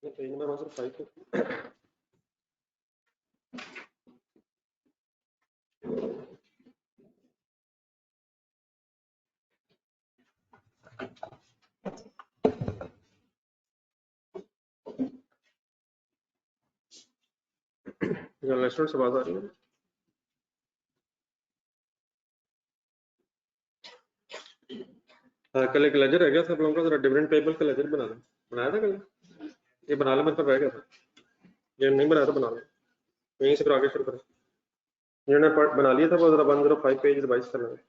Page number 105 journalist से बात आ रही है। कल एक लेजर रह गया था आप लोगों का, जरा डिविडेंड पेबल का लेजर बनाया था कल। ये बना ले, मतलब रह गया था, ये नहीं बनाया तो बना ले, यहीं से फिर आगे शुरू करें। जिन्होंने बना लिया था वो जरा 105 पेज रिवाइज कर लेंगे।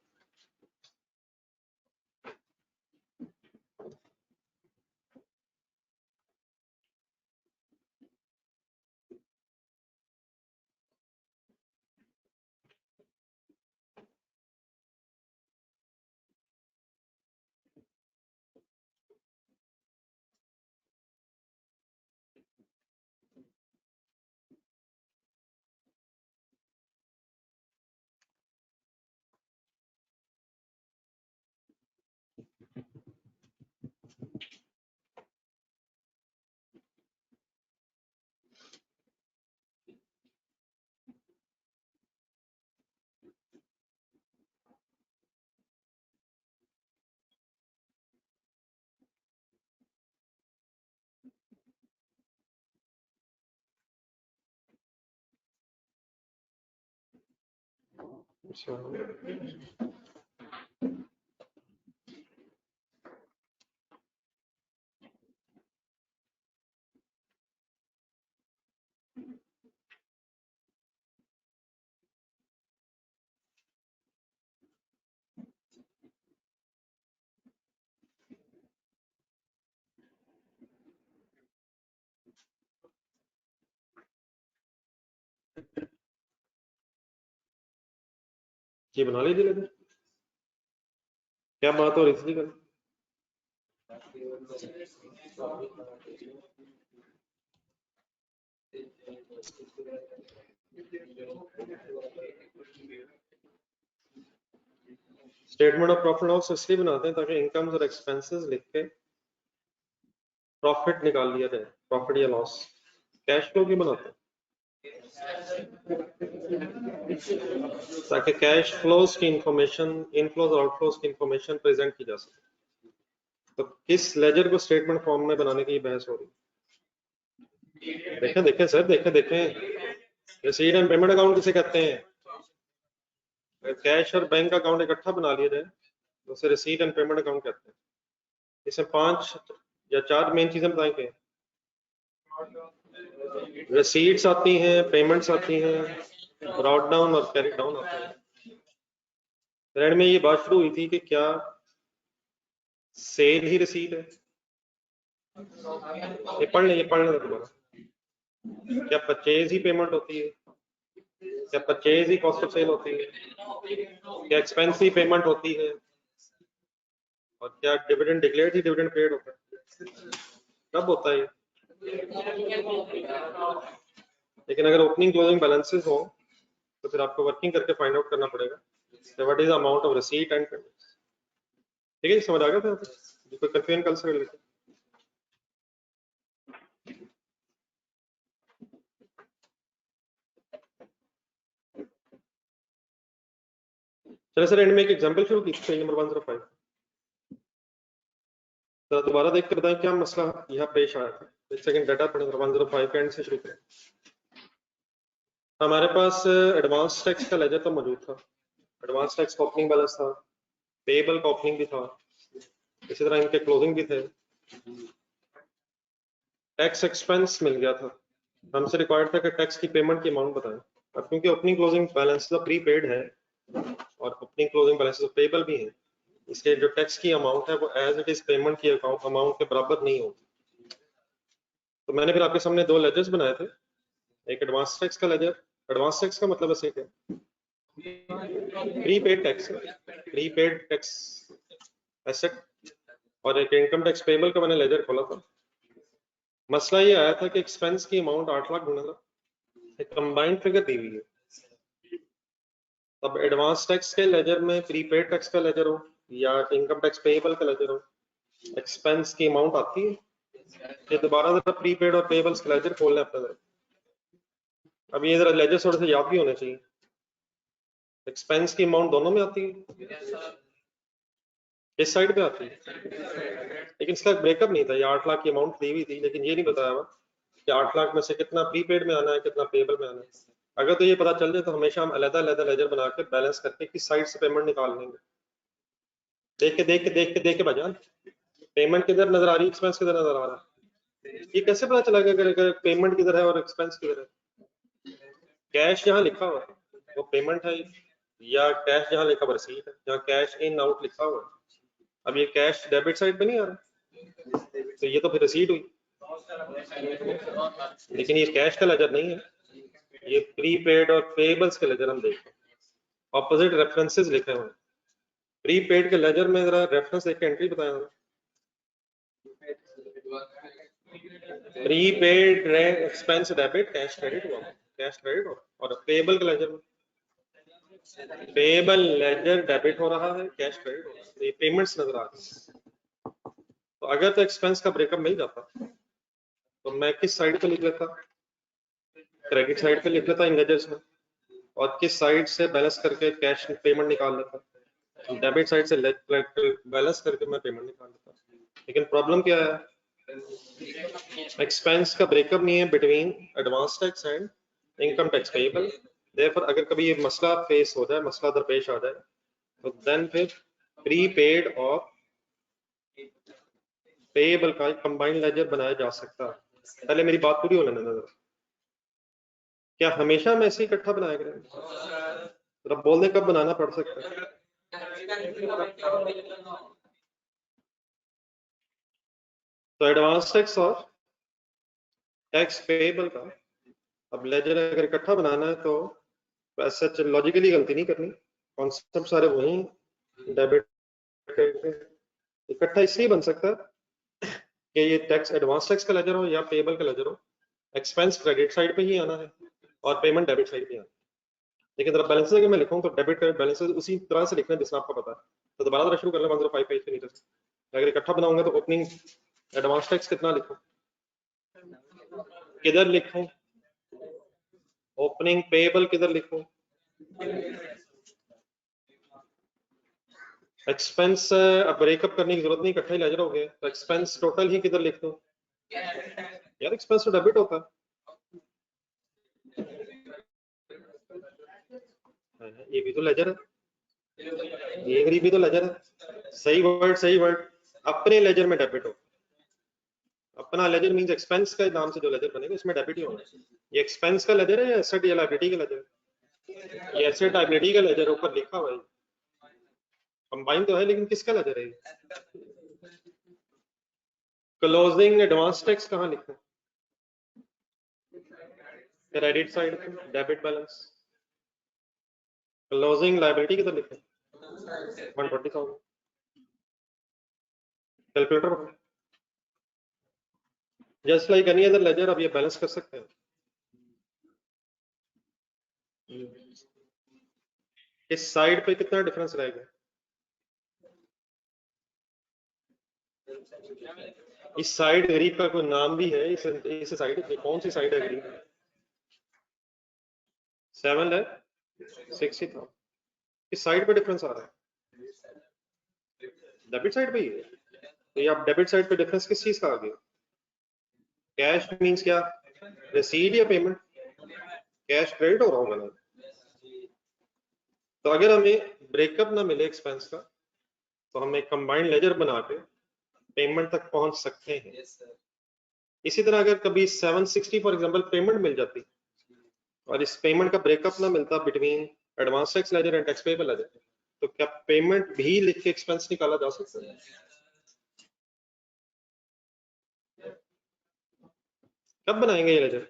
ये बना लीजिए लेजर। क्या बात हो रही थी कल? स्टेटमेंट ऑफ प्रॉफिट लॉस इसलिए बनाते हैं ताकि इनकम्स और एक्सपेंसेस लिख के प्रॉफिट निकाल लिया जाए, प्रॉफिट या लॉस। कैश फ्लो क्यों बनाते हैं? ताकि कैश फ्लोज की इंफॉर्मेशन, इनफ्लोज और आउटफ्लोज की इंफॉर्मेशन प्रेजेंट की जा सके। तो किस लेजर को स्टेटमेंट फॉर्म में बनाने की बहस हो रही है? देखें देखें सर, देखें रिसीट एंड पेमेंट अकाउंट किसे कहते हैं? कैश और बैंक अकाउंट इकट्ठा बना लिया जाए तो उसे रिसीट एंड पेमेंट अकाउंट कहते हैं। इसमें 5 या 4 मेन चीजें बताएंगे। रिसीट्स आती हैं, पेमेंट्स आती हैं, ब्रॉट डाउन और कैरी डाउन आते हैं। ट्रेड में ये बात शुरू हुई थी कि क्या सेल ही रिसीट है? ये पढ़ लें दोबारा। क्या परचेज ही पेमेंट होती है? क्या परचेज ही कॉस्ट ऑफ सेल होती है? क्या एक्सपेंस ही पेमेंट होती है? और क्या डिविडेंड डिक्लेयर्ड ही डिविडेंड पेड होता है? कब होता है? लेकिन अगर ओपनिंग क्लोजिंग बैलेंसेस हो तो फिर आपको वर्किंग करके फाइंड आउट करना पड़ेगा what is the amount of receipt and payment. ठीक है, समझ आ गया था? कोई कंफ्यूजन कल से रिलेटेड? चलो सर, एंड में एक एग्जांपल शुरू की पेज नंबर 105। तो दोबारा देख कर बताएं क्या मसला यहाँ पेश आया था। एक सेकंड, डाटा पढ़ें 105 के एंड से शुरू करें। हमारे पास एडवांस टैक्स का लेजर तो मौजूद था, एडवांस टैक्स का ओपनिंग बैलेंस था, पेएबल का ओपनिंग भी था, इसी तरह इनके क्लोजिंग भी थे। टैक्स एक्सपेंस मिल गया था, हमसे रिक्वायर्ड था कि टैक्स की पेमेंट की अमाउंट बताएं। अब क्योंकि ओपनिंग क्लोजिंग बैलेंस तो प्री पेड है और ओपनिंग क्लोजिंग बैलेंस तो पेएबल भी है, इसलिए जो टैक्स की अमाउंट है वो एज इट इज पेमेंट की अमाउंट के बराबर नहीं होती। तो मैंने फिर आपके सामने 2 लेजर्स बनाए थे, एक एडवांस टैक्स का लेजर, एडवांस टैक्स का मतलब ऐसे है प्रीपेड टैक्स एसेट, और एक इनकम टैक्स पेबल का मैंने लेजर खोला था। मसला ये आया था कि एक्सपेंस की अमाउंट 8 लाख ढूंढना था, एक कंबाइंड फिगर दी हुई है। अब एडवांस टैक्स के लेजर में प्रीपेड टैक्स का लेजर हो या इनकम टैक्स पेबल का लेजर हो, एक्सपेंस की अमाउंट आती है ये दोबारा जरा प्रीपेड और पेबल्स के लेजर खोल लें अपना जरा। अब ये जरा लेजर थोड़े से याद भी होने चाहिए। एक्सपेंस की अमाउंट दोनों में आती है, इस साइड पे आती है, लेकिन इसका ब्रेकअप नहीं था। ये 8 लाख की अमाउंट दी हुई थी, लेकिन ये नहीं बताया हुआ कि 8 लाख में से कितना प्रीपेड में आना है, कितना पेबल में आना है। अगर तो ये पता चल जाए तो हमेशा हम अलग अलग लेजर बना के बैलेंस करके किस साइड से पेमेंट निकाल लेंगे। देख के बजान पेमेंट किधर नजर आ रही है, एक्सपेंस किधर नजर आ रहा है, ये कैसे पता चलेगा अगर पेमेंट किधर है और एक्सपेंस किधर है। कैश जहाँ लिखा हुआ है वो पेमेंट है, या कैश जहाँ लिखा हुआ रिसीट है, जहाँ कैश इन आउट लिखा हुआ है। अब ये कैश डेबिट साइड पे नहीं आ रहा, तो ये तो फिर रिसीट हुई, लेकिन ये कैश का लेजर नहीं है, ये प्रीपेड और पेबल्स के लेजर हम देखते हैं। ऑपोजिट रेफरेंसेस लिखे हुए हैं। प्रीपेड के लेजर में जरा रेफरेंस देख के एंट्री बताया। Prepaid expense debit cash credit हुआ, कैश क्रेडिट हो, और पेबल के लेजर में पेबल लेजर डेबिट हो रहा है, कैश क्रेडिट हो रहा है, ये पेमेंट्स नजर आ रही है। तो अगर तो एक्सपेंस का ब्रेकअप मिल जाता तो मैं किस साइड पे लिख लेता, क्रेडिट साइड पे लिख लेता इन लेजर्स में, और किस साइड से बैलेंस करके कैश पेमेंट निकाल लेता, डेबिट साइड से बैलेंस करके मैं पेमेंट निकाल लेता। लेकिन प्रॉब्लम क्या है, एक्सपेंस का ब्रेकअप नहीं है between advance tax and income tax payable. Therefore अगर कभी ये मसला फेस हो जाए, मसला दरपेश आ जाए, तो देन फिर प्रीपेड और पेएबल का कंबाइंड लेजर बनाया जा सकता है। पहले मेरी बात पूरी होने देना। क्या हमेशा हम ऐसे इकट्ठा बनाया करें? तो अब बोल दे कब बनाना पड़ सकता है। तो एडवांस टैक्स और टैक्स पेएबल का अब लेजर अगर इकट्ठा बनाना है तो ऐसा लॉजिकली गलती नहीं करनी, कॉन्सेप्ट सारे वही, डेबिट इकट्ठा इसलिए बन सकता है कि ये टैक्स एडवांस टैक्स का लेजर हो या पेएबल का लेजर हो, एक्सपेंस क्रेडिट साइड पे ही आना है और पेमेंट डेबिट साइड पे आना है। लेकिन जरा बैलेंसेस अगर मैं लिखूं तो डेबिट क्रेडिट बैलेंसेस उसी तरह से लिखना है जिसमें आपको पता है। तो दोबारा जरा शुरू कर लें 105 पेज के नीचे से। अगर इकट्ठा बनाऊंगा तो ओपनिंग एडवांस टैक्स कितना लिखूं, किधर लिखूं, ओपनिंग पेएबल किधर लिखूं, एक्सपेंस अब ब्रेकअप करने की जरूरत नहीं, इकट्ठा ही लेजर हो गया, तो एक्सपेंस टोटल ही किधर लिख दूं। यार एक्सपेंस तो डेबिट होता है, ये भी तो लेजर है, ये भी तो लेजर है। सही वर्ड, अपने लेजर में डेबिट हो। अपना लेजर मींस एक्सपेंस का नाम से जो लेजर बनेगा इसमें डेबिट ही होगा। ये एक्सपेंस का लेजर है या एसेट या लायबिलिटी का लेजर? ये एसेट लायबिलिटी का लेजर ऊपर लिखा हुआ है, कंबाइन तो है लेकिन किसका लेजर है? क्लोजिंग एडवांस टैक्स कहाँ लिखा है? क्रेडिट साइड पे डेबिट बैलेंस। क्लोजिंग लायबिलिटी किधर लिखा है? 120,000। कैलकुलेटर पर just like any other ledger अब ये बैलेंस कर सकते हैं। इस साइड पे कितना डिफरेंस रहेगा? इस साइड गरीब का कोई नाम भी है? इस साइड कौन सी साइड है गरीब? 7 है 60 था। इस साइड पे डिफरेंस आ रहा है, डेबिट साइड पे ही है। तो ये आप डेबिट साइड पे डिफरेंस किस चीज का आ गया? कैश मींस क्या, रिसीट या पेमेंट? कैश क्रेडिट हो रहा होगा ना। तो अगर हमें ब्रेकअप ना मिले एक्सपेंस का तो हम एक कंबाइंड लेजर बना के पेमेंट तक पहुंच सकते हैं। इसी तरह अगर कभी 760 फॉर एग्जांपल पेमेंट मिल जाती और इस पेमेंट का ब्रेकअप ना मिलता between advance tax ledger and tax payable ledger, तो क्या पेमेंट भी लिख के एक्सपेंस निकाला जा सकता है? कब बनाएंगे ये लेजर?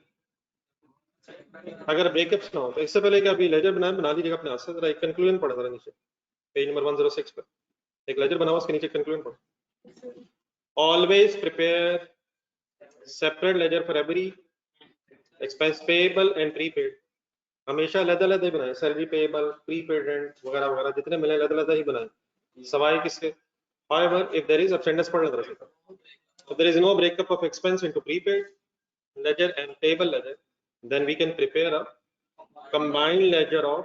अगर ब्रेकअप्स ना हो तो इससे पहले कि आप ये लेजर बनाए बना लीजिएगा अपने हाथ से। जरा एक कंक्लूजन पढ़ा जरा नीचे पेज नंबर 106 पर एक लेजर बना हुआ, उसके नीचे कंक्लूजन पढ़ो। Always prepare separate ledger for every expense payable and prepaid. हमेशा अलग-अलग ही बनाए, सैलरी पेएबल, प्रीपेड रेंट वगैरह वगैरह जितने मिले अलग-अलग ही बनाए, सवाए किसके? However, if there is absence पढ़ना जरा सा, So there is no breakup of expense into prepaid ledger and payable ledger. Then we can prepare a combined ledger of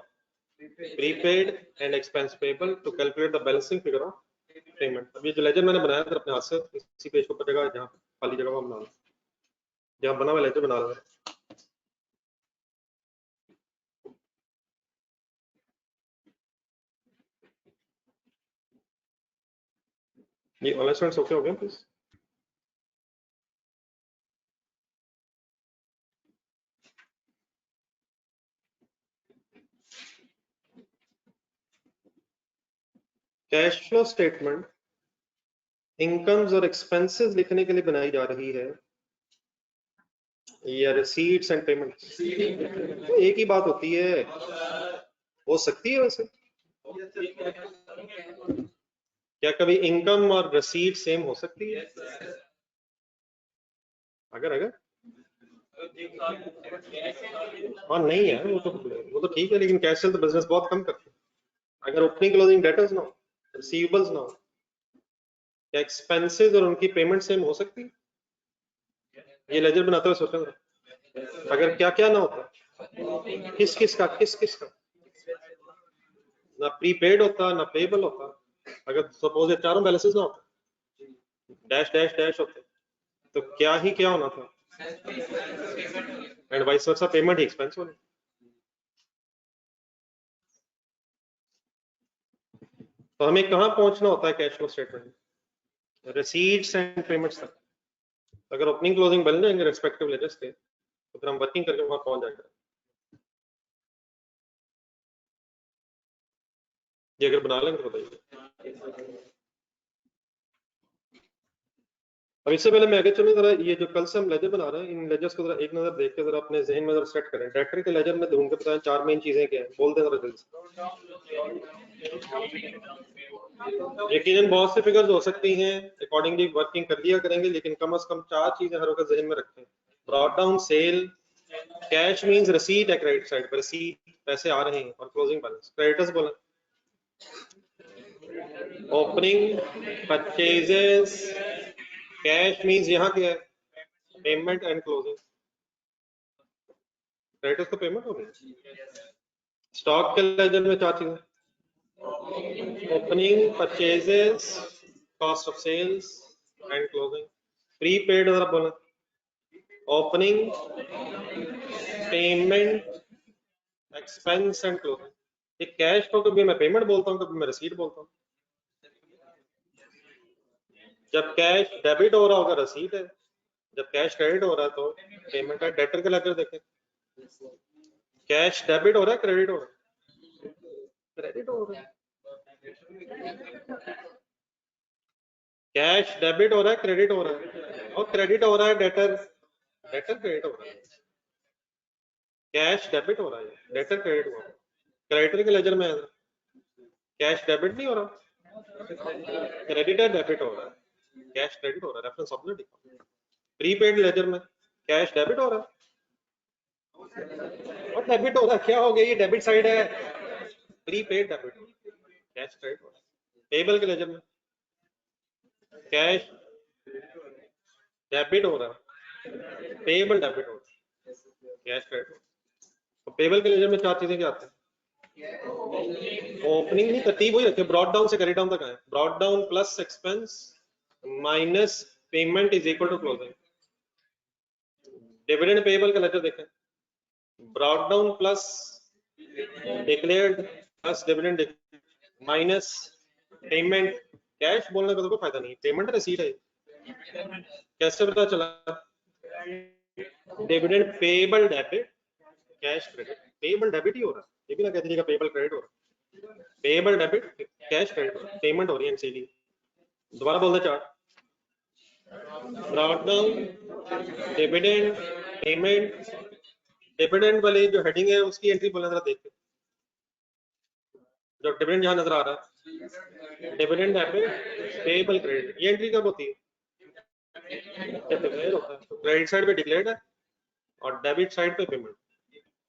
prepaid and expense payable to calculate the balancing figure of payment. अब ये जो laser मैंने बनाया था अपने हाथ से, इसी पेज को पड़ेगा, जहाँ खाली जगह बना लो, जहाँ बना हुआ लेजर बना लो। ये ऑनलाइन स्टूडेंट्स ओके हो गए please? Cash flow statement incomes और एक्सपेंसेस लिखने के लिए बनाई जा रही है या रिसीट्स एंड पेमेंट? तो एक ही बात होती है, हो सकती है वैसे। क्या कभी इनकम और रिसीट सेम हो सकती है? अगर हाँ नहीं है वो तो ठीक है, लेकिन कैश सेल तो बिजनेस बहुत कम करते हैं। अगर ओपनिंग क्लोजिंग डेटर्स ना हो, रिसीवेबल्स ना हो, क्या एक्सपेंसेस और उनकी पेमेंट सेम हो सकती है? ये लेजर बनाते हुए सोचो अगर क्या क्या ना होता, किस किस का ना प्रीपेड होता ना पेबल होता। अगर सपोज ये चारों बैलेंसेस ना होते, डैश डैश डैश होते, तो क्या ही क्या होना था, and vice versa payment he expense होनी। तो हमें कहाँ पहुंचना होता है cash flow statement? Receipts and payments तक। अगर ओपनिंग क्लोजिंग बन जाएंगे रेस्पेक्टिव लेजर्स के, तो फिर हम वर्किंग करके वहां पहुंच जाएंगे। ये अगर बना लेंगे तो बताइए। अब इससे पहले मैं आगे चलूं, जरा ये जो कल से हम लेजर बना रहे हैं, इन लेजर्स को जरा एक नजर देख के जरा अपने जहन में जरा सेट करें। डेटर के लेजर में ढूंढ के बताएं चार मेन चीजें क्या हैं, बोल दें जरा जल्दी से। यकीनन बहुत से फिगर्स हो सकती हैं, अकॉर्डिंगली वर्किंग कर लिया करेंगे, लेकिन कम से कम चार चीजें हर वक्त जहन में रखें। Brought down sale, cash means receipt है, क्रेडिट साइड पर रिसीट पैसे आ रहे हैं, और क्लोजिंग बैलेंस क्रेडिटर्स बोला। ओपनिंग परचेजेस, कैश मींस यहाँ क्या है, पेमेंट एंड क्लोजिंग। क्रेडिटर्स को पेमेंट हो गई। स्टॉक के लेजर में चार चीजें, opening purchases, cost of sales and closing. Prepaid जरा बोला, opening, payment, expense and closing. ये कैश को कभी मैं पेमेंट बोलता हूँ, कभी मैं रिसीट बोलता हूँ। जब कैश डेबिट हो रहा होगा रिसीट है, जब कैश क्रेडिट हो रहा है तो पेमेंट है। डेटर के लेकर देखें, कैश डेबिट हो रहा है, क्रेडिट हो रहा है, क्रेडिट हो रहा है। कैश डेबिट हो रहा है, क्रेडिट हो रहा है, और क्रेडिट हो रहा है डेटर, डेटर क्रेडिट हो रहा है। कैश डेबिट हो रहा है, डेटर क्रेडिट हो रहा है। क्रेडिटर के लेजर में कैश डेबिट नहीं हो रहा, क्रेडिटर डेबिट हो रहा है, कैश क्रेडिट हो रहा है, रेफरेंस ऑप्शन दिखा। प्रीपेड लेजर में कैश डेबिट हो रहा है, और डेबिट हो रहा है, क्या हो गया, ये डेबिट साइड है, प्रीपेड डेबिट, कैश क्रेडिट हो रहा है। पेबल के लेजर में कैश डेबिट हो रहा है, पेबल डेबिट हो रहा है, कैश क्रेडिट हो रहा है। तो पेबल के लेजर में चार चीजें क्या आती हैं? ओपनिंग नहीं, तरतीब वही रखे, ब्रॉड डाउन से कैरी डाउन तक आए। Brought down plus expense minus payment is equal to closing. Dividend payable का लेजर देखें, brought down plus declared plus dividend minus payment. Cash बोलने का तो कोई फायदा नहीं, पेमेंट रिसीट है। कैसे पता चला? Dividend payable debit, cash credit. Payable debit ही हो रहा है, ये भी ना कह दीजिएगा पेबल क्रेडिट हो रहा है। Payable debit, cash credit, payment हो रही है एनसीडी। दोबारा बोल दे chart, brought down, dividend, payment. Dividend वाली जो हेडिंग है उसकी एंट्री बोलना जरा देखते, जो डिविडेंड यहाँ नजर आ रहा है, डिविडेंड डेबिट, पेबल क्रेडिट, ये एंट्री कब होती है? डिक्लेयर होता है, तो क्रेडिट साइड पे डिक्लेयर्ड है और डेबिट साइड पे payment.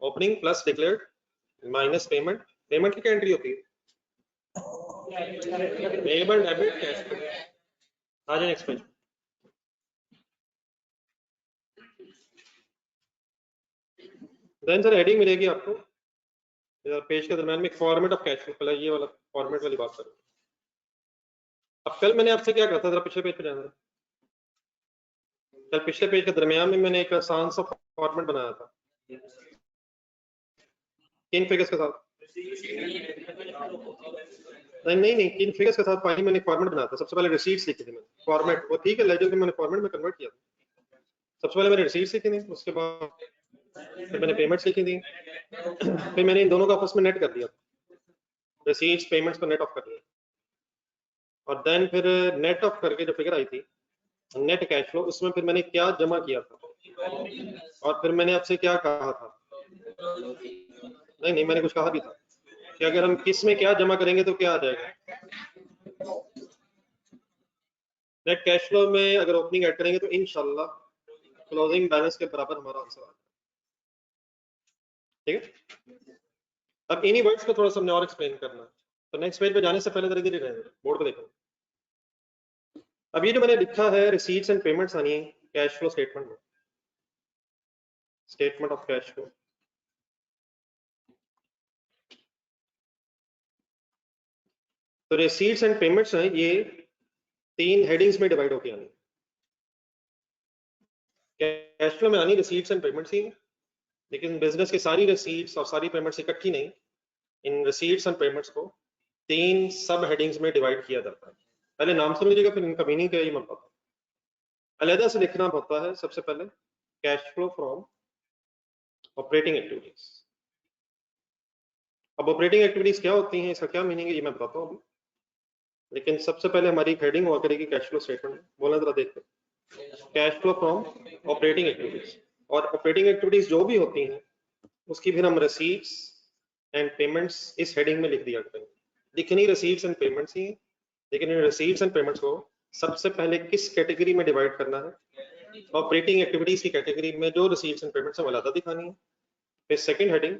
Opening plus declared minus payment, payment की क्या एंट्री होती है? Payable debit cash credit. आ जाए next page. Then sir heading मिलेगी आपको पेज के दरम्यान में फॉर्मेट ऑफ कैश फ्लो, पहले ये वाला फॉर्मेट वाली बात करूँ। अब कल मैंने आपसे क्या कहा था, जरा पिछले पेज पे जाना। कल पिछले पेज के दरमियान में मैंने एक आसान सा फॉर्मेट बनाया था किन फिगर्स के साथ, नहीं किन फिगर्स के साथ पाई मैंने फॉर्मेट बनाया था। सबसे पहले रिसीट्स लिखी थी मैंने, फॉर्मेट वो ठीक है, लेजर में मैंने फॉर्मेट में कन्वर्ट किया था। सबसे पहले मैंने रिसीट्स लिखी थी, उसके बाद फिर मैंने पेमेंट्स लिखी थी, फिर मैंने इन दोनों का आपस में नेट कर दिया, रिसीट्स पेमेंट्स को नेट ऑफ कर दिया, और देन फिर नेट ऑफ करके जो फिगर आई थी नेट कैश फ्लो, उसमें फिर मैंने क्या जमा किया था, और फिर मैंने आपसे क्या कहा था, नहीं मैंने कुछ कहा भी था कि अगर हम किस में क्या जमा करेंगे तो क्या आ जाएगा। नेट कैश फ्लो में अगर ओपनिंग ऐड करेंगे तो इंशाल्लाह क्लोजिंग बैलेंस के बराबर हमारा आंसर आ जाएगा। ठीक है, अब इन्हीं वर्ड्स को थोड़ा सा हमने और एक्सप्लेन करना है, तो नेक्स्ट पेज पे जाने से पहले धीरे धीरे बोर्ड पे देखो। अब ये जो मैंने लिखा है रिसीट्स एंड पेमेंट्स आनी है कैश फ्लो स्टेटमेंट में, स्टेटमेंट ऑफ कैश फ्लो। तो रिसीट्स एंड पेमेंट्स हैं, ये 3 हेडिंग्स में डिवाइड होके आनी। कैश फ्लो में आनी रिसीट्स एंड पेमेंट्स ही, लेकिन बिजनेस की सारी रिसीट्स और सारी पेमेंट्स इकट्ठी नहीं, इन रिसीट्स एंड पेमेंट्स को 3 सब हेडिंग्स में डिवाइड किया जाता है। पहले नाम समझिएगा, फिर इनका मीनिंग क्या है ये मैं बताता हूँ। अलग से लिखना होता है सबसे पहले cash flow from operating activities. अब ऑपरेटिंग एक्टिविटीज क्या होती हैं, इसका क्या मीनिंग है ये मैं बताता हूँ अभी, लेकिन सबसे पहले हमारी हेडिंग हुआ करेगी कैश फ्लो स्टेटमेंट। बोला जरा देखते, cash flow from operating activities, और ऑपरेटिंग एक्टिविटीज जो भी होती हैं उसकी फिर हम रिसीट्स एंड पेमेंट्स इस हेडिंग में लिख दिया करेंगे। लिखनी रिसीट्स एंड पेमेंट्स ही, लेकिन इन रिसीट्स एंड पेमेंट्स को सबसे पहले किस कैटेगरी में डिवाइड करना है, ऑपरेटिंग एक्टिविटीज की कैटेगरी में जो रिसीट्स एंड पेमेंट्स है वो अलग दिखानी है। फिर second heading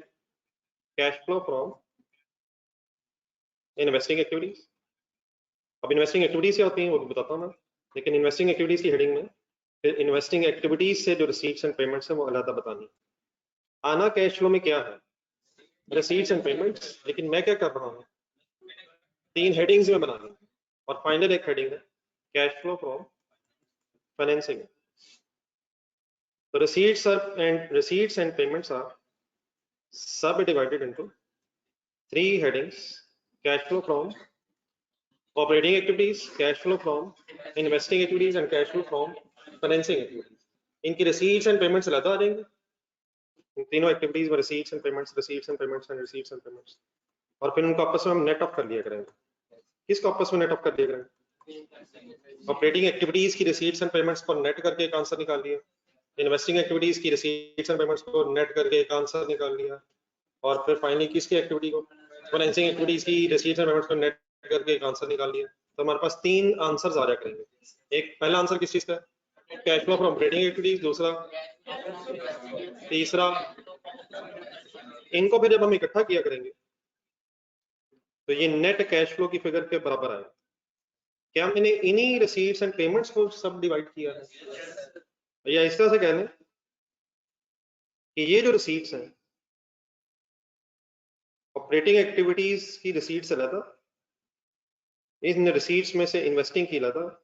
cash flow from investing activities. अब इन्वेस्टिंग एक्टिविटीज क्या होती हैं वो भी बताता हूँ मैं, लेकिन इन्वेस्टिंग एक्टिविटीज की हेडिंग में फिर इन्वेस्टिंग एक्टिविटीज से जो रिसीट्स एंड पेमेंट्स है वो अलग बतानी। आना कैश फ्लो में क्या है, रिसीट्स एंड पेमेंट्स, लेकिन मैं क्या कर रहा हूँ 3 हेडिंग्स में बनानी, और फाइनल एक हेडिंग है कैश फ्लो फ्रॉम फाइनेंसिंग। तो receipts and payments are subdivided into 3 headings: cash flow from operating activities, cash flow from investing activities, and cash flow from financing activities. इनकी receipts and payments अलग आ जाएंगे, इन तीनों activities में receipts and payments, receipts and payments and receipts and payments, और फिर उनको आपस में हम नेट ऑफ कर लिया करेंगे। किसको आपस में नेट ऑफ कर लिया करेंगे, ऑपरेटिंग एक्टिविटीज की रिसीट्स एंड पेमेंट्स को नेट करके एक आंसर निकाल लिया, इन्वेस्टिंग एक्टिविटीज की रिसीट्स एंड पेमेंट्स को नेट करके एक आंसर निकाल लिया, और फिर फाइनली किसकी एक्टिविटी को, फाइनेंसिंग एक्टिविटीज की रिसीट्स एंड पेमेंट्स को नेट करके एक आंसर निकाल लिया। तो हमारे पास 3 आंसर्स आ जाया करेंगे। एक पहला आंसर किस चीज का, cash flow from operating activities, दूसरा, तीसरा। इनको फिर जब हम इकट्ठा किया करेंगे तो ये नेट कैश फ्लो की फिगर के बराबर आएगा। क्या मैंने इन्हीं रिसीट्स एंड पेमेंट्स को सब डिवाइड किया है, या इस तरह से कह लें कि ये जो रिसीट्स हैं ऑपरेटिंग एक्टिविटीज की रिसीट्स अलग, इन रिसीट्स में से इन्वेस्टिंग की अलग,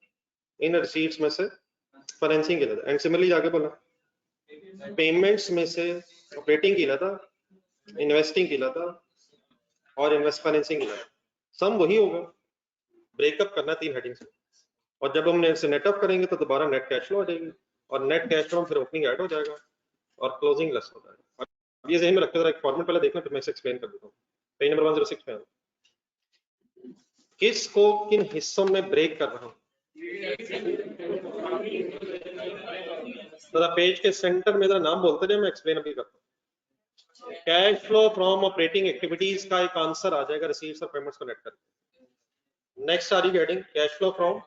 इन रिसीट्स में से फाइनेंसिंग की अलग, एंड सिमिलरली जाके बोला पेमेंट्स में से ऑपरेटिंग की अलग, इन्वेस्टिंग की अलग, और इन्वेस्ट फाइनेंसिंग की अलग। सम वही होगा, ब्रेकअप करना 3 हेडिंग्स में, और जब हम इसे नेट ऑफ करेंगे तो दोबारा नेट कैश फ्लो आ जाएगी, और नेट कैश फ्लो फिर ओपनिंग ऐड हो जाएगा और क्लोजिंग लेस हो जाएगा। अब ये ज़हन में रखते जरा एक फॉर्मूला पहले देखना, फिर मैं इसे एक्सप्लेन कर देता हूँ। पेज नंबर 106 पे किस को किन हिस्सों में ब्रेक कर रहा हूँ, तो पेज के सेंटर में नाम बोलते जाए, मैं एक्सप्लेन अभी करता हूँ। Cash flow from operating activities का एक आंसर आ जाएगा रिसीट्स और पेमेंट्स को नेट करके। नेक्स्ट आ रही heading cash flow from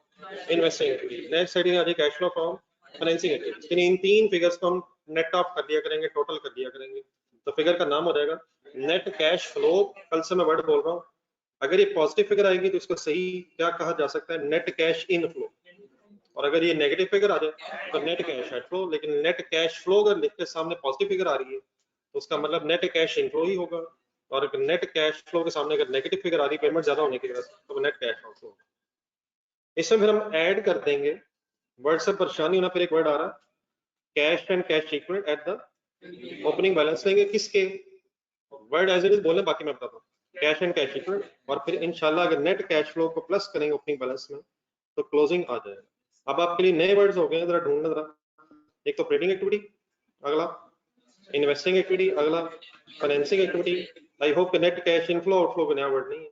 investing activities, next heading आ रही cash flow from financing activities. इन 3 फिगर्स को हम नेट ऑफ कर दिया करेंगे, टोटल कर दिया करेंगे, तो फिगर का नाम हो जाएगा नेट कैश फ्लो। कल से मैं वर्ड बोल रहा हूँ, अगर ये पॉजिटिव फिगर आएगी तो इसको सही क्या कहा जा सकता है, नेट कैश इनफ्लो, और अगर ये नेगेटिव फिगर आ जाए तो नेट कैश आउटफ्लो। लेकिन नेट कैश फ्लो अगर लिख के सामने पॉजिटिव फिगर आ रही है तो उसका मतलब नेट कैश इनफ्लो ही होगा, और अगर नेट कैश फ्लो के सामने अगर नेगेटिव फिगर आ रही पेमेंट ज्यादा होने की वजह से, तो नेट कैश आउटफ्लो होगा। इसमें फिर हम ऐड कर देंगे, वर्ड से परेशानी होना, फिर एक वर्ड आ रहा cash and cash equivalent at the opening balance लेंगे, किसके वर्ड एज इट इज बोलने, बाकी मैं बताता हूँ, कैश एंड कैश इक्विवेलेंट, और फिर इंशाल्लाह अगर नेट कैश फ्लो को प्लस करेंगे ओपनिंग बैलेंस में तो क्लोजिंग आ जाएगा। अब आपके लिए नए वर्ड्स हो गए, जरा ढूंढना जरा, एक तो ऑपरेटिंग एक्टिविटी, अगला इन्वेस्टिंग एक्टिविटी, अगला फाइनेंसिंग एक्टिविटी। आई होप कि नेट कैश इनफ्लो आउटफ्लो का नया वर्ड नहीं है,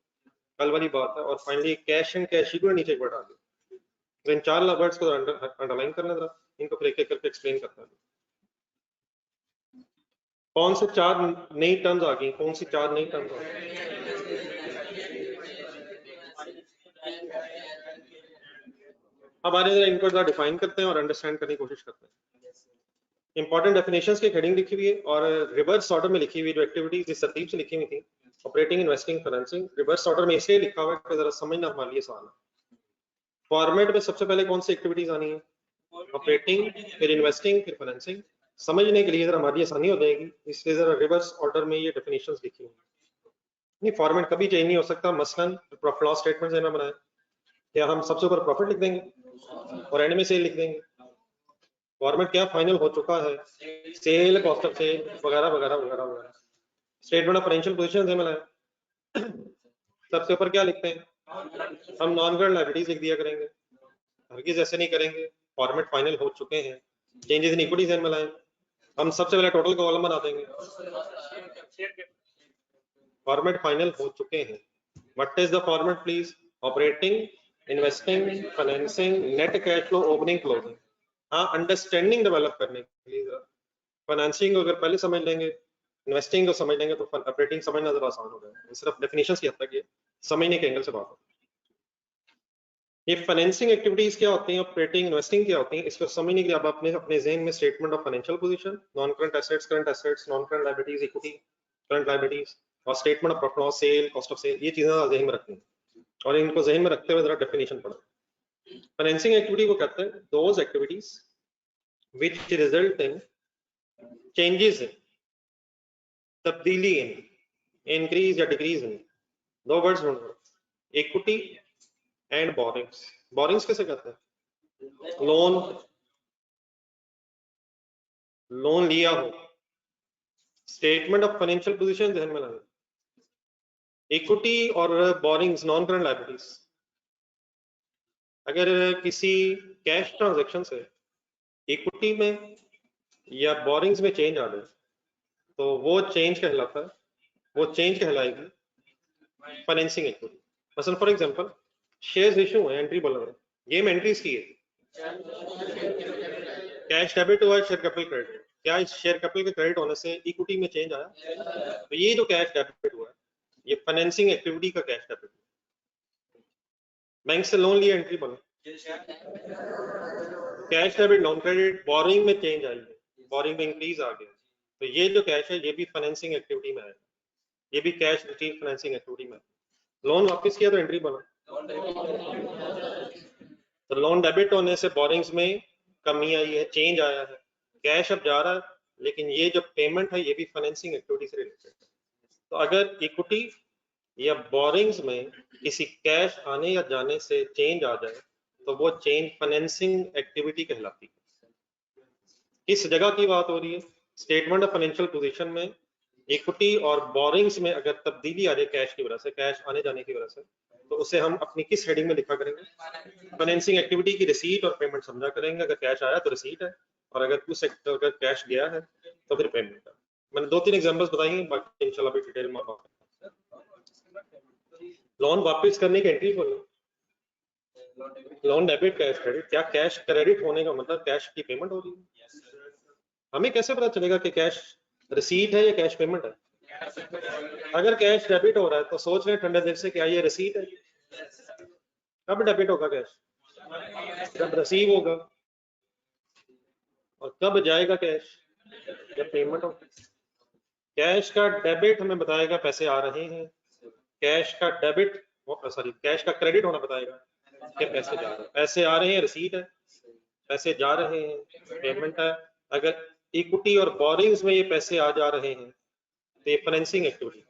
कल वाली बात है। और finally cash and cash equivalent नीचे एक वर्ड आ गया। तो इन 4 वर्ड्स को अंडरलाइन करना जरा, इनको फिर एक एक करके एक्सप्लेन करता है। कौन से 4 नई टर्म्स आ गई, कौन सी 4 नई टर्म्स आ गई? अब आगे जरा इनको जरा डिफाइन करते हैं और अंडरस्टैंड करने की कोशिश करते हैं। इंपॉर्टेंट डेफिनेशंस की हेडिंग लिखी हुई है और रिवर्स ऑर्डर में लिखी हुई जो एक्टिविटीज इस तरतीब से लिखी हुई थी, operating, investing, financing, reverse order में इसलिए लिखा हुआ है कि जरा समझना हमारे लिए आसान है। फॉर्मेट में सबसे पहले कौन सी एक्टिविटीज आनी है, ऑपरेटिंग, फिर इन्वेस्टिंग, फिर फाइनेंसिंग। समझने के लिए जरा हमारी आसानी हो जाएगी, इसलिए जरा रिवर्स ऑर्डर में ये डेफिनेशंस लिखी हुई। नहीं, फॉर्मेट कभी चेंज नहीं हो सकता। मसलन प्रॉफिट लॉस स्टेटमेंट में बनाए, क्या हम सबसे ऊपर प्रॉफिट लिख देंगे और एंड में सेल लिख देंगे? फॉर्मेट क्या फाइनल हो चुका है, सेल, कॉस्ट ऑफ सेल वगैरह वगैरह वगैरह वगैरह। स्टेटमेंट ऑफ फाइनेंशियल पोजीशन से मिला है, सबसे ऊपर क्या लिखते हैं? हम नॉन करंट लायबिलिटीज लिख दिया करेंगे, हरगिज ऐसे नहीं करेंगे। फॉर्मेट फाइनल हो चुके हैं, चेंजेस इन इक्विटी से मिला है, हम सबसे पहले टोटल का कॉलम बना देंगे। फॉर्मेट फाइनल हो चुके हैं। What is the format please? Operating, investing, financing, net cash flow, opening, closing. हाँ, अंडरस्टैंडिंग डेवलप करने के लिए फाइनेंसिंग अगर पहले समझ लेंगे, इन्वेस्टिंग को समझ लेंगे, तो ऑपरेटिंग समझना जरा आसान हो जाएगा। सिर्फ डेफिनेशन की हद तक ये समझने के एंगल से बात है। ये फाइनेंसिंग एक्टिविटीज क्या होती हैं, ऑपरेटिंग, इन्वेस्टिंग क्या होती हैं, इसको समझने के लिए आप अपने ज़हन में statement of financial position, non current assets, current assets, non current liabilities, equity, current liabilities और statement of profit loss, sale, cost of sale, ये चीजें ज़हन में रखनी है और इनको ज़हन में रखते हुए जरा डेफिनेशन पढ़ें। फाइनेंसिंग एक्टिविटी को कहते हैं those activities which result in changes in, तब्दीली इन, इंक्रीज या डिक्रीज इन, दो वर्ड्स ढूंढो, इक्विटी एंड बोरिंग्स। बोरिंग्स कैसे कहते हैं? लोन, लोन लिया हो। स्टेटमेंट ऑफ फाइनेंशियल पोजीशन ध्यान में लाना, इक्विटी और बोरिंग्स नॉन करंट लायबिलिटीज। अगर किसी कैश ट्रांजैक्शन से इक्विटी में या बोरिंग्स में चेंज आ जाए तो वो चेंज कहलाता है, वो चेंज कहलाएगी फाइनेंसिंग एक्टिविटी। मसलन फॉर एग्जांपल शेयर्स इशू है, एंट्री बोला है, गेम एंट्रीज की है, कैश डेबिट हुआ है, शेयर कैपिटल क्रेडिट। क्या इस शेयर कैपिटल के क्रेडिट होने से इक्विटी में चेंज आया? तो ये जो कैश डेबिट हुआ है ये फाइनेंसिंग एक्टिविटी का कैश डेबिट। बैंक से लोन लिया, एंट्री बना, cash debit, non credit. Boring में चेंज आई है, बोरिंग में इंक्रीज आ गया, तो ये जो कैश है ये भी फाइनेंसिंग एक्टिविटी में है, ये भी कैश रिसीव फाइनेंसिंग एक्टिविटी में। लोन वापस किया तो एंट्री बना, तो लोन डेबिट होने से बोरिंग्स में कमी आई है, चेंज आया है, कैश अब जा रहा है, लेकिन ये जो पेमेंट है ये भी फाइनेंसिंग एक्टिविटी से रिलेटेड है। तो अगर इक्विटी या बोरिंग्स में किसी कैश आने या जाने से चेंज आ जाए तो वो चेंज फाइनेंसिंग एक्टिविटी कहलाती है। किस जगह की बात हो रही है? स्टेटमेंट ऑफ फाइनेंशियल पोजीशन में इक्विटी और बोरिंग्स में अगर तब्दीली आ जाए कैश की वजह से, कैश आने जाने की वजह से, तो उसे हम अपनी किस हेडिंग में लिखा करेंगे? फाइनेंसिंग एक्टिविटी की रिसीट और पेमेंट समझा करेंगे। अगर कैश आया तो रिसीट है, और अगर कैश गया है तो फिर पेमेंट है। मैंने 2-3 एग्जांपल्स बताई हैं, बाकी इंशाल्लाह भी डिटेल में बात। लोन वापस करने की एंट्री बोलो, लोन डेबिट, कैश क्रेडिट। क्या कैश क्रेडिट होने का मतलब कैश की पेमेंट हो रही है? हमें कैसे पता चलेगा कि कैश रिसीट है या कैश पेमेंट है? अगर कैश डेबिट हो रहा है तो सोच रहे हैं ठंडे दिल से क्या ये रिसीट है? कब डेबिट होगा कैश? जब रिसीव होगा। और कब जाएगा कैश? जब पेमेंट होगा। कैश का डेबिट हमें बताएगा पैसे आ रहे हैं, कैश का डेबिट कैश का क्रेडिट होना बताएगा कि पैसे जा रहे हैं। पैसे आ रहे हैं रिसीट है, पैसे जा रहे हैं पेमेंट है। अगर इक्विटी और बोरिंग्स में ये पैसे आ जा रहे हैं तो ये financing activity.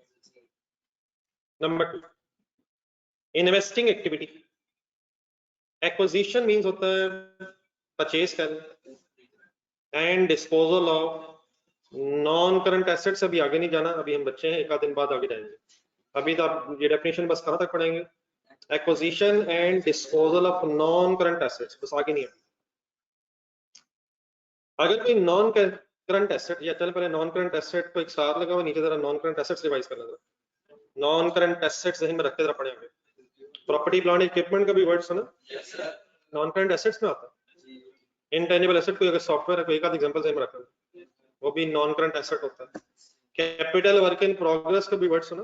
Number 2 investing activity. Acquisition means होता है परचेज करना, and disposal of non current assets. अभी आगे नहीं जाना, अभी हम बच्चे हैं, एक आध दिन बाद आगे जाएंगे। अभी तो आप ये डेफिनेशन बस कहाँ तक पढ़ेंगे, acquisition and disposal of non current assets, बस आगे नहीं है। अगर कोई नॉन करंट एसेट, या चल पहले नॉन करंट एसेट को एक साथ लगा हुआ, नीचे जरा नॉन करंट एसेट्स रिवाइज करना जरा। नॉन करंट एसेट्स जहन में रखते जरा पढ़ेंगे। प्रॉपर्टी प्लांट इक्विपमेंट का भी वर्ड सुना, नॉन करंट एसेट्स में आता है। इनटेंजिबल एसेट कोई अगर सॉफ्टवेयर है, कोई एक आध एग्जांपल सही में रखा, वो भी नॉन करंट एसेट होता है। कैपिटल वर्क इन प्रोग्रेस का भी वर्ड सुना,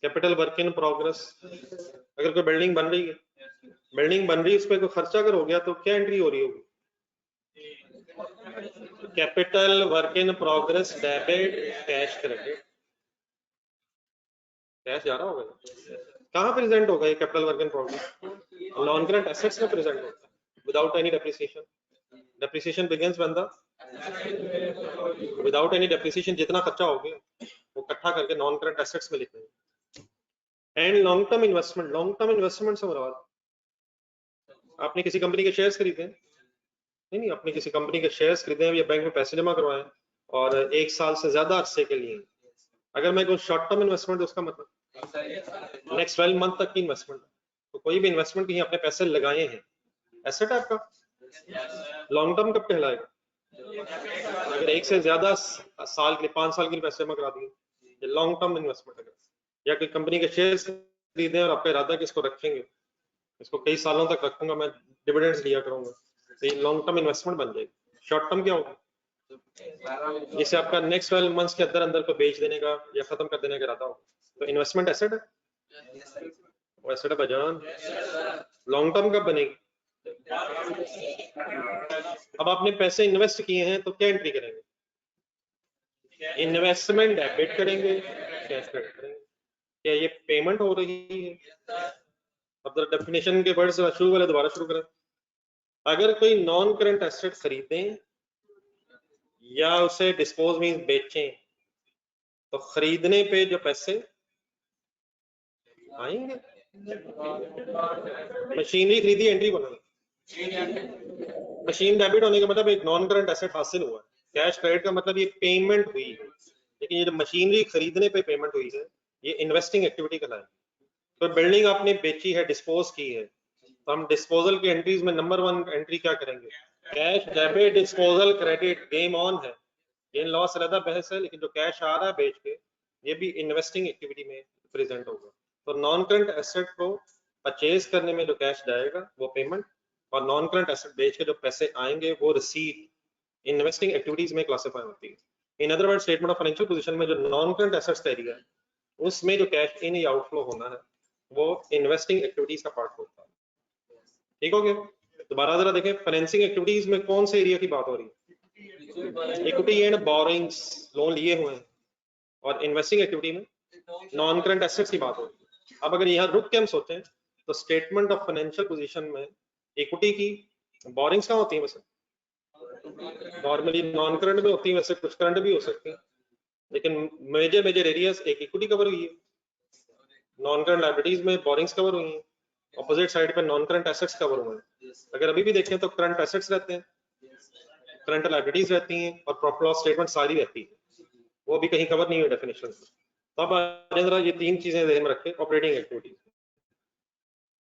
कैपिटल वर्क इन प्रोग्रेस। अगर कोई बिल्डिंग बन रही है, उस पर कोई खर्चा अगर हो गया तो क्या एंट्री हो रही होगी, capital work in progress debit cash credit. Cash जा रहा होगा, कहाँ प्रेजेंट होगा ये capital work in progress, non current assets में प्रेजेंट होता है without any depreciation. Depreciation begins when the, without any depreciation जितना खर्चा हो गया वो इकट्ठा करके नॉन करंट एसेट्स में लिखते हैं। And long term investment, long term investment से मुराद आपने किसी कंपनी के शेयर्स खरीदे, नहीं आपने किसी कंपनी के शेयर्स खरीदे हैं या बैंक में पैसे जमा करवाए और 1 साल से ज्यादा अरसे के लिए, अगर मैं कोई शॉर्ट टर्म इन्वेस्टमेंट, उसका मतलब नेक्स्ट 12 मंथ तक की इन्वेस्टमेंट। तो कोई भी इन्वेस्टमेंट कहीं अपने पैसे लगाए हैं, एसेट आपका, लॉन्ग टर्म कब कहलाएगा, अगर 1 से ज्यादा साल के लिए, 5 साल के लिए पैसे जमा करा दिए, ये लॉन्ग टर्म इन्वेस्टमेंट है। या कोई कंपनी के शेयर्स खरीदे और आपका इरादा कि इसको रखेंगे, इसको कई सालों तक रखूंगा मैं, डिविडेंड्स लिया करूंगा, तो ये लॉन्ग टर्म इन्वेस्टमेंट बन जाएगी। शॉर्ट टर्म क्या होगा, जिसे आपका नेक्स्ट 12 मंथ्स के अंदर अंदर को बेच देने का या खत्म कर देने का इरादा हो, तो इन्वेस्टमेंट एसेट है, वो एसेट है बजान। लॉन्ग टर्म कब बनेगी, अब आपने पैसे इन्वेस्ट किए हैं तो क्या एंट्री करेंगे, इन्वेस्टमेंट डेबिट करेंगे, कैश क्रेडिट करेंगे। क्या ये पेमेंट हो रही है। अब जरा डेफिनेशन के वर्ड से शुरू वाले दोबारा शुरू करें। अगर कोई नॉन करंट एसेट खरीदें या उसे डिस्पोज मींस बेचें, तो खरीदने पे जो पैसे आएंगे, मशीनरी खरीदी एंट्री बना, मशीन डेबिट होने का मतलब एक नॉन करंट एसेट हासिल हुआ है। कैश क्रेडिट का मतलब ये पेमेंट हुई है, लेकिन ये जो मशीनरी खरीदने पे पेमेंट हुई है ये इन्वेस्टिंग एक्टिविटी कहलाएगी। तो बिल्डिंग आपने बेची है, डिस्पोज की है, तो हम डिस्पोजल की एंट्रीज में नंबर 1 एंट्री क्या करेंगे, cash debit disposal credit. Game on है, गेन लॉस अलग बहस है, लेकिन जो कैश आ रहा है बेच के ये भी इन्वेस्टिंग एक्टिविटी में प्रेजेंट होगा। तो नॉन करंट एसेट को परचेज करने में जो कैश जाएगा वो पेमेंट, और नॉन करंट एसेट बेच के जो पैसे आएंगे वो रिसीट, इन्वेस्टिंग एक्टिविटीज में क्लासिफाई होती है। In other word statement of financial position में जो नॉन करंट एसेट्स का एरिया है उसमें जो कैश इन या आउटफ्लो होना है वो इन्वेस्टिंग एक्टिविटीज का पार्ट होता है। ठीक हो गया। दोबारा जरा देखें, फाइनेंसिंग एक्टिविटीज में कौन से एरिया की बात हो रही है, इक्विटी एंड बोरिंग्स, लोन लिए हुए हैं, और इन्वेस्टिंग एक्टिविटी में नॉन करंट एसेट्स की बात हो रही है। अब अगर यहाँ रुक के हम सोचें तो स्टेटमेंट ऑफ फाइनेंशियल पोजीशन में इक्विटी की बोरिंग्स कहाँ होती है, वैसे नॉर्मली नॉन करंट में होती है, वैसे कुछ करंट भी हो सकते हैं, लेकिन मेजर एरियाज एक इक्विटी कवर हुई है, नॉन करंट लायबिलिटीज में बोरिंग्स कवर हुई है, ऑपोजिट साइड पे नॉन करंट एसेट्स कवर हुए हैं। अगर अभी भी देखें तो करंट एसेट्स रहते हैं, करंट लायबिलिटीज रहती हैं, और प्रॉफिट लॉस स्टेटमेंट सारी रहती है, वो भी कहीं कवर नहीं हुई डेफिनेशन। तो अब जरा ये 3 चीजें ध्यान में रखें, ऑपरेटिंग एक्टिविटीज।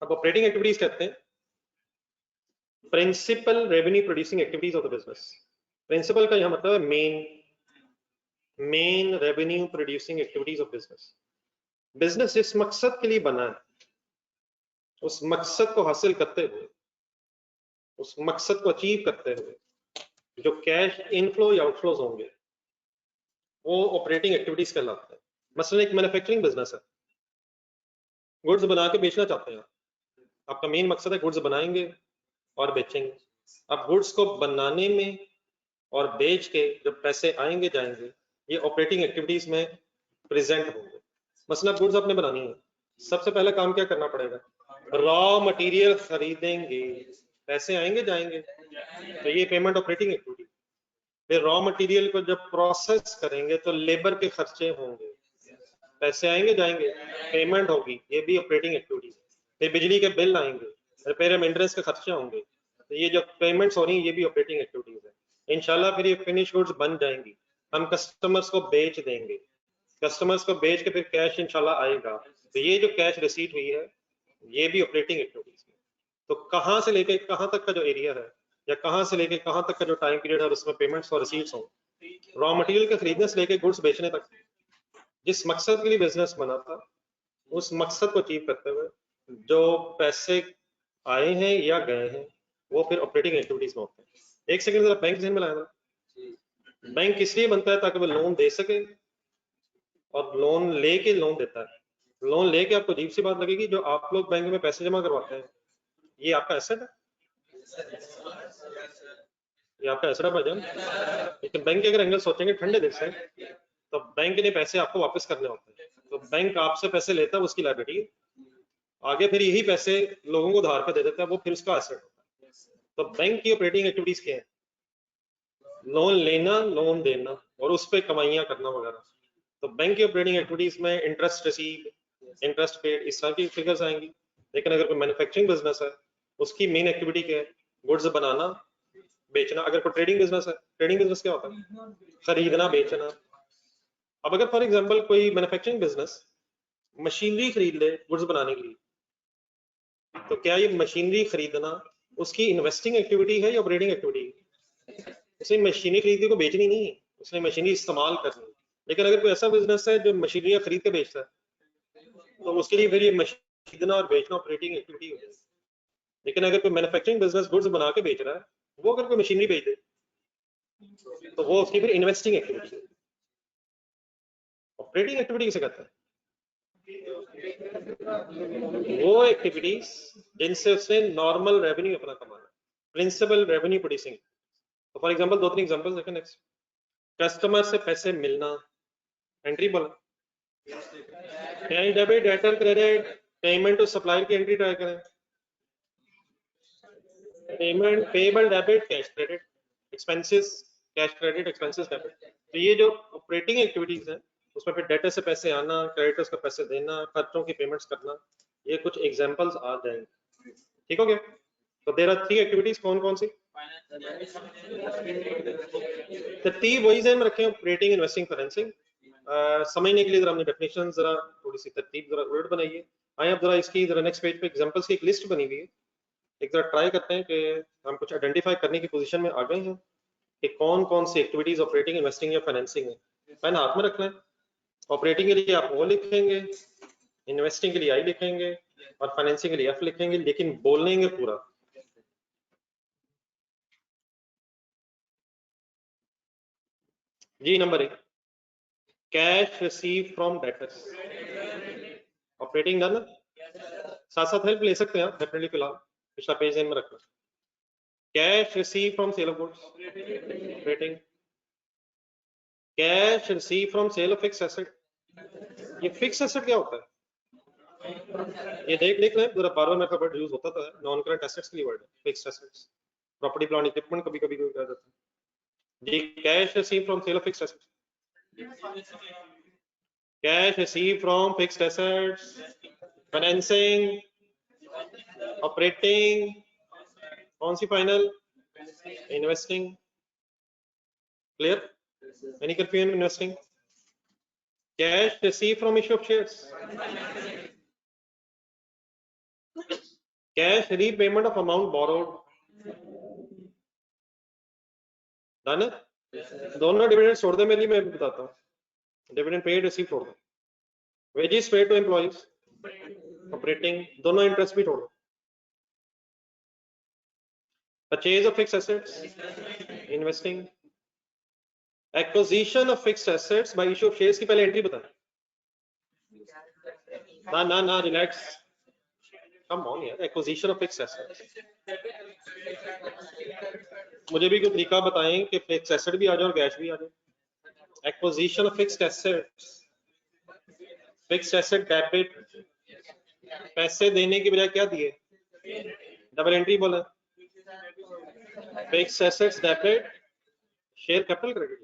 अब ऑपरेटिंग एक्टिविटीज कहते हैं principal revenue producing activities of the business. Principal का यह मतलब है main revenue producing activities of business. Business जिस मकसद के लिए बना है उस मकसद को हासिल करते हुए, उस मकसद को अचीव करते हुए जो कैश इनफ्लो या आउटफ्लोज होंगे वो ऑपरेटिंग एक्टिविटीज कहलाते हैं। मसलन एक मैन्युफैक्चरिंग बिजनेस है, गुड्स बना के बेचना चाहते हैं, आपका मेन मकसद है गुड्स बनाएंगे और बेचेंगे। अब गुड्स को बनाने में और बेच के जब पैसे आएंगे जाएंगे ये ऑपरेटिंग एक्टिविटीज में प्रेजेंट होंगे। मसलन गुड्स आपने बनानी है, सबसे पहला काम क्या करना पड़ेगा, रॉ मटेरियल खरीदेंगे, पैसे आएंगे जाएंगे, तो ये पेमेंट ऑपरेटिंग एक्टिविटी। फिर रॉ मटेरियल को जब प्रोसेस करेंगे तो लेबर के खर्चे होंगे, पैसे आएंगे जाएंगे, पेमेंट होगी, ये भी ऑपरेटिंग एक्टिविटी। फिर बिजली के बिल आएंगे, रिपेयर एंड मेंटेनेंस के खर्चे होंगे, तो ये जो पेमेंट्स हो रही है ये भी ऑपरेटिंग एक्टिविटीज है। इंशाल्लाह फिर ये फिनिश गुड्स बन जाएंगी, हम कस्टमर्स को बेच देंगे, कस्टमर्स को बेच के फिर कैश इंशाल्लाह आएगा, तो ये जो कैश रिसीट हुई है ये भी ऑपरेटिंग एक्टिविटीज है। तो कहाँ से लेके कहाँ तक का जो एरिया है या कहाँ से लेके कहाँ तक का जो टाइम पीरियड है उसमें पेमेंट्स और रिसीट्स हो, रॉ मटेरियल के खरीदने से लेके गुड्स बेचने तक, जिस मकसद के लिए बिजनेस बना था उस मकसद को अचीव करते हुए जो पैसे आए हैं या गए हैं वो फिर ऑपरेटिंग एक्टिविटीज में होते हैं। एक सेकंड जरा बैंक ध्यान में लाया, बैंक इसलिए बनता है ताकि वो लोन दे सके, और लोन लेके लोन देता है। लोन लेके आपको अजीब सी बात लगेगी, जो आप लोग बैंक में पैसे जमा करवाते हैं ये आपका एसेट है, ये आपका एसेट है भाईजान। लेकिन बैंक के अगर एंगल सोचेंगे ठंडे दिल से तो बैंक ने पैसे आपको वापस करने होते हैं, तो बैंक आपसे पैसे लेता है उसकी लायबिलिटी है, आगे फिर यही पैसे लोगों को उधार पे दे देता है, वो फिर उसका एसेट होता है। तो बैंक की ऑपरेटिंग एक्टिविटीज क्या है? लोन लेना, लोन देना और उस पर कमाइयां करना वगैरह। तो बैंक की ऑपरेटिंग एक्टिविटीज में इंटरेस्ट रिसीव, इंटरेस्ट पेड, इस तरह की फिगर्स आएंगी। लेकिन अगर कोई मैन्युफैक्चरिंग बिजनेस है उसकी मेन एक्टिविटी क्या है? गुड्स बनाना बेचना। अगर कोई ट्रेडिंग बिजनेस है, ट्रेडिंग बिजनेस क्या होता है? खरीदना बेचना। अब अगर फॉर एग्जांपल कोई मैन्युफैक्चरिंग बिजनेस मशीनरी खरीद ले गुड्स बनाने के लिए, तो क्या ये मशीनरी खरीदना उसकी इन्वेस्टिंग एक्टिविटी है या ऑपरेटिंग एक्टिविटी है? उसने मशीनरी खरीदने को बेचनी नहीं है, उसने मशीनरी इस्तेमाल करनी। लेकिन अगर कोई ऐसा बिजनेस है जो मशीनरी खरीद के बेचता है तो उसके लिए फिर ये मशीन खरीदना और बेचना ऑपरेटिंग एक्टिविटी हो जाएगी। लेकिन अगर कोई मैन्युफैक्चरिंग बिजनेस गुड्स बना के बेच रहा है, वो अगर कोई मशीनरी बेच दे तो वो उसकी फिर इन्वेस्टिंग एक्टिविटी। ऑपरेटिंग एक्टिविटी किसे कहते हैं? वो एक्टिविटीज जिनसे उसने नॉर्मल रेवेन्यू अपना कमाना, प्रिंसिपल रेवेन्यू प्रोड्यूसिंग। तो फॉर एग्जांपल 2-3 एग्जांपल्स देखें नेक्स्ट। कस्टमर से पैसे मिलना, एंट्री बोला, debit, debtor, credit, payment to supplier की एंट्री ट्राई करें, payment, payable, debit, cash credit, expenses, cash credit, expenses debit. तो ये जो ऑपरेटिंग एक्टिविटीज है उसमें फिर डेटर से पैसे आना, क्रेडिटर्स को पैसे देना, खर्चों की पेमेंट्स करना, ये कुछ एग्जांपल्स आ जाएंगे। ठीक हो गया? तो देयर आर 3 एक्टिविटीज, कौन कौन सी? तरतीब वही ज़हन में रखें, ऑपरेटिंग, इन्वेस्टिंग, फाइनेंसिंग। समझने के लिए जरा हमने डेफिनेशन जरा थोड़ी सी तरतीब जरा उलट बनाइए। आए अब जरा इसकी जरा नेक्स्ट पेज पे एग्जांपल्स की एक लिस्ट बनी हुई है, एक जरा ट्राई करते हैं कि हम कुछ आइडेंटिफाई करने की पोजीशन में आ गए हैं कि कौन कौन सी एक्टिविटीज ऑपरेटिंग, इन्वेस्टिंग या फाइनेंसिंग है। पेन हाथ में रख लें। ऑपरेटिंग के लिए आप ओ लिखेंगे, इन्वेस्टिंग के लिए आई लिखेंगे और फाइनेंसिंग के लिए एफ लिखेंगे, लेकिन बोलेंगे पूरा। जी number 1, cash receive from debtors, operating done. साथ साथ हेल्प ले सकते हैं आप डेफिनेटली, फिलहाल पिछला पेज में रखना। Cash receive from sale of goods, operating. Cash receive from sale of fix asset, ये फिक्स एसेट क्या होता है? ये देख लें जरा, बार बार मेरे वर्ड यूज होता था, नॉन करंट एसेट्स के लिए वर्ड है fixed assets, property plant equipment कभी कभी कहा जाता है जी। Cash receive from sale of fixed assets, cash receive from fixed assets, financing, operating, कौन सी final? Investing. Clear? Any confusion investing? Cash receive from issue of shares, cash repayment of amount borrowed, done. दोनों dividend छोड़ दे, मेरे लिए मैं बताता हूँ, डिविडेंड पेड रिसीव छोड़ दो, wages paid to employees, operating, दोनों इंटरेस्ट भी छोड़ दो, purchase of fixed assets, investing, acquisition of fixed assets by issue of shares की पहले एंट्री बता। ना रिलैक्स, कम ऑन यार, एक्विजिशन ऑफ फिक्स्ड एसेट्स। मुझे भी कोई तरीका बताएं कि फिक्स्ड एसेट भी आ जाए और कैश भी आ जाए। Acquisition of fixed assets, fixed asset debit, पैसे देने की बजाय क्या दिए? डबल एंट्री बोला, fix assets debit, share capital credit,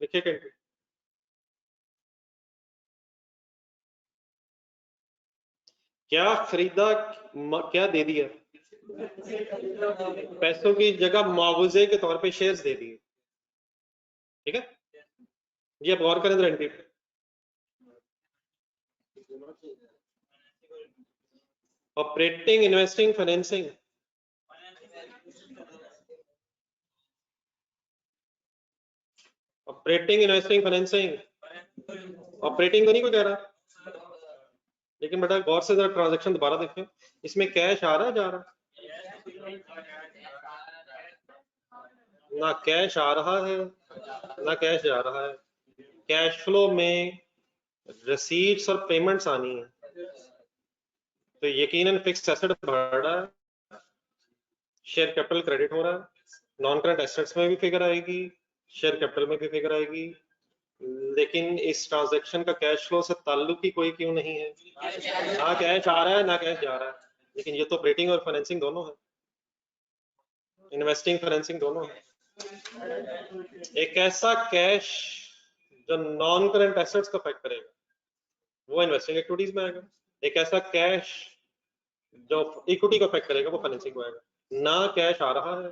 लिखिए एंट्री। क्या खरीदा, क्या दे दिया? पैसों की जगह मुआवजे के तौर पे शेयर्स दे दिए। ठीक है, ये अब गौर करें entry. Operating, investing, financing. Operating, investing, financing. Operating तो नहीं कोई कह रहा, लेकिन बेटा गौर से जरा ट्रांजैक्शन दोबारा देखें, इसमें कैश आ रहा है, जा रहा है? ना कैश आ रहा है ना कैश जा रहा है। कैश फ्लो में रिसीट्स और पेमेंट्स आनी है, तो यकीनन फिक्स्ड एसेट बढ़ रहा है, शेयर कैपिटल क्रेडिट हो रहा है, नॉन करंट एसेट्स में भी फिगर आएगी, शेयर कैपिटल में भी फिगर आएगी, लेकिन इस ट्रांजैक्शन का कैश फ्लो से ताल्लुक ही कोई क्यों नहीं है? ना कैश आ रहा है ना कैश जा रहा है, लेकिन ये तो ऑपरेटिंग और फाइनेंसिंग दोनों है, इन्वेस्टिंग फाइनेंसिंग दोनों है। एक ऐसा कैश जो नॉन करंट एसेट्स को अफेक्ट करेगा वो इन्वेस्टिंग एक्टिविटीज में आएगा, एक ऐसा कैश जो इक्विटी को अफेक्ट करेगा वो फाइनेंसिंग में आएगा। ना कैश आ रहा है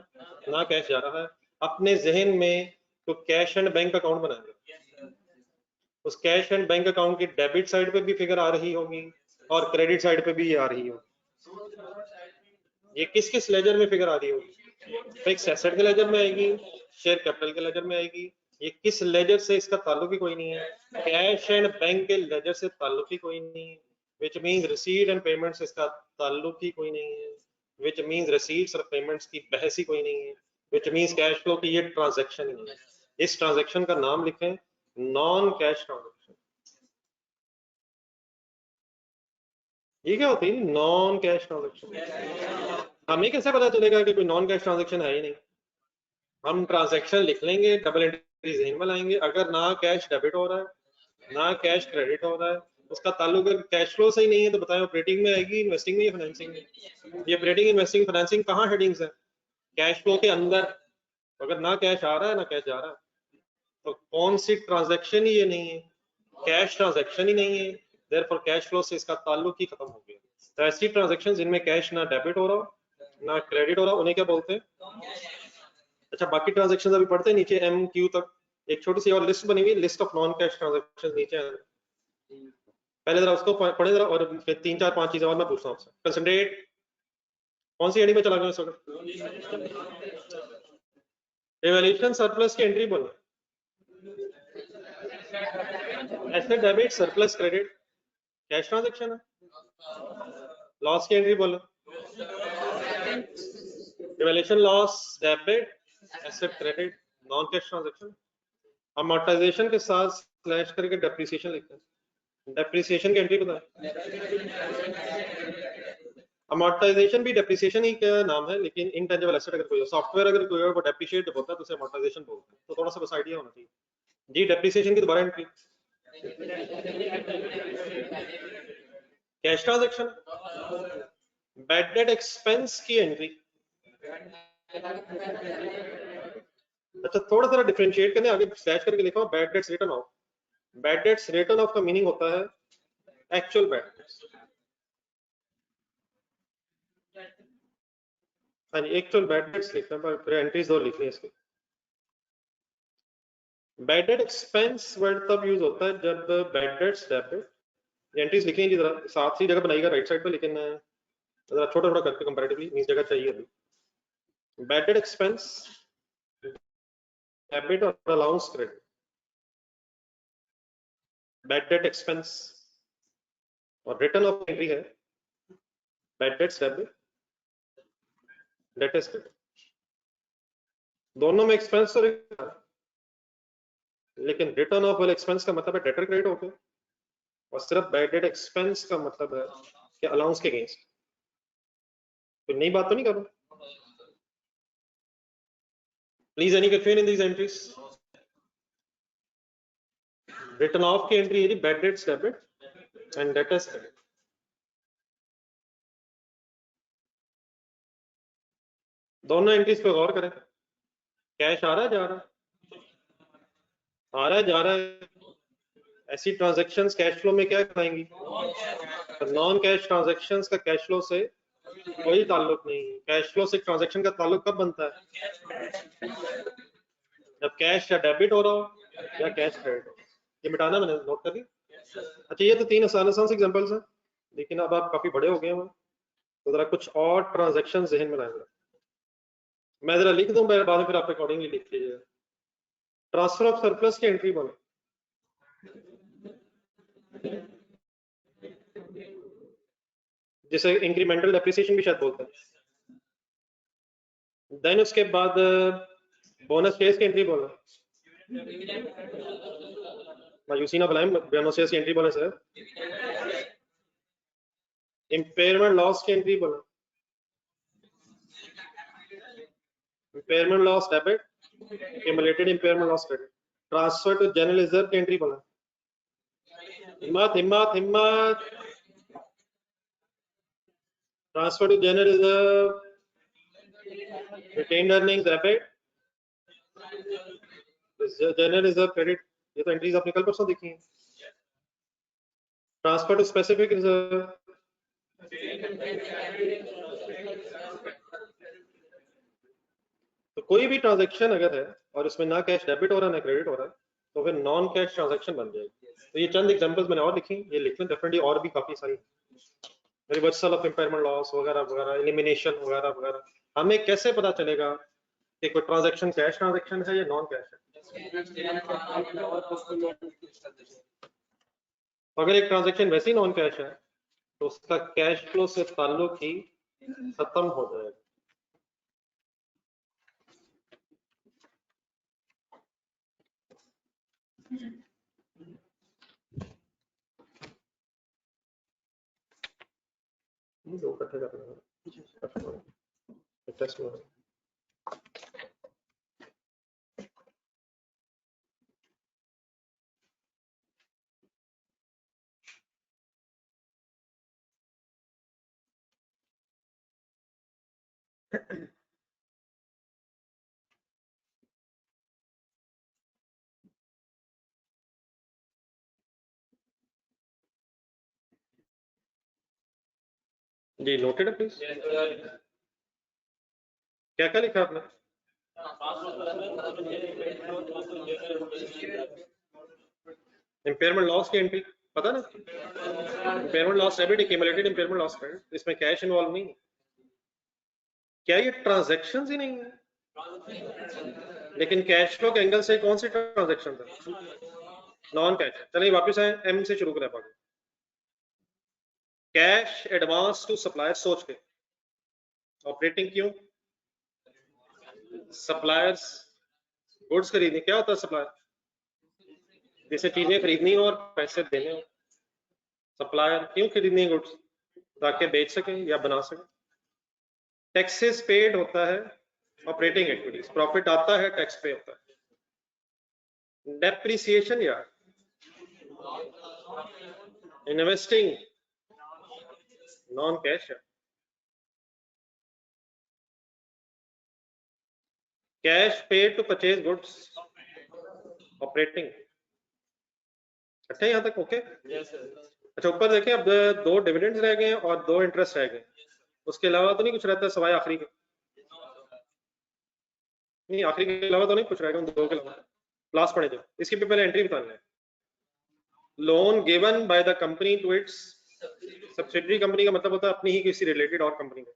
ना कैश जा रहा है, अपने जहन में तो कैश एंड बैंक अकाउंट बनाएंगे, उस कैश एंड बैंक अकाउंट की डेबिट साइड पे भी फिगर आ रही होगी और क्रेडिट साइड पे भी आ रही होगी। ये किस किस लेजर में फिगर आ रही होगी? फिक्स एसेट के लेजर में आएगी, शेयर कैपिटल के लेजर में आएगी। ये किस लेजर से इसका ताल्लुक ही कोई नहीं है, कैश एंड बैंक के लेजर से ताल्लुक ही कोई नहीं है, which means receipt and payments से इसका ताल्लुक ही कोई नहीं है, which means receipts और payments की बहस ही कोई नहीं है, which means कैश फ्लो की ये ट्रांजैक्शन ही है। इस ट्रांजैक्शन का नाम लिखें नॉन कैश ट्रांजैक्शन। ये क्या होती है नॉन कैश ट्रांजैक्शन? हमें कैसे पता चलेगा कि कोई नॉन कैश ट्रांजैक्शन है ही नहीं? हम ट्रांजैक्शन लिख लेंगे, डबल एंट्री जहन में लाएंगे, अगर ना कैश डेबिट हो रहा है ना कैश क्रेडिट हो रहा है, उसका ताल्लुक कैश फ्लो से ही नहीं है, तो बताएं ऑपरेटिंग में आएगी, इन्वेस्टिंग में या फाइनेंसिंग में? ये ऑपरेटिंग, इन्वेस्टिंग, फाइनेंसिंग कहाँ हेडिंग्स है? कैश फ्लो के अंदर। अगर ना कैश आ रहा है ना कैश जा रहा है, तो कौन सी ट्रांजैक्शन ही ये नहीं है, कैश ट्रांजैक्शन ही नहीं है, देयरफॉर कैश फ्लो से इसका ताल्लुक ही खत्म हो गया। तो ऐसी ट्रांजैक्शन जिनमें कैश ना डेबिट हो रहा ना क्रेडिट हो रहा, उन्हें क्या बोलते हैं? अच्छा, बाकी ट्रांजैक्शन अभी पढ़ते हैं नीचे एम क्यू तक, एक छोटी सी और लिस्ट बनी हुई, list of non cash transaction नीचे है, पहले जरा उसको पढ़े जरा, और फिर 3 4 5 चीजें और मैं पूछता हूँ आपसे। कंसंट्रेट, कौन सी एंट्री में चला गया इस वक्त? एवल्यूशन सरप्लस की एंट्री बोलो, asset debit surplus credit, cash transaction है। लॉस की एंट्री बोलो, evolution loss debit asset credit, non cash transaction. Amortisation के साथ स्लैश करके डेप्रिसिएशन लिखते हैं, डेप्रिसिएशन की एंट्री बताएं। अमोर्टाइजेशन भी डेप्रिसिएशन ही का नाम है, लेकिन इनटेंजिबल एसेट अगर कोई हो, सॉफ्टवेयर अगर कोई हो वो डेप्रिशिएट होता है तो उसे अमोर्टाइजेशन बोलते हैं, तो थोड़ा सा बस आइडिया होना चाहिए जी। डेप्रिसिएशन की दोबारा entry, cash transaction. Bad debt expense की एंट्री, अच्छा थोड़ा सा डिफरेंशिएट करने आगे स्लैश करके लिखा, bad debts written off. Bad debts written off का मीनिंग होता है एक्चुअल बैड डेट्स, हाँ जी, एक्चुअल बैड डेट्स लिखना है, फिर एंट्रीज दो लिखनी है इसकी। बैड डेट एक्सपेंस वर्ड तब यूज होता है जब बैड डेट्स डेबिट, एंट्रीज लिखनी है जरा साथ ही जगह बनाएगा राइट साइड पे, लेकिन जरा छोटा छोटा करके कंपैरेटिवली इस जगह चाहिए अभी। बैड डेट एक्सपेंस डेबिट और allowance credit, bad debt expense और रिटर्न ऑफ एंट्री है bad debts debit debt credit, दोनों में एक्सपेंस तो, लेकिन रिटर्न ऑफ वाले एक्सपेंस का मतलब है डेटर क्रेडिट हो गया, और सिर्फ बैड डेट एक्सपेंस का मतलब है कि अलाउंस के अगेंस्ट। तो नई बात तो नहीं कर रहा? Please any confusion in these entries? Return of की एंट्री है जी bad debts debit and debtors credit. दोनों एंट्रीज पे गौर करें, कैश आ रहा है जा रहा है, आ रहा है जा रहा है, ऐसी ट्रांजैक्शंस कैश फ्लो में क्या कराएंगी? तो नॉन कैश ट्रांजैक्शंस का कैश फ्लो से कोई ताल्लुक नहीं है। कैश फ्लो से ट्रांजैक्शन का ताल्लुक कब बनता है? जब कैश या डेबिट हो रहा हो या कैश क्रेडिट हो। ये मिटाना मैंने नोट कर लिया। अच्छा, ये तो 3 आसान से एग्जांपल्स हैं, लेकिन अब आप काफी बड़े हो गए हैं, तो जरा कुछ और ट्रांजैक्शन जहन में लाएंगे। मैं जरा लिख दूं, बाद में फिर आप अकॉर्डिंगली लिख लीजिएगा। ट्रांसफर ऑफ सरप्लस की एंट्री बोलो, जिसे इंक्रीमेंटल डेप्रिसिएशन भी शायद बोलते हैं। देन उसके बाद बोनस शेयर्स की एंट्री बोलो, मायूसी ना बुलाएं, बोनस शेयर्स की एंट्री बोले सर। इम्पेयरमेंट लॉस की एंट्री बोलो, impairment loss debit, accumulated impairment loss credit. Transfer to general reserve की एंट्री बोलो, हिम्मत हिम्मत हिम्मत। Transfer to general reserve, retained earnings debit, general reserve credit. ये तो एंट्रीज आपने कल परसों देखी हैं। ट्रांसफर टू स्पेसिफिक रिजर्व, तो कोई भी ट्रांजैक्शन अगर है और उसमें ना कैश डेबिट हो रहा है ना क्रेडिट हो रहा है, तो फिर नॉन कैश ट्रांजैक्शन बन जाएगी। तो ये चंद एग्जांपल्स मैंने और लिखी, ये लिख लें, डेफिनेटली और भी काफी सारी, रिवर्सल ऑफ इम्पेयरमेंट लॉस वगैरह वगैरह, एलिमिनेशन वगैरह वगैरह। हमें कैसे पता चलेगा कि कोई ट्रांजैक्शन कैश ट्रांजैक्शन है या नॉन कैश है? अगर एक ट्रांजैक्शन वैसे ही नॉन कैश है तो उसका कैश फ्लो से ताल्लुक ही खत्म हो जाएगा। दो इकट्ठे कर लेना, टेस्ट में। जी नोटेड है प्लीज। क्या क्या लिखा आपने? इम्पेयरमेंट लॉस की एंट्री पता ना, impairment loss debit, accumulated impairment loss credit, इसमें कैश इन्वॉल्व नहीं है। क्या ये ट्रांजैक्शंस ही नहीं है? लेकिन कैश फ्लो के एंगल से कौन सी ट्रांजैक्शन था? Non cash. चलिए वापस आए, एम से शुरू करें। कैश एडवांस टू सप्लायर, सोच के। ऑपरेटिंग क्यों? सप्लायर्स गुड्स खरीदने, क्या होता है सप्लायर? जैसे चीजें खरीदनी हो और पैसे देने हो। सप्लायर क्यों खरीदनी गुड्स? ताकि बेच सके या बना सके। टैक्सेस पेड होता है ऑपरेटिंग एक्टिविटीज, प्रॉफिट आता है टैक्स पे होता है। डेप्रिसिएशन या इन्वेस्टिंग नॉन कैश है। Cash paid to purchase goods operating. अच्छा यहाँ तक ओके? अच्छा ऊपर देखें, अब 2 डिविडेंड्स रह गए और 2 इंटरेस्ट रह गए, उसके अलावा तो नहीं कुछ रहता सवाए आखिरी के? नहीं आखिरी के अलावा तो नहीं कुछ रहेगा, 2 के अलावा। लास्ट पढ़े जो इसकी भी पहले एंट्री बताना है। Loan given by the company to its subsidiary, company का मतलब होता है अपनी ही किसी रिलेटेड और कंपनी को।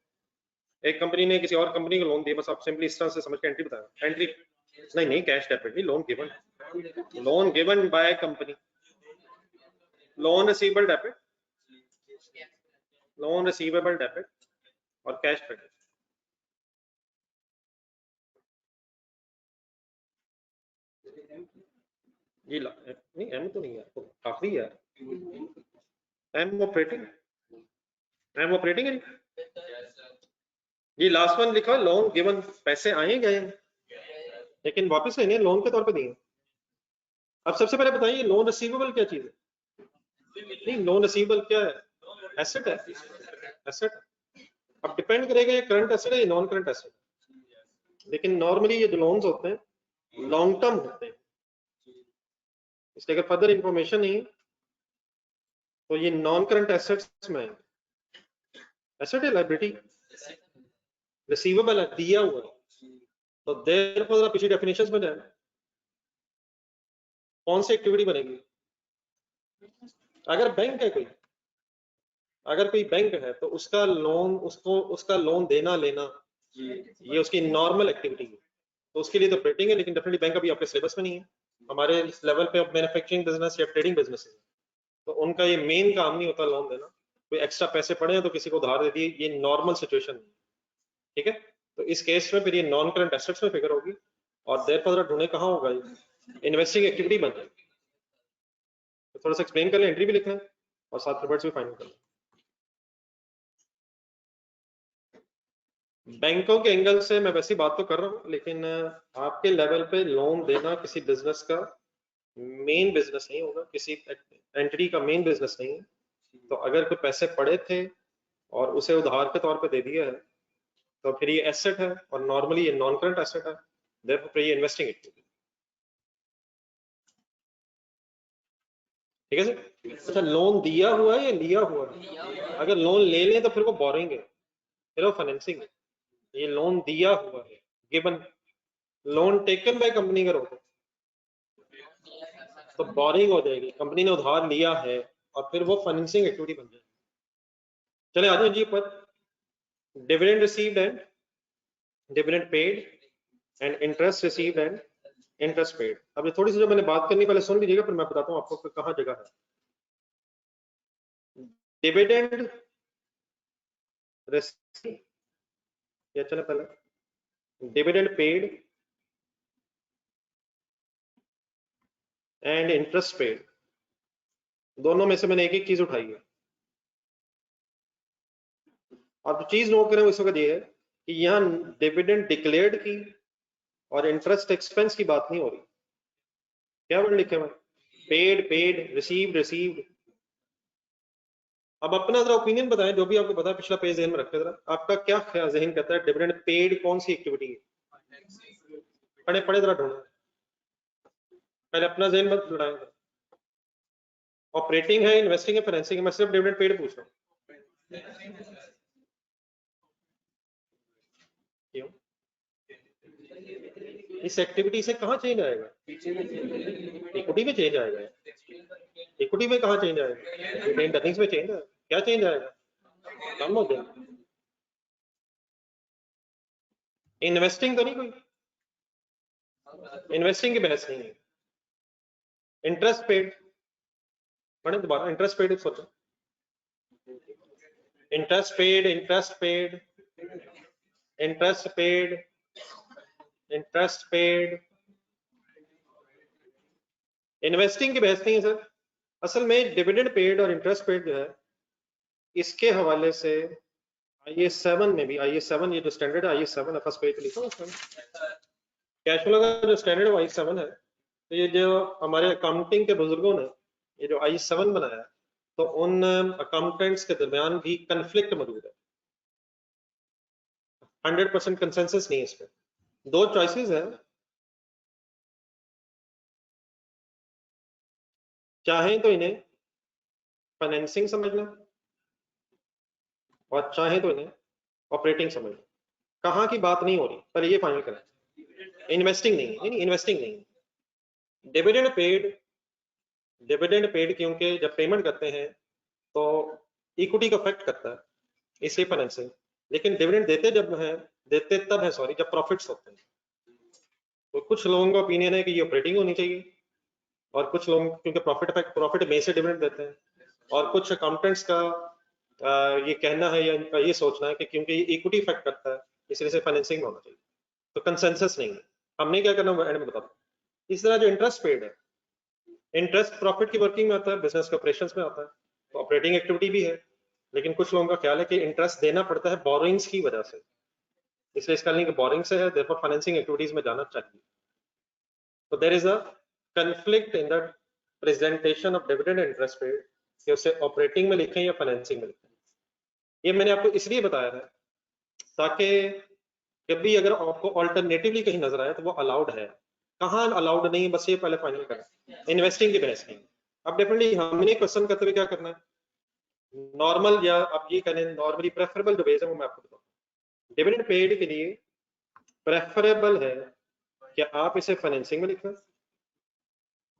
एक कंपनी ने किसी और कंपनी को लोन दिया, बस आप सिंपली इस तरह से समझ के एंट्री बताया। एंट्री नहीं कैश डेबिट नहीं, loan given, loan given by company, loan receivable debit, loan receivable debit और कैश क्रेडिट। ये नहीं एम तो नहीं है, काफी है एम ऑपरेटिंग, एम ऑपरेटिंग है ये लास्ट वन लिखा, लोन गिवन, पैसे आए गए लेकिन वापस लेने लोन के तौर पे दिए। अब सबसे पहले बताइए लोन रिसीवेबल क्या चीज है? नहीं लोन रिसीवेबल क्या है? एसेट है, एसेट। अब डिपेंड करेगा ये करंट एसेट है या नॉन करंट एसेट। लेकिन नॉर्मली ये जो लोन्स होते हैं लॉन्ग टर्म होते हैं, इसलिए अगर फर्दर इंफॉर्मेशन नहीं तो ये नॉन करंट एसेट्स में एसेट है, लाइबिलिटी, रिसीवेबल है, दिया हुआ है, तो देयरफॉर पिछली डेफिनेशंस में जाए कौन सी एक्टिविटी बनेगी। अगर बैंक है कोई, अगर कोई बैंक है तो उसका लोन, उसका लोन देना लेना ये उसकी नॉर्मल एक्टिविटी है, तो उसके लिए तो ऑपरेटिंग है, लेकिन डेफिनेटली बैंक अभी आपके सिलेबस में नहीं है। हमारे इस लेवल पे मैन्युफैक्चरिंग बिजनेस या ट्रेडिंग बिजनेस है, तो उनका ये मेन काम नहीं होता लोन देना। कोई एक्स्ट्रा पैसे पड़े हैं तो किसी को उधार दे दिए, ये नॉर्मल सिचुएशन है, ठीक है। तो इस केस में फिर ये नॉन करंट एसेट्स में फिगर होगी, और देयरफॉर ढूंढे कहाँ होगा, ये इन्वेस्टिंग एक्टिविटी बन जाएगी। तो थोड़ा सा एक्सप्लेन कर लें, एंट्री भी लिखना है और साथ रिवर्ट्स भी फाइनल कर लें। बैंकों के एंगल से मैं वैसी बात तो कर रहा हूँ, लेकिन आपके लेवल पे लोन देना किसी बिजनेस का मेन बिजनेस नहीं होगा, किसी एंटिटी का मेन बिजनेस नहीं है। तो अगर कोई पैसे पड़े थे और उसे उधार के तौर पे दे दिया है तो फिर ये एसेट है, और नॉर्मली ये नॉन करंट एसेट है, देयरफॉर ये इन्वेस्टिंग एक्टिविटी, ठीक है सर। अच्छा, लोन दिया हुआ है या लिया हुआ है? अगर लोन ले लें तो फिर वो बोरिंग है, फिर वो फाइनेंसिंग है। ये लोन दिया हुआ है, given, loan taken by company का होगा तो बोरिंग हो जाएगी, कंपनी ने उधार लिया है और फिर वो फाइनेंसिंग एक्टिविटी बन जाएगी। चले आ जाओ जी पर, dividend received and dividend paid and interest received and interest paid. अब ये थोड़ी सी जो मैंने बात करनी पहले सुन लीजिएगा, फिर मैं बताता हूँ आपको कि कहाँ जगह है। डिविडेंड रिसीव, या चले पहले dividend paid and interest paid, दोनों में से मैंने एक एक चीज उठाई है। आप जो चीज नोट करें इस वक्त ये है कि यहाँ डिविडेंड डिक्लेयर्ड की और इंटरेस्ट एक्सपेंस की बात नहीं हो रही। क्या वर्ड लिखे हुए, पेड पेड, रिसीव्ड रिसीव्ड। अब अपना जरा ओपिनियन बताएं, जो भी आपको पता है, पिछला पेज ध्यान में रखें जरा, आपका क्या ख्याल जहन कहता है डिविडेंड पेड कौन सी एक्टिविटी है? पढ़े पढ़े जरा ढूंढो, पहले अपना जहन मत लड़ाएं। ऑपरेटिंग है, इन्वेस्टिंग है, फाइनेंसिंग है, मैं सिर्फ डिविडेंड पेड पूछ रहा हूँ। क्यों? इस एक्टिविटी से कहाँ चेंज आएगा? इक्विटी में चेंज आएगा। इक्विटी में कहाँ चेंज आएगा? रिटेन अर्निंग्स में चेंज आएगा। क्या चेंज आएगा? कम हो जाएगा। इन्वेस्टिंग तो नहीं, कोई इन्वेस्टिंग की बहस नहीं है। इंटरेस्ट पेड, पढ़े दोबारा, इंटरेस्ट पेड सोचो, interest paid, interest paid, interest paid, interest paid, investing की बहस नहीं है सर। असल में डिविडेंड पेड और इंटरेस्ट पेड जो है, इसके हवाले से IAS 7 में भी, IAS 7 ये जो स्टैंडर्ड है IAS 7 फर्स्ट पेज पे लिखा हुआ है, कैश फ्लो का जो स्टैंडर्ड IAS 7 है, तो ये जो हमारे अकाउंटिंग के बुजुर्गों ने ये जो IAS 7 बनाया, तो उन अकाउंटेंट्स के दरमियान भी कंफ्लिक्ट मौजूद है, 100% कंसेंसस नहीं है इस पे। दो चॉइसेस है, चाहें तो इन्हें फाइनेंसिंग समझ लें और चाहें तो इन्हें ऑपरेटिंग समझ लें। कहाँ की बात नहीं हो रही, पर ये फाइनल करें, इन्वेस्टिंग नहीं, इन्वेस्टिंग नहीं, डिविडेंड पेड, डिविडेंड पेड क्योंकि जब पेमेंट करते हैं तो इक्विटी को अफेक्ट करता है, इसलिए फाइनेंसिंग। लेकिन डिविडेंड देते जब है, देते तब है सॉरी, जब प्रॉफिट्स होते हैं। तो कुछ लोगों का ओपिनियन है कि ये ऑपरेटिंग होनी चाहिए, और कुछ लोग क्योंकि प्रॉफिट में से डिविडेंड देते हैं, और कुछ अकाउंटेंट्स का ये कहना है या इनका ये सोचना है कि क्योंकि ये इक्विटी इफेक्ट करता है इसलिए से फाइनेंसिंग होना चाहिए। तो कंसेंसस नहीं है, हमने क्या करना एंड में बताता हूं। इस तरह जो इंटरेस्ट पेड है, इंटरेस्ट प्रॉफिट की वर्किंग में आता है, बिजनेस के ऑपरेशंस में आता है, तो ऑपरेटिंग एक्टिविटी भी है। लेकिन कुछ लोगों का ख्याल है कि इंटरेस्ट देना पड़ता है बोरिंग्स की वजह से, इसलिए इसका लिंक बोरिंग से है, देयरफॉर फाइनेंसिंग एक्टिविटीज में जाना चाहिए। तो there is a conflict in the presentation of dividend and interest paid कि उसे ऑपरेटिंग में लिखें या फाइनेंसिंग में लिखें। ये मैंने आपको इसलिए बताया है ताकि कभी अगर आपको ऑल्टरनेटिवली कहीं नजर आए तो वो अलाउड है, कहाँ अलाउड नहीं है, बस ये पहले फाइनल करना। इन्वेस्टिंग की बहस नहीं। अब डेफिनेटली हमने क्वेश्चन करते हुए क्या करना है, नॉर्मल या आप ये करें नॉर्मली प्रेफरेबल जो बेस है वो मैं आपको बताऊँ। डिविडेंड पेड के लिए प्रेफरेबल है कि आप इसे फाइनेंसिंग में लिखें,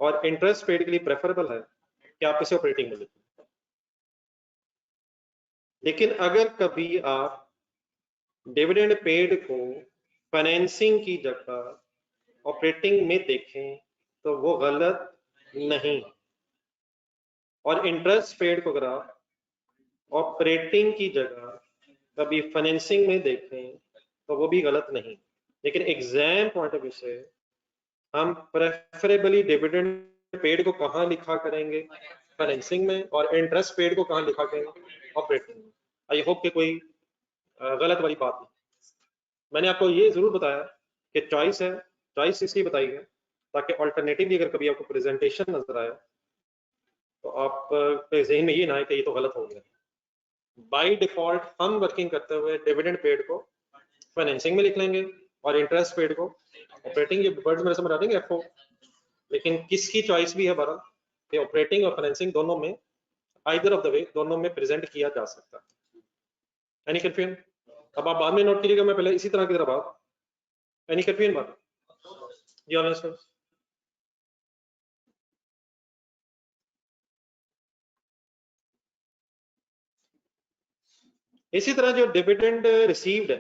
और इंटरेस्ट पेड के लिए प्रेफरेबल है कि आप इसे ऑपरेटिंग में लिखें। लेकिन अगर कभी आप डिविडेंड पेड को फाइनेंसिंग की जगह ऑपरेटिंग में देखें तो वो गलत नहीं, और इंटरेस्ट पेड को अगर आप ऑपरेटिंग की जगह कभी फाइनेंसिंग में देखें तो वो भी गलत नहीं। लेकिन एग्जाम पॉइंट ऑफ व्यू से हम प्रेफरेबली डिविडेंड पेड को कहाँ लिखा करेंगे, फाइनेंसिंग में, और इंटरेस्ट पेड को कहाँ लिखा करेंगे, ऑपरेटिंग में। आई होप कि कोई गलत वाली बात नहीं। मैंने आपको ये जरूर बताया कि चॉइस है, चॉइस इसलिए बताई है ताकि ऑल्टरनेटिवली अगर कभी आपको प्रेजेंटेशन नजर आए तो आप के जहन में ये ना आए कि ये तो गलत हो गया। बाय डिफॉल्ट हम वर्किंग करते हुए डिविडेंड पेड को फाइनेंसिंग में लिख लेंगे और इंटरेस्ट पेड को ऑपरेटिंग। ये वर्ड्स मेरे समझ आ देंगे आपको, लेकिन किसकी चॉइस भी है बहरहाल कि ऑपरेटिंग और फाइनेंसिंग दोनों में, आइदर ऑफ द वे दोनों में प्रेजेंट किया जा सकता है। Any confusion? अब आप बाद में नोट कीजिएगा, मैं पहले इसी तरह की तरह बात। एनी कंफ्यूजन बात? जी ऑनलाइन। इसी तरह जो डिविडेंड रिसीव्ड है,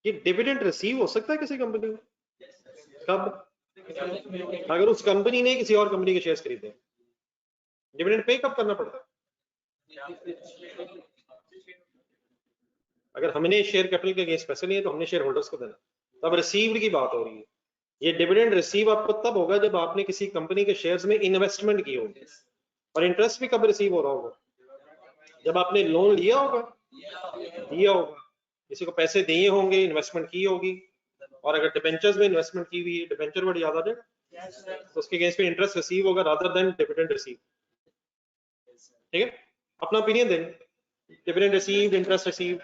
ये डिविडेंड रिसीव हो सकता है किसी कंपनी में कब, अगर उस कंपनी ने किसी और कंपनी के शेयर्स खरीदे। डिविडेंड पे कब करना पड़ता है, अगर हमने शेयर कैपिटल के अगेंस्ट पैसे लिए तो हमने शेयर होल्डर्स को देना, तब रिसीव्ड की बात हो रही है। ये डिविडेंड रिसीव आपको तब होगा जब आपने किसी कंपनी के शेयर्स में इन्वेस्टमेंट की होगी। और इंटरेस्ट भी कब रिसीव हो रहा होगा, जब आपने लोन लिया होगा, दिया होगा, किसी को पैसे दिए होंगे, इन्वेस्टमेंट की होगी। और अगर डिबेंचर्स में इन्वेस्टमेंट की हुई है, डिबेंचर वर्ड याद आ जाएगा, तो उसके अगेंस्ट में इंटरेस्ट रिसीव होगा रादर देन डिविडेंड रिसीव। ठीक है, अपना ओपिनियन दें, dividend receive, interest receive,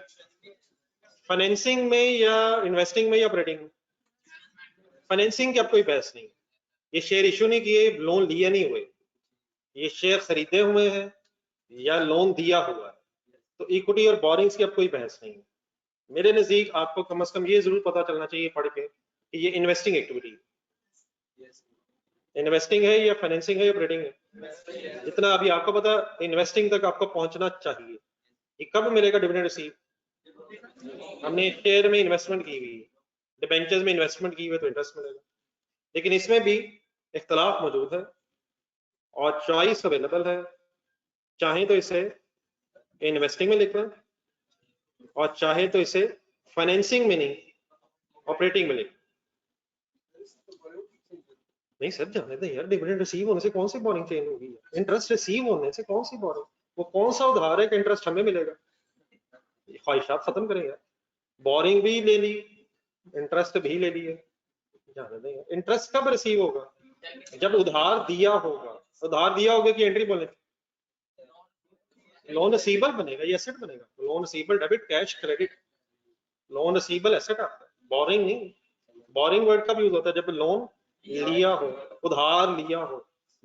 financing में या इन्वेस्टिंग में या ऑपरेटिंग में। फाइनेंसिंग की अब कोई बहस नहीं, ये शेयर इशू नहीं किए, लोन लिए नहीं हुए, ये शेयर खरीदे हुए हैं या लोन दिया हुआ है, तो इक्विटी और बोरिंग्स की अब कोई बहस नहीं है। मेरे नजदीक आपको कम से कम ये जरूर पता चलना चाहिए पढ़ के कि ये इन्वेस्टिंग एक्टिविटी, इन्वेस्टिंग है या फाइनेंसिंग है या ऑपरेटिंग है। जितना अभी आपको पता, इन्वेस्टिंग तक आपको पहुंचना चाहिए। ये कब मिलेगा डिविडेंड रिसीव, हमने शेयर में इन्वेस्टमेंट की हुई, डिबेंचर्स में इन्वेस्टमेंट की हुई तो इंटरेस्ट मिलेगा। लेकिन इसमें भी इख्तलाफ मौजूद है और चॉइस अवेलेबल है, चाहे तो इसे इन्वेस्टिंग में लिख लें और चाहे तो इसे फाइनेंसिंग में नहीं ऑपरेटिंग में लिख। नहीं सर जाने दें यार, डिविडेंड रिसीव होने से कौन सी बोरिंग चेंज होगी, इंटरेस्ट रिसीव होने से कौन सी बोरिंग, वो कौन सा उधार है कि इंटरेस्ट हमें मिलेगा, ख्वाहिशात खत्म करें यार। बोरिंग भी ले ली, इंटरेस्ट भी ले लिए, जाने दें यार। इंटरेस्ट कब रिसीव होगा, जब उधार दिया होगा। उधार दिया होगा कि एंट्री बोले, लोन रिसीवेबल बनेगा, ये एसेट बनेगा। Loan receivable debit, cash credit, loan receivable asset आता है, बोरिंग नहीं। बोरिंग वर्ड कब यूज होता है, जब लोन लिया हो, उधार लिया हो।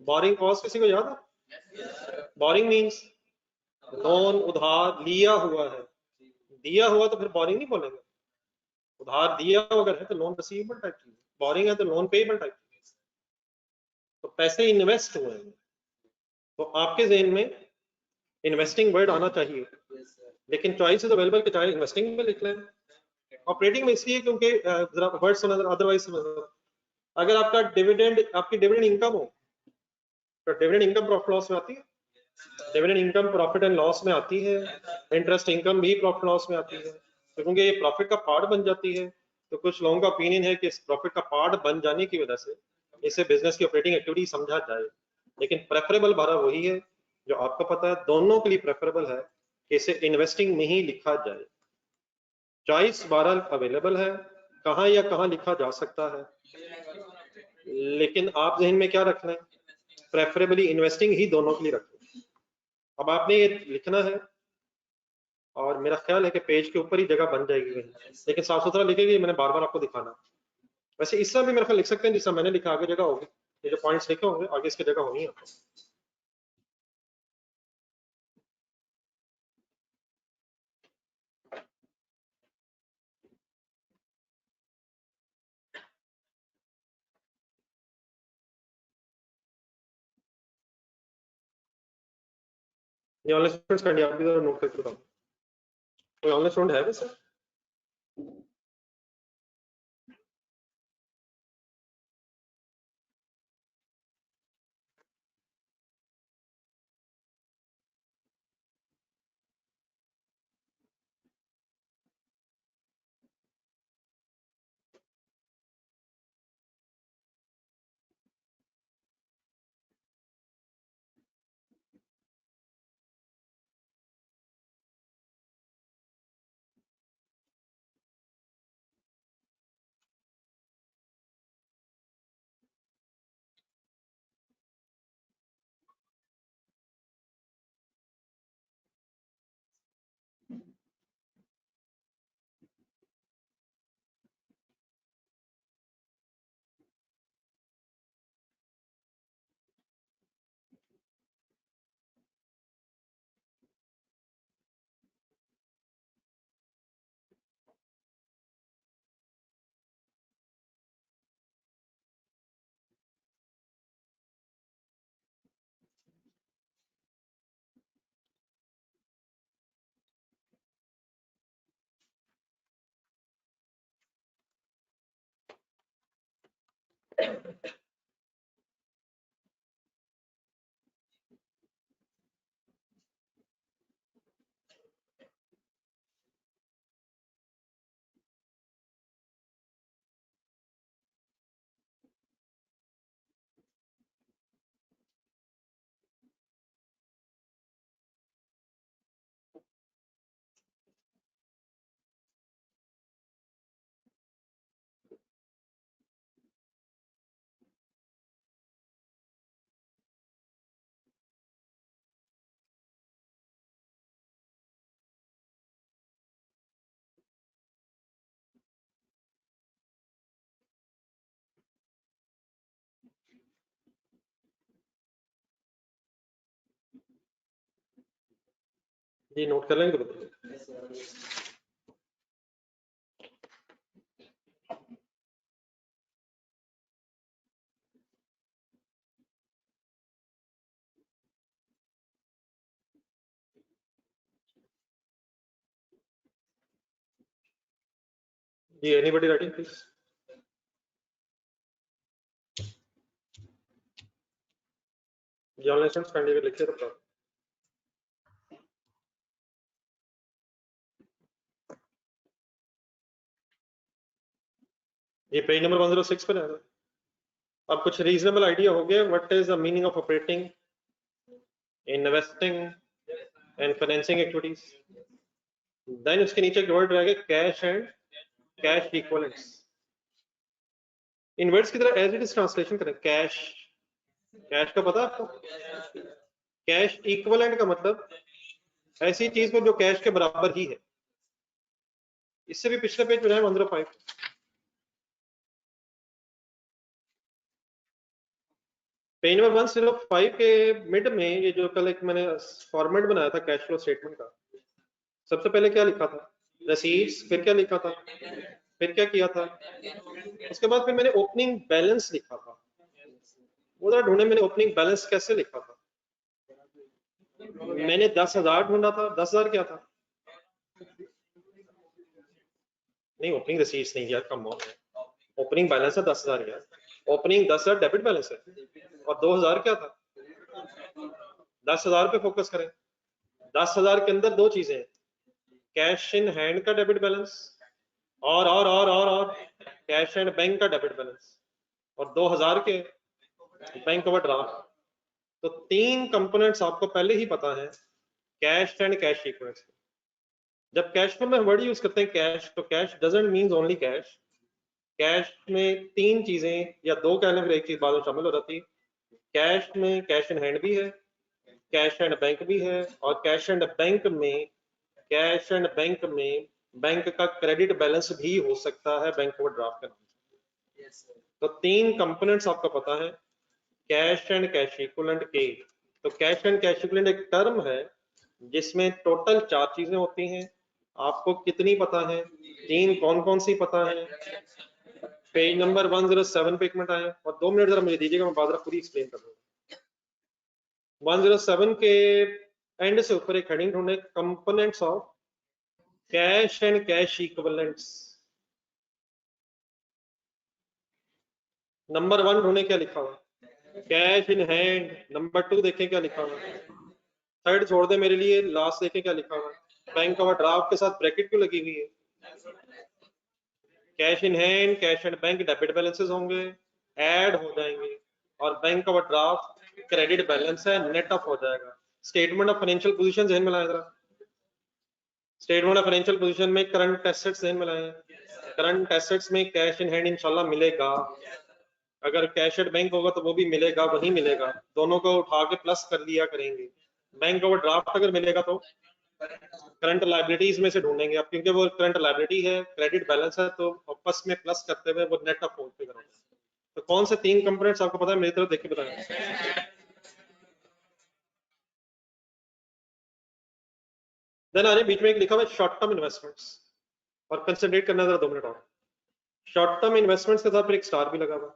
बोरिंग कॉस्ट किसी को याद है, बोरिंग मींस लोन उधार लिया हुआ है, दिया हुआ तो फिर बोरिंग नहीं बोलेंगे। उधार दिया अगर है तो लोन रिसीवेबल टाइप की, बोरिंग है तो लोन पेएबल टाइप की। तो पैसे इन्वेस्ट हुए हैं, तो आपके जहन में इन्वेस्टिंग वर्ड आना चाहिए, लेकिन चॉइस इज अवेलेबल कि चाहे इन्वेस्टिंग में लिख लें, ऑपरेटिंग में इसलिए क्योंकि जरा वर्ड समझ, अदरवाइज अगर आपका डिविडेंड, आपकी डिविडेंड इनकम हो तो डिविडेंड इनकम प्रॉफिट लॉस में आती है, dividend income profit and loss में आती है, इंटरेस्ट इनकम भी प्रॉफिट लॉस में आती है। तो क्योंकि ये प्रॉफिट का पार्ट बन जाती है, तो कुछ लोगों का ओपिनियन है कि इस प्रॉफिट का पार्ट बन जाने की वजह से इसे बिजनेस की ऑपरेटिंग एक्टिविटी समझा जाए। लेकिन प्रेफरेबल बारह वही है जो आपको पता है, दोनों के लिए प्रेफरेबल है कि इसे इन्वेस्टिंग में ही लिखा जाए। चॉइस 12 अवेलेबल है, कहां या कहां लिखा जा सकता है, लेकिन आप जहन में क्या रखना है, प्रेफरेबली इन्वेस्टिंग ही दोनों के लिए रखें। अब आपने ये लिखना है और मेरा ख्याल है कि पेज के ऊपर ही जगह बन जाएगी, लेकिन साफ सुथरा लिखेगी, मैंने बार बार आपको दिखाना। वैसे इस तरह भी मेरा ख्याल लिख सकते हैं जिस तरह मैंने लिखा, आगे जगह होगी, ये जो पॉइंट्स लिखे होंगे आगे इसकी जगह होनी है आपको। ये ऑनलाइन स्टूडेंट्स का आप भी जरा नोट करके बताओ, कोई ऑनलाइन स्टूडेंट है वैसे? जी नोट कर लेंगे तो बताइए। जी एनीबॉडी राइटिंग प्लीज? जी ऑनलाइन स्टूडेंट्स काइंडली लिखिए तो बताओ। ये पेज नंबर 106 पर है। अब कुछ रीजनेबल आइडिया हो गया what is the meaning of operating, investing and financing activities. Then उसके नीचे एक वर्ड रहेगा कैश एंड कैश इक्विवेलेंट्स। इन वर्ड्स की तरह एज इट इज ट्रांसलेशन करें। कैश, कैश का पता आपको? कैश इक्विवेलेंट का मतलब ऐसी चीज को जो कैश के बराबर ही है। इससे भी पिछले पेज पे है 105। पेज नंबर 105 के मिड में ये जो कल एक मैंने फॉर्मेट बनाया था कैश फ्लो स्टेटमेंट का, सबसे पहले क्या लिखा था? रसीड्स, फिर क्या लिखा था, फिर क्या किया था, उसके बाद फिर मैंने ओपनिंग बैलेंस लिखा था। वो जरा ढूंढे मैंने ओपनिंग बैलेंस कैसे लिखा था। मैंने 10,000 ढूंढा था। 10,000 क्या था? नहीं ओपनिंग रसीड्स नहीं यार, कम ऑन, ओपनिंग बैलेंस है 10,000 यार। ओपनिंग 10,000 डेबिट बैलेंस है और 2,000 क्या था? 10,000 पे फोकस करें। 10,000 के अंदर दो चीजें हैं, कैश इन हैंड का डेबिट बैलेंस और कैश एंड बैंक का डेबिट बैलेंस, और 2,000 के बैंक ओवरड्राफ्ट। तो तीन कंपोनेंट्स आपको पहले ही पता है, कैश एंड कैश इक्विवेलेंट्स। जब कैश फ्लो में वर्ड यूज करते हैं कैश, तो cash doesn't mean only cash. Cash में तीन चीजें या दो कह लें, फिर एक चीज बाद में शामिल हो जाती है। कैश में कैश इन हैंड भी है, कैश एंड बैंक भी है, और कैश एंड बैंक में बैंक का क्रेडिट बैलेंस भी हो सकता है बैंक ओवरड्राफ्ट के नाम से। तो 3 कंपोनेंट्स आपको पता है, कैश एंड कैश इक्विवेलेंट के। तो कैश एंड कैश इक्विवेलेंट एक टर्म है जिसमें टोटल 4 चीजें होती हैं। आपको कितनी पता है? 3 कौन कौन सी पता है? पेज नंबर 107 पे एक मिनट आए और 2 मिनट जरा मुझे दीजिएगा, मैं बात पूरी एक्सप्लेन कर दूंगा। 107 के एंड से ऊपर एक हेडिंग ढूंढे, components of cash and cash equivalents. Number 1 ढूंढे, क्या लिखा हुआ? Cash in hand. नंबर 2 देखें क्या लिखा हुआ। थर्ड छोड़ दे मेरे लिए, लास्ट देखें क्या लिखा हुआ। बैंक ओवरड्राफ्ट के साथ ब्रैकेट क्यों लगी हुई है? Cash in hand, cash and bank debit balances होंगे, ऐड हो जाएंगे, और बैंक ओवरड्राफ्ट क्रेडिट बैलेंस है, नेट ऑफ हो जाएगा। स्टेटमेंट ऑफ फाइनेंशियल पोजीशन ध्यान में लाएं जरा। स्टेटमेंट ऑफ फाइनेंशियल पोजीशन में करंट एसेट्स ध्यान में लाएं। करंट एसेट्स में कैश इन हैंड इंशाल्लाह मिलेगा। अगर कैश एट बैंक होगा तो वो भी मिलेगा, वही मिलेगा। दोनों को उठा के प्लस कर लिया करेंगे। बैंक ओवरड्राफ्ट अगर मिलेगा तो करंट लायबिलिटीज में से ढूंढेंगे आप, क्योंकि वो करंट लायबिलिटी है, क्रेडिट बैलेंस है, तो आपस में प्लस करते हुए वो नेट ऑफ होल फिगर होगा। तो कौन से 3 कंपोनेंट्स आपको पता है? मेरी तरफ देख के बताएं। देन आगे बीच में एक लिखा हुआ है शॉर्ट टर्म इन्वेस्टमेंट्स, और कंसंट्रेट करना जरा 2 मिनट और। शॉर्ट टर्म इन्वेस्टमेंट्स के साथ फिर एक स्टार भी लगा हुआ।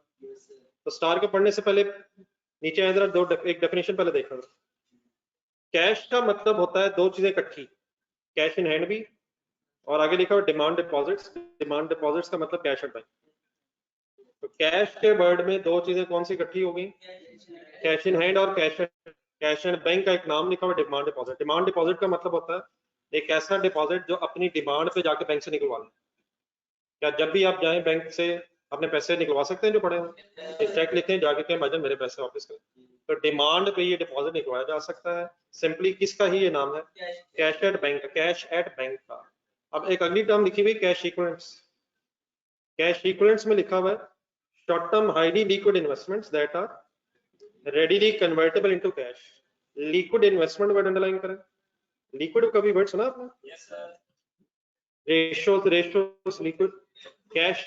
तो स्टार को पढ़ने से पहले नीचे आए जरा, एक डेफिनेशन पहले देखा। कैश का मतलब होता है 2 चीजें इकट्ठी, कैश इन हैंड भी, और आगे लिखा हुआ डिमांड डिपॉजिट्स। डिमांड डिपॉजिट्स का मतलब कैश एट बैंक। तो कैश के वर्ड में 2 चीजें कौन सी इकट्ठी हो गई? कैश इन हैंड और कैश एंड बैंक का एक नाम लिखा हुआ डिमांड डिपॉजिट। डिमांड डिपॉजिट का मतलब होता है एक ऐसा डिपॉजिट जो अपनी डिमांड पे जाके बैंक से निकलवा लें। क्या जब भी आप जाएं बैंक से अपने पैसे निकलवा सकते हैं जो पड़े हैं? एक चेक लिखें जाके के भाईजान मेरे पैसे वापस करें। तो डिमांड पे ये डिपॉजिट निकलवाया जा सकता है। सिंपली किसका ही ये नाम है? Cash at bank, cash at bank का। अब एक अगली टर्म लिखी हुई कैश इक्विवेलेंट्स। कैश इक्विवेलेंट्स में लिखा हुआ है short term highly liquid investments that are readily convertible into cash. Liquid investment word underline करें। लिक्विड का भी वर्ड सुना आपने? Ratios liquid cash.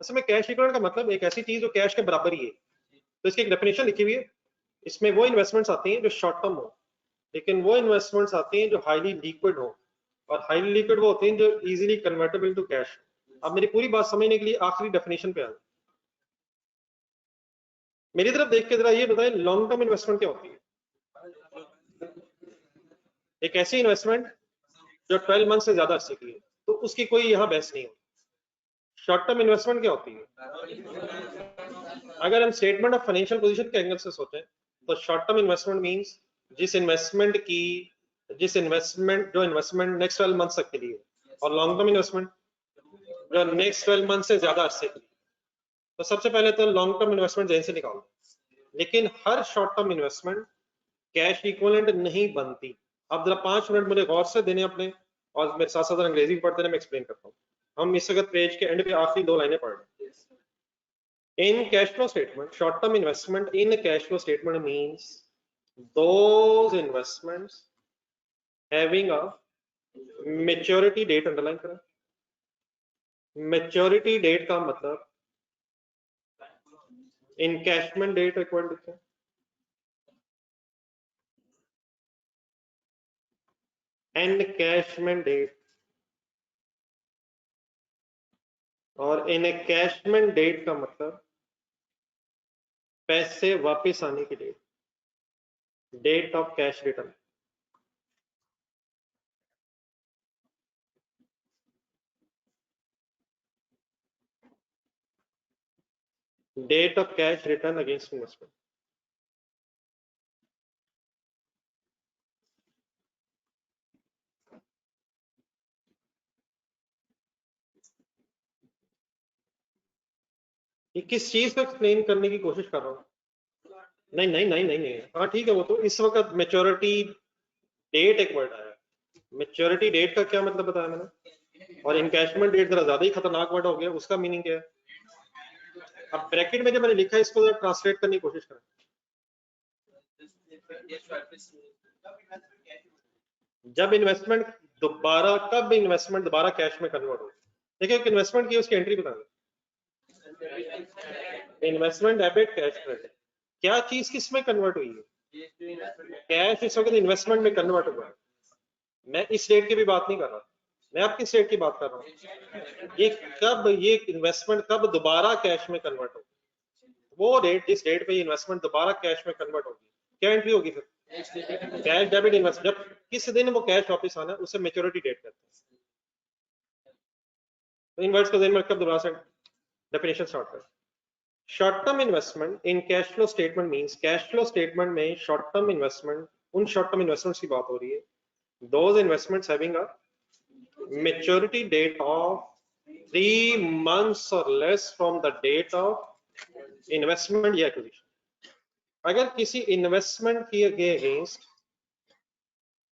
असल में कैश इक्विवेलेंट का मतलब एक ऐसी चीज जो कैश के बराबर ही है। तो इसकी एक डेफिनेशन लिखी हुई है। इसमें वो इन्वेस्टमेंट्स आती हैं जो शॉर्ट टर्म हो, लेकिन वो इन्वेस्टमेंट्स आती हैं जो हाईली लिक्विड हो, और हाईली लिक्विड वो होती हैं जो इजीली कन्वर्टेबल टू कैश। अब मेरी पूरी बात समझने के लिए आखिरी डेफिनेशन पे आ जाए। मेरी तरफ देख के जरा ये बताएं, लॉन्ग टर्म इन्वेस्टमेंट क्या होती है? एक ऐसी इन्वेस्टमेंट जो 12 मंथ से ज्यादा अरसे की है, तो उसकी कोई यहाँ बहस नहीं होती। शॉर्ट टर्म इन्वेस्टमेंट क्या होती है? अगर हम स्टेटमेंट ऑफ फाइनेंशियल पोजीशन के एंगल से सोचें तो शॉर्ट टर्म इन्वेस्टमेंट मींस जिस इन्वेस्टमेंट जो इन्वेस्टमेंट नेक्स्ट 12 मंथ तक के लिए, और लॉन्ग टर्म इन्वेस्टमेंट जो नेक्स्ट 12 मंथ से ज्यादा अरसे के लिए। तो सबसे पहले तो लॉन्ग टर्म इन्वेस्टमेंट जैसे निकालो, लेकिन हर short term investment cash equivalent नहीं बनती। अब जरा 5 मिनट मुझे गौर से देने अपने, और मेरे साथ साथ अंग्रेजी पढ़ते रहे, मैं एक्सप्लेन करता हूँ। हम इस वक्त पेज के एंड पे आखिरी 2 लाइनें पढ़ रहे हैं। In cash flow statement, short-term investment in a cash flow statement means those investments having a maturity date, underline करें। maturity date का मतलब encashment date एक वर्ड लिखें, encashment date, और encashment date का मतलब पैसे वापस आने की date, date of cash return. Date of cash return against investment. ये किस चीज को एक्सप्लेन करने की कोशिश कर रहा हूँ? नहीं नहीं नहीं नहीं नहीं, हाँ ठीक है, वो तो इस वक्त मेच्योरिटी डेट एक वर्ड आया। मेच्योरिटी डेट का क्या मतलब बताया मैंने, और इनकैशमेंट डेट जरा ज्यादा ही खतरनाक वर्ड हो गया, उसका मीनिंग क्या है? अब ब्रैकेट में जो मैंने लिखा है इसको ट्रांसलेट करने की कोशिश करें। जब इन्वेस्टमेंट दोबारा, कब इन्वेस्टमेंट दोबारा कैश में कन्वर्ट हो? देखिए एक इन्वेस्टमेंट की उसकी एंट्री बता दें, इन्वेस्टमेंट डेबिट कैश क्रेडिट। क्या चीज किस में कन्वर्ट हुई है? कैश इस वक्त इन्वेस्टमेंट में कन्वर्ट हुआ है। मैं इस डेट की भी बात नहीं कर रहा, मैं आप किस डेट की बात कर रहा हूँ? ये कब, ये इन्वेस्टमेंट कब दोबारा कैश में कन्वर्ट होगी? वो डेट, जिस डेट पे इन्वेस्टमेंट दोबारा कैश में कन्वर्ट होगी, क्या एंट्री होगी फिर? Cash debit invest. जब किस दिन वो कैश वापस आना है उसे मैच्योरिटी डेट कहते हैं। तो इन्वर्स को दिन में कब दोबारा से डेफिनेशन स्टार्ट कर। Short term investment in cash flow statement means, cash flow statement में शॉर्ट टर्म इन्वेस्टमेंट, उन शॉर्ट टर्म इन्वेस्टमेंट्स की बात हो रही है, those investments having a maturity date of 3 months or less from the date of investment या acquisition। अगर किसी इन्वेस्टमेंट के अगेंस्ट,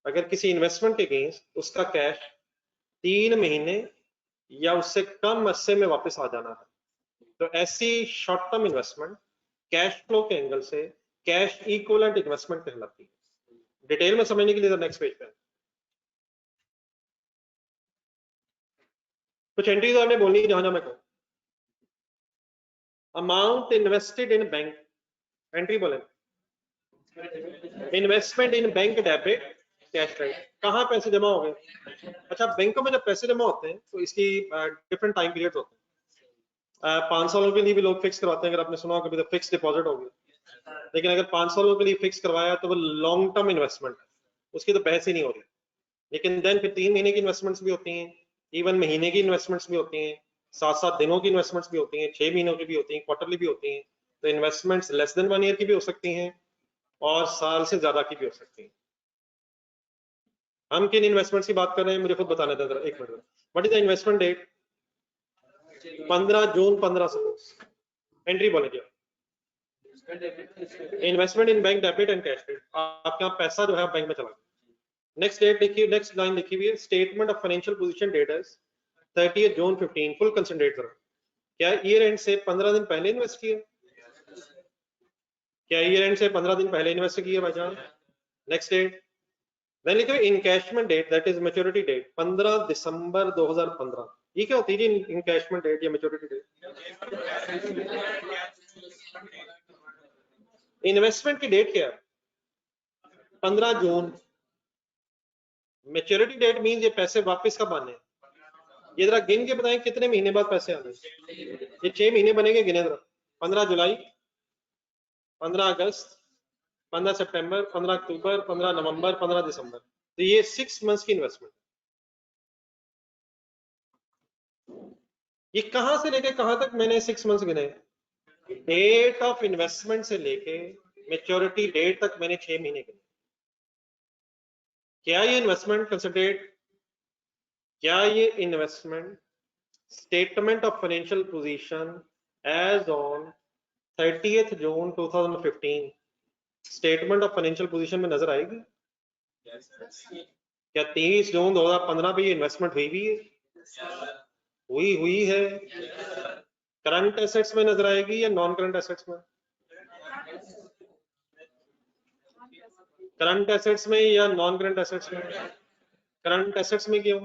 अगर किसी इन्वेस्टमेंट के अगेंस्ट उसका कैश 3 महीने या उससे कम अरसे में वापस आ जाना है, तो ऐसी short term investment cash flow के एंगल से कैश इक्विवेलेंट इन्वेस्टमेंट कहलाती है। डिटेल में समझने के लिए नेक्स्ट पेज पे कुछ एंट्रीज आपने बोलनी जहां जहां मैं कहूं। Amount invested in bank, entry बोले investment in bank debit cash credit. कहाँ पैसे जमा हो गए? अच्छा, बैंकों में जब पैसे जमा होते हैं तो इसकी डिफरेंट टाइम पीरियड होते हैं। 5 सालों के लिए भी लोग फिक्स करवाते हैं, अगर आपने सुना कभी तो फिक्स डिपॉजिट होगी। लेकिन अगर 5 सालों के लिए फिक्स करवाया तो वो लॉन्ग टर्म इन्वेस्टमेंट है, उसकी तो बहस ही नहीं हो रही। लेकिन देन फिर 3 महीने की इन्वेस्टमेंट्स भी होती हैं, इवन महीने की इन्वेस्टमेंट्स भी होती हैं, 7-7 दिनों की इन्वेस्टमेंट्स भी होती हैं, 6 महीनों की भी होती हैं, क्वार्टरली भी होती हैं। तो इन्वेस्टमेंट्स लेस देन 1 ईयर की भी हो सकती हैं और साल से ज्यादा की भी हो सकती हैं। हम किन इन्वेस्टमेंट्स की बात कर रहे हैं मुझे खुद बताना था जरा, एक minute. What is the investment date? 15 June 15 suppose, entry बोले क्या? Investment in bank debit and cash credit. आपका पैसा जो है बैंक में चला गया। नेक्स्ट डेट देखिए, नेक्स्ट लाइन लिखी हुई है, statement of financial position debtors 30 June 15, full concentrate करो। क्या ईयर एंड से 15 दिन पहले इन्वेस्ट किया? क्या ईयर एंड से 15 दिन पहले इन्वेस्ट किया भाईजान? नेक्स्ट डेट देन लिखो encashment date, that is maturity date 15 दिसंबर 2015। ये क्या होती है जी इनकैशमेंट डेट या मैच्योरिटी डेट? इन्वेस्टमेंट की डेट क्या है? 15 जून। मैच्योरिटी डेट मींस ये पैसे वापस कब आने? ये जरा गिन के बताएं कितने महीने बाद पैसे आने? ये 6 महीने बनेंगे, गिने जरा। 15 जुलाई, 15 अगस्त, 15 सितंबर, 15 अक्टूबर, 15 नवंबर, 15 दिसंबर। तो ये 6 मंथ्स की इन्वेस्टमेंट। ये कहां से लेके कहां तक मैंने 6 मंथ्स गिने? डेट ऑफ इन्वेस्टमेंट से लेके मैच्योरिटी डेट तक मैंने 6 महीने गिने। क्या ये इन्वेस्टमेंट कंसिडरेट, क्या ये investment statement of financial position as on 30th June 2015 statement of financial position में नजर आएगी? क्या 30 जून 2015 पे ये इन्वेस्टमेंट हुई भी है? हुई है। करंट एसेट्स में नजर आएगी या नॉन करंट एसेट्स में? करंट एसेट्स में या नॉन करंट एसेट्स में? करंट एसेट्स में क्यों?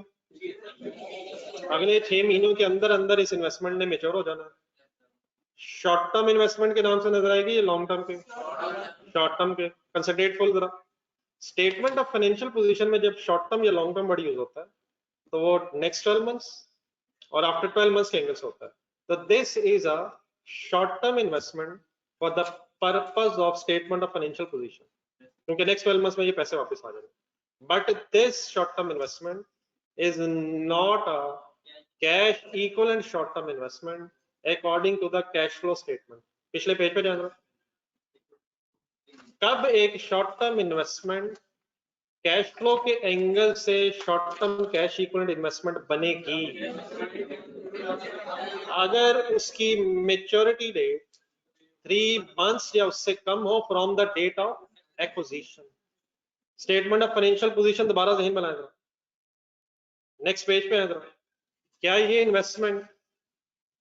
अगले 6 महीनों के अंदर अंदर इस इन्वेस्टमेंट ने मेच्योर हो जाना। शॉर्ट टर्म इन्वेस्टमेंट के नाम से नजर आएगी या लॉन्ग टर्म के? शॉर्ट टर्म के। कंसिडरेट फुल जरा। स्टेटमेंट ऑफ फाइनेंशियल पोजीशन में जब शॉर्ट टर्म या लॉन्ग टर्म वर्ड यूज होता है तो वो नेक्स्ट 12 मंथ्स और आफ्टर 12 मंथ्स के एंगल से होता है। तो this is a short term investment for the purpose of statement of financial position, क्योंकि नेक्स्ट 12 मंथ्स में ये पैसे वापस आ जाएंगे। But this short term investment is not a cash equivalent short term investment according to the cash flow statement. पिछले page पे जाना। कब एक short term investment cash flow के एंगल से short term cash equivalent investment बनेगी? अगर उसकी मैच्योरिटी डेट 3 मंथ्स या उससे कम हो from the date of acquisition. Statement of financial position दोबारा ज़हन बनाएगा। नेक्स्ट पेज पे है जरा। क्या ये investment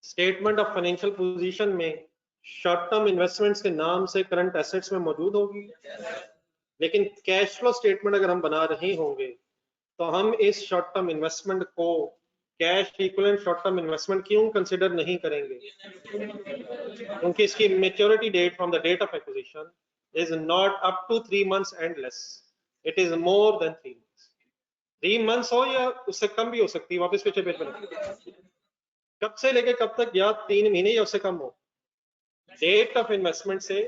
statement of financial position में शॉर्ट टर्म इन्वेस्टमेंट्स के नाम से करंट एसेट्स में मौजूद होगी? लेकिन कैश फ्लो स्टेटमेंट अगर हम बना रहे होंगे तो हम इस शॉर्ट टर्म इन्वेस्टमेंट को cash equivalent short term investment क्यों कंसिडर नहीं करेंगे? क्योंकि इसकी maturity date from the date of acquisition is not up to 3 months and less, it is more than 3 months। 3 months हो या उससे कम भी हो सकती है, वापस पीछे पेज पर कब से लेके कब तक, या 3 महीने या उससे कम हो, डेट ऑफ इन्वेस्टमेंट से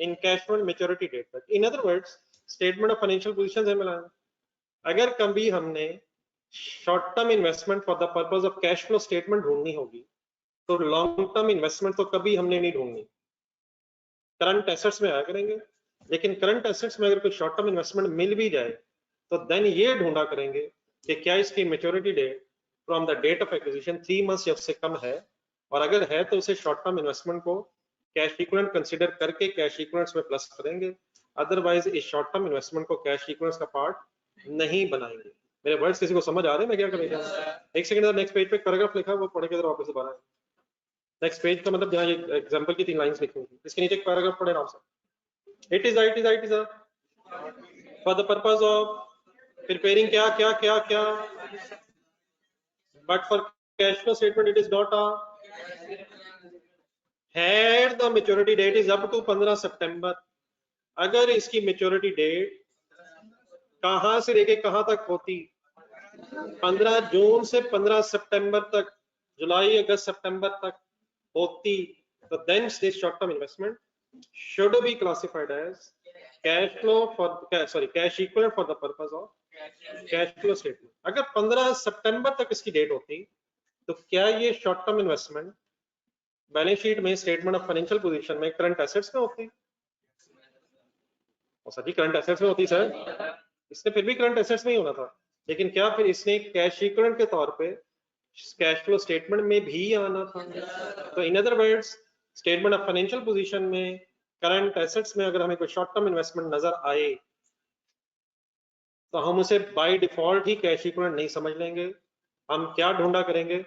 इनकैशमेंट मेच्योरिटी डेट तक। In other words statement of financial position है मिलाना। अगर कभी हमने short term investment for the purpose of cash flow statement ढूंढनी होगी तो लॉन्ग टर्म इन्वेस्टमेंट तो कभी हमने नहीं ढूंढनी, करंट एसेट्स में आया करेंगे। लेकिन करंट एसेट्स में अगर कोई शॉर्ट टर्म इन्वेस्टमेंट मिल भी जाए तो देन ये ढूंढा करेंगे कि क्या इसकी maturity date from the date of acquisition 3 months या उससे कम है, और अगर है तो उसे शॉर्ट टर्म इन्वेस्टमेंट को कैश इक्विवेलेंट कंसीडर करके कैश इक्विवेलेंट्स में प्लस करेंगे। अदरवाइज इस शॉर्ट टर्म इन्वेस्टमेंट को कैश इक्विवेलेंट्स का पार्ट नहीं बनाएंगे। मेरे वर्ड्स किसी को समझ आ रहे हैं मैं क्या कर रहा हूं? एक सेकंड, नेक्स्ट पेज पे पैराग्राफ लिखा है वो पढ़ के जरा वापस दोबारा। नेक्स्ट पेज का मतलब जहां ये एग्जांपल की 3 लाइंस लिखी हुई, इसके नीचे एक पैराग्राफ पढ़े आराम से। It is for the purpose of preparing क्या क्या क्या क्या, but for cash flow statement it is not a had the maturity date is up to 15 सितंबर। अगर इसकी मेच्योरिटी डेट कहां से लेके कहां तक होती, 15 जून से 15 सितंबर तक, जुलाई अगस्त सितंबर तक होती, तो then this short term investment should be classified as cash flow for cash equivalent for the purpose of cash flow statement। अगर 15 सितंबर तक इसकी डेट होती तो क्या ये short term investment balance sheet में स्टेटमेंट ऑफ फाइनेंशियल पोजीशन में current assets में होती? और सभी करंट एसेट्स में होती सर, इसने फिर भी करंट एसेट्स में ही होना था, लेकिन क्या फिर इसने कैश इक्विवेलेंट के तौर पे कैश फ्लो स्टेटमेंट में भी आना था? तो in other words statement of financial position में करंट एसेट्स में अगर हमें कोई शॉर्ट टर्म इन्वेस्टमेंट नजर आए तो हम उसे बाय डिफॉल्ट ही कैश इक्विवेलेंट नहीं समझ लेंगे। हम क्या ढूंढा करेंगे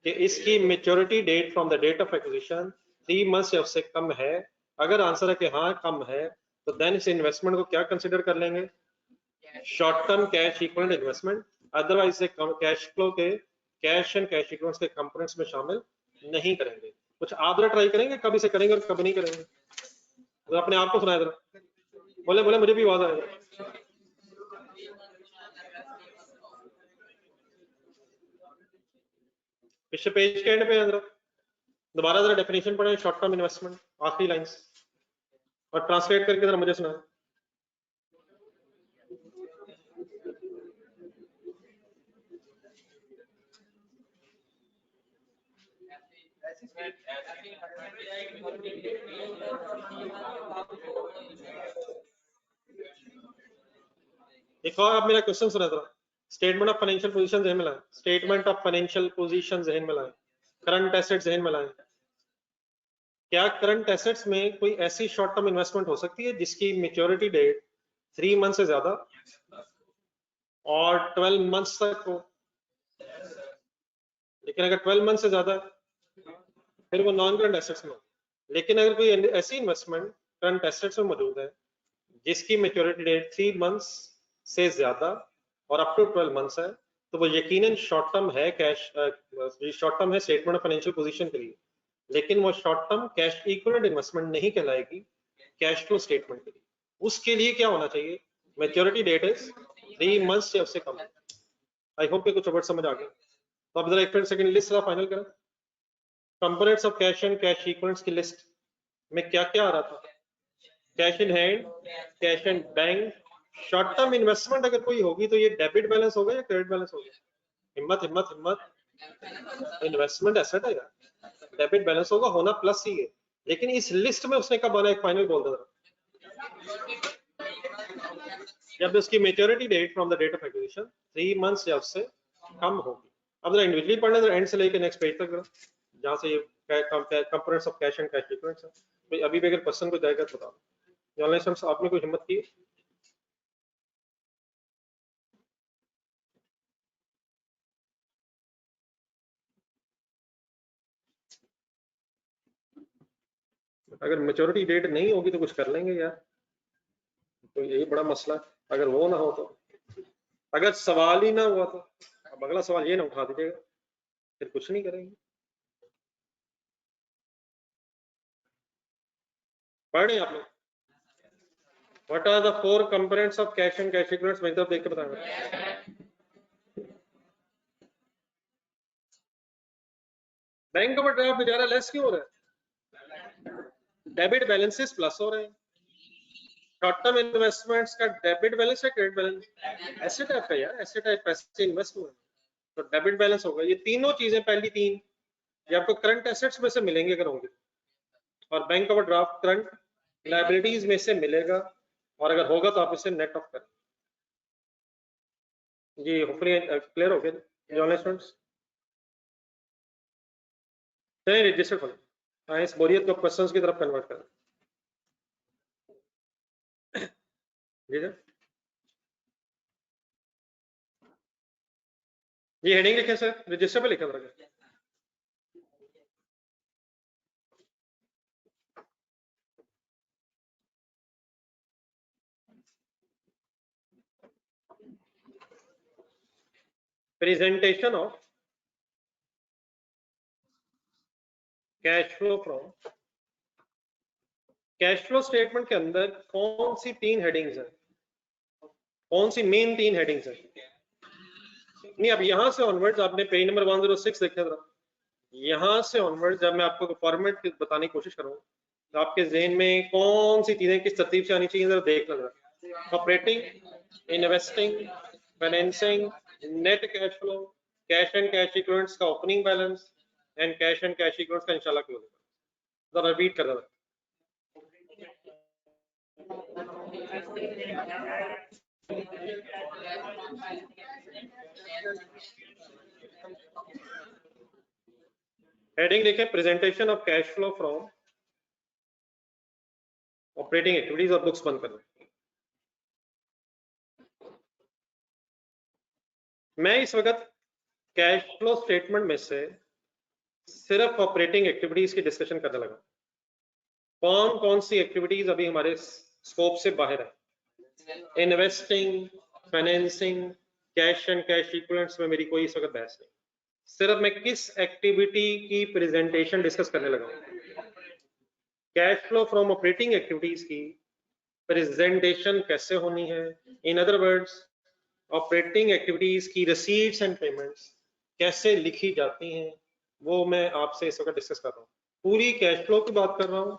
कि इसकी maturity date from the date of acquisition 3 months या उससे कम है। अगर आंसर है कि हाँ कम है तो देन इस इन्वेस्टमेंट को क्या कंसीडर कर लेंगे, short term cash equivalent investment. Otherwise से कैश फ्लो के कैश एंड कैश इक्विवेलेंट्स के कंपोनेंट्स में शामिल नहीं करेंगे। कुछ आप जरा ट्राई करेंगे कब इसे करेंगे और कब नहीं करेंगे, तो अपने आप को सुनाया जरा, बोले बोले मुझे भी आवाज आएगा। पिछले पेज के एंड पे जरा दोबारा जरा डेफिनेशन पढ़े शॉर्ट टर्म इन्वेस्टमेंट, आखिरी लाइंस, और ट्रांसलेट करके जरा मुझे सुना। देखो आप मेरा क्वेश्चन सुना जरा, स्टेटमेंट ऑफ फाइनेंशियल पोजीशन जहन में लाएं, स्टेटमेंट ऑफ फाइनेंशियल पोजीशन जहन में लाएं, करंट एसेट्स जहन में लाएं। क्या करंट एसेट्स में कोई ऐसी शॉर्ट टर्म इन्वेस्टमेंट हो सकती है जिसकी मेच्योरिटी डेट 3 months से ज्यादा और 12 months तक हो? लेकिन अगर 12 months से ज्यादा फिर वो नॉन करंट एसेट्स में हो। लेकिन अगर कोई ऐसी इन्वेस्टमेंट करंट एसेट्स में मौजूद है जिसकी मेच्योरिटी डेट 3 months से ज्यादा और अप टू 12 months है, तो वो यकीनन शॉर्ट टर्म है, कैश शॉर्ट टर्म है स्टेटमेंट ऑफ फाइनेंशियल पोजीशन के लिए, लेकिन वो short term cash equivalent investment नहीं कहलाएगी कैश फ्लो स्टेटमेंट के लिए। उसके लिए क्या होना चाहिए, मेच्योरिटी डेट इज 3 months से उससे कम। आई होप कि कुछ वर्ड समझ आ गया। तो अब जरा एक सेकंड लिस्ट जरा फाइनल करें। Components of cash and cash equivalents की लिस्ट में क्या क्या आ रहा था, cash in hand, cash and bank. Short term investment अगर कोई होगी तो ये डेबिट बैलेंस होगा या क्रेडिट बैलेंस होगा? हिम्मत हिम्मत हिम्मत, इन्वेस्टमेंट एसेट है यार, डेबिट बैलेंस होगा, होना प्लस ही है। लेकिन इस लिस्ट में उसने कब आना, एक फाइनल बोल दो जब उसकी maturity date from the date of acquisition 3 months या उससे कम होगी। अब जरा इंडिविजुअली पढ़ना जरा एंड से लेके नेक्स्ट पेज तक जहां से ये components of cash and cash equivalents है। अभी भी अगर क्वेश्चन को जाएगा तो बताओ। ऑनलाइन स्टूडेंट्स आपने कोई हिम्मत की? अगर मेच्योरिटी डेट नहीं होगी तो कुछ कर लेंगे यार, तो यही बड़ा मसला, अगर वो ना हो तो अगर सवाल ही ना हुआ तो अब अगला सवाल ये ना उठा दीजिएगा, फिर कुछ नहीं करेंगे। पढ़ रहे हैं आप लोग? What are the 4 components of cash and cash equivalents? मेरी तरफ देख के बताना। बैंक ओवरड्राफ्ट बेचारा लेस क्यों हो रहा है? डेबिट बैलेंसेस प्लस हो रहे हैं। शॉर्ट टर्म इन्वेस्टमेंट्स का डेबिट बैलेंस है क्रेडिट बैलेंस? एसेट टाइप का यार, एसेट टाइप पैसे इन्वेस्ट हुए तो डेबिट बैलेंस होगा। ये तीनों चीजें, पहली तीन ये आपको करंट एसेट्स में से मिलेंगे अगर होंगे, और बैंक ओवरड्राफ्ट करंट लायबिलिटीज में से मिलेगा, और अगर होगा तो आप इसे नेट ऑफ करें। जी होपफुली क्लियर हो गया ऑनलाइन स्टूडेंट्स? चलिए रजिस्टर करें, हाँ इस बोरियत को क्वेश्चंस की तरफ कन्वर्ट करें। जी सर, ये हेडिंग लिखे सर, रजिस्टर पे लिखा था। Presentation of cash flow from, cash flow statement के अंदर कौन सी तीन हेडिंग्स हैं, कौन सी मेन तीन हेडिंग्स हैं? नहीं, अब यहां से ऑनवर्ड्स आपने पेज नंबर 106 देखा था, यहां से ऑनवर्ड्स जब मैं आपको फॉर्मेट बताने की कोशिश करूँ तो आपके जहन में कौन सी चीजें किस तरतीब से आनी चाहिए जरा देख लेना। Operating, investing, financing, net cash flow, cash and cash equivalents का opening balance, and cash and cash equivalents का इंशाल्लाह क्लोजिंग। जरा रिपीट कर रहा। हेडिंग लिखे presentation of cash flow from operating activities, और बुक्स बंद कर दो। मैं इस वक्त कैश फ्लो स्टेटमेंट में से सिर्फ ऑपरेटिंग एक्टिविटीज की डिस्कशन करने लगा। कौन कौन सी एक्टिविटीज अभी हमारे स्कोप से बाहर है? Investing, financing, cash and cash equivalents में मेरी कोई इस वक्त बहस नहीं, सिर्फ मैं किस एक्टिविटी की प्रेजेंटेशन डिस्कस करने लगा हूं। Cash flow from operating activities की प्रेजेंटेशन कैसे होनी है, in other words operating activities की रिसीट्स एंड पेमेंट्स कैसे लिखी जाती हैं, वो मैं आपसे इस वक्त डिस्कस कर रहा हूँ। पूरी कैश फ्लो की बात कर रहा हूँ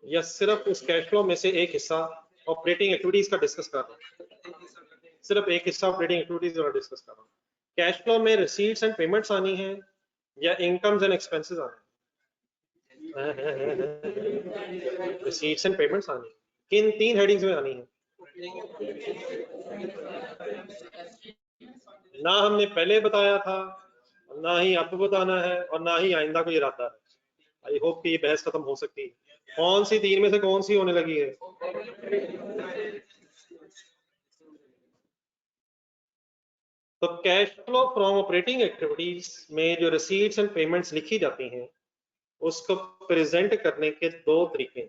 या सिर्फ उस कैश फ्लो में से एक हिस्सा ऑपरेटिंग एक्टिविटीज का डिस्कस कर रहा हूँ? सिर्फ एक हिस्सा ऑपरेटिंग एक्टिविटीज का डिस्कस कर रहा हूँ। कैश फ्लो में रिसीट्स एंड पेमेंट्स आनी है या इनकम्स एंड एक्सपेंसेस आने हैं? रिसीट्स एंड पेमेंट्स आनी है। किन तीन हेडिंग्स में आनी है? ना हमने पहले बताया था, ना ही अब बताना है, और ना ही आइंदा को इरादा है। आई होप कि ये बहस खत्म हो सकती है। कौन सी तीन में से कौन सी होने लगी है? तो cash flow from operating activities में जो रिसीट्स एंड पेमेंट्स लिखी जाती हैं उसको प्रेजेंट करने के दो तरीके,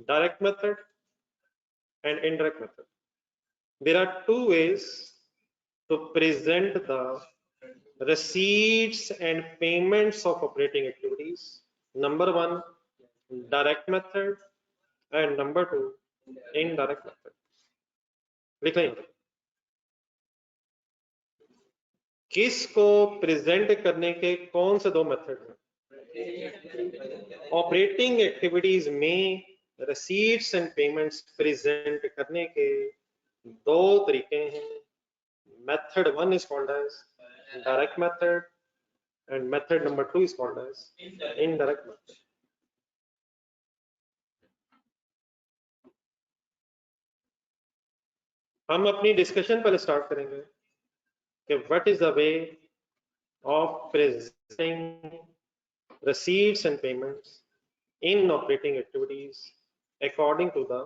direct method and indirect method. There are two ways to present the receipts and payments of operating activities. Number one, direct method, and number two, indirect method. लिख लेंगे किसको प्रेजेंट करने के कौन से दो मेथड हैं? ऑपरेटिंग एक्टिविटीज में रसीट्स एंड पेमेंट्स प्रेजेंट करने के दो तरीके हैं। Method one is called as direct method and method number two is called as indirect method. हम अपनी डिस्कशन पर स्टार्ट करेंगे कि what is the way of presenting receipts and payments in operating activities according to the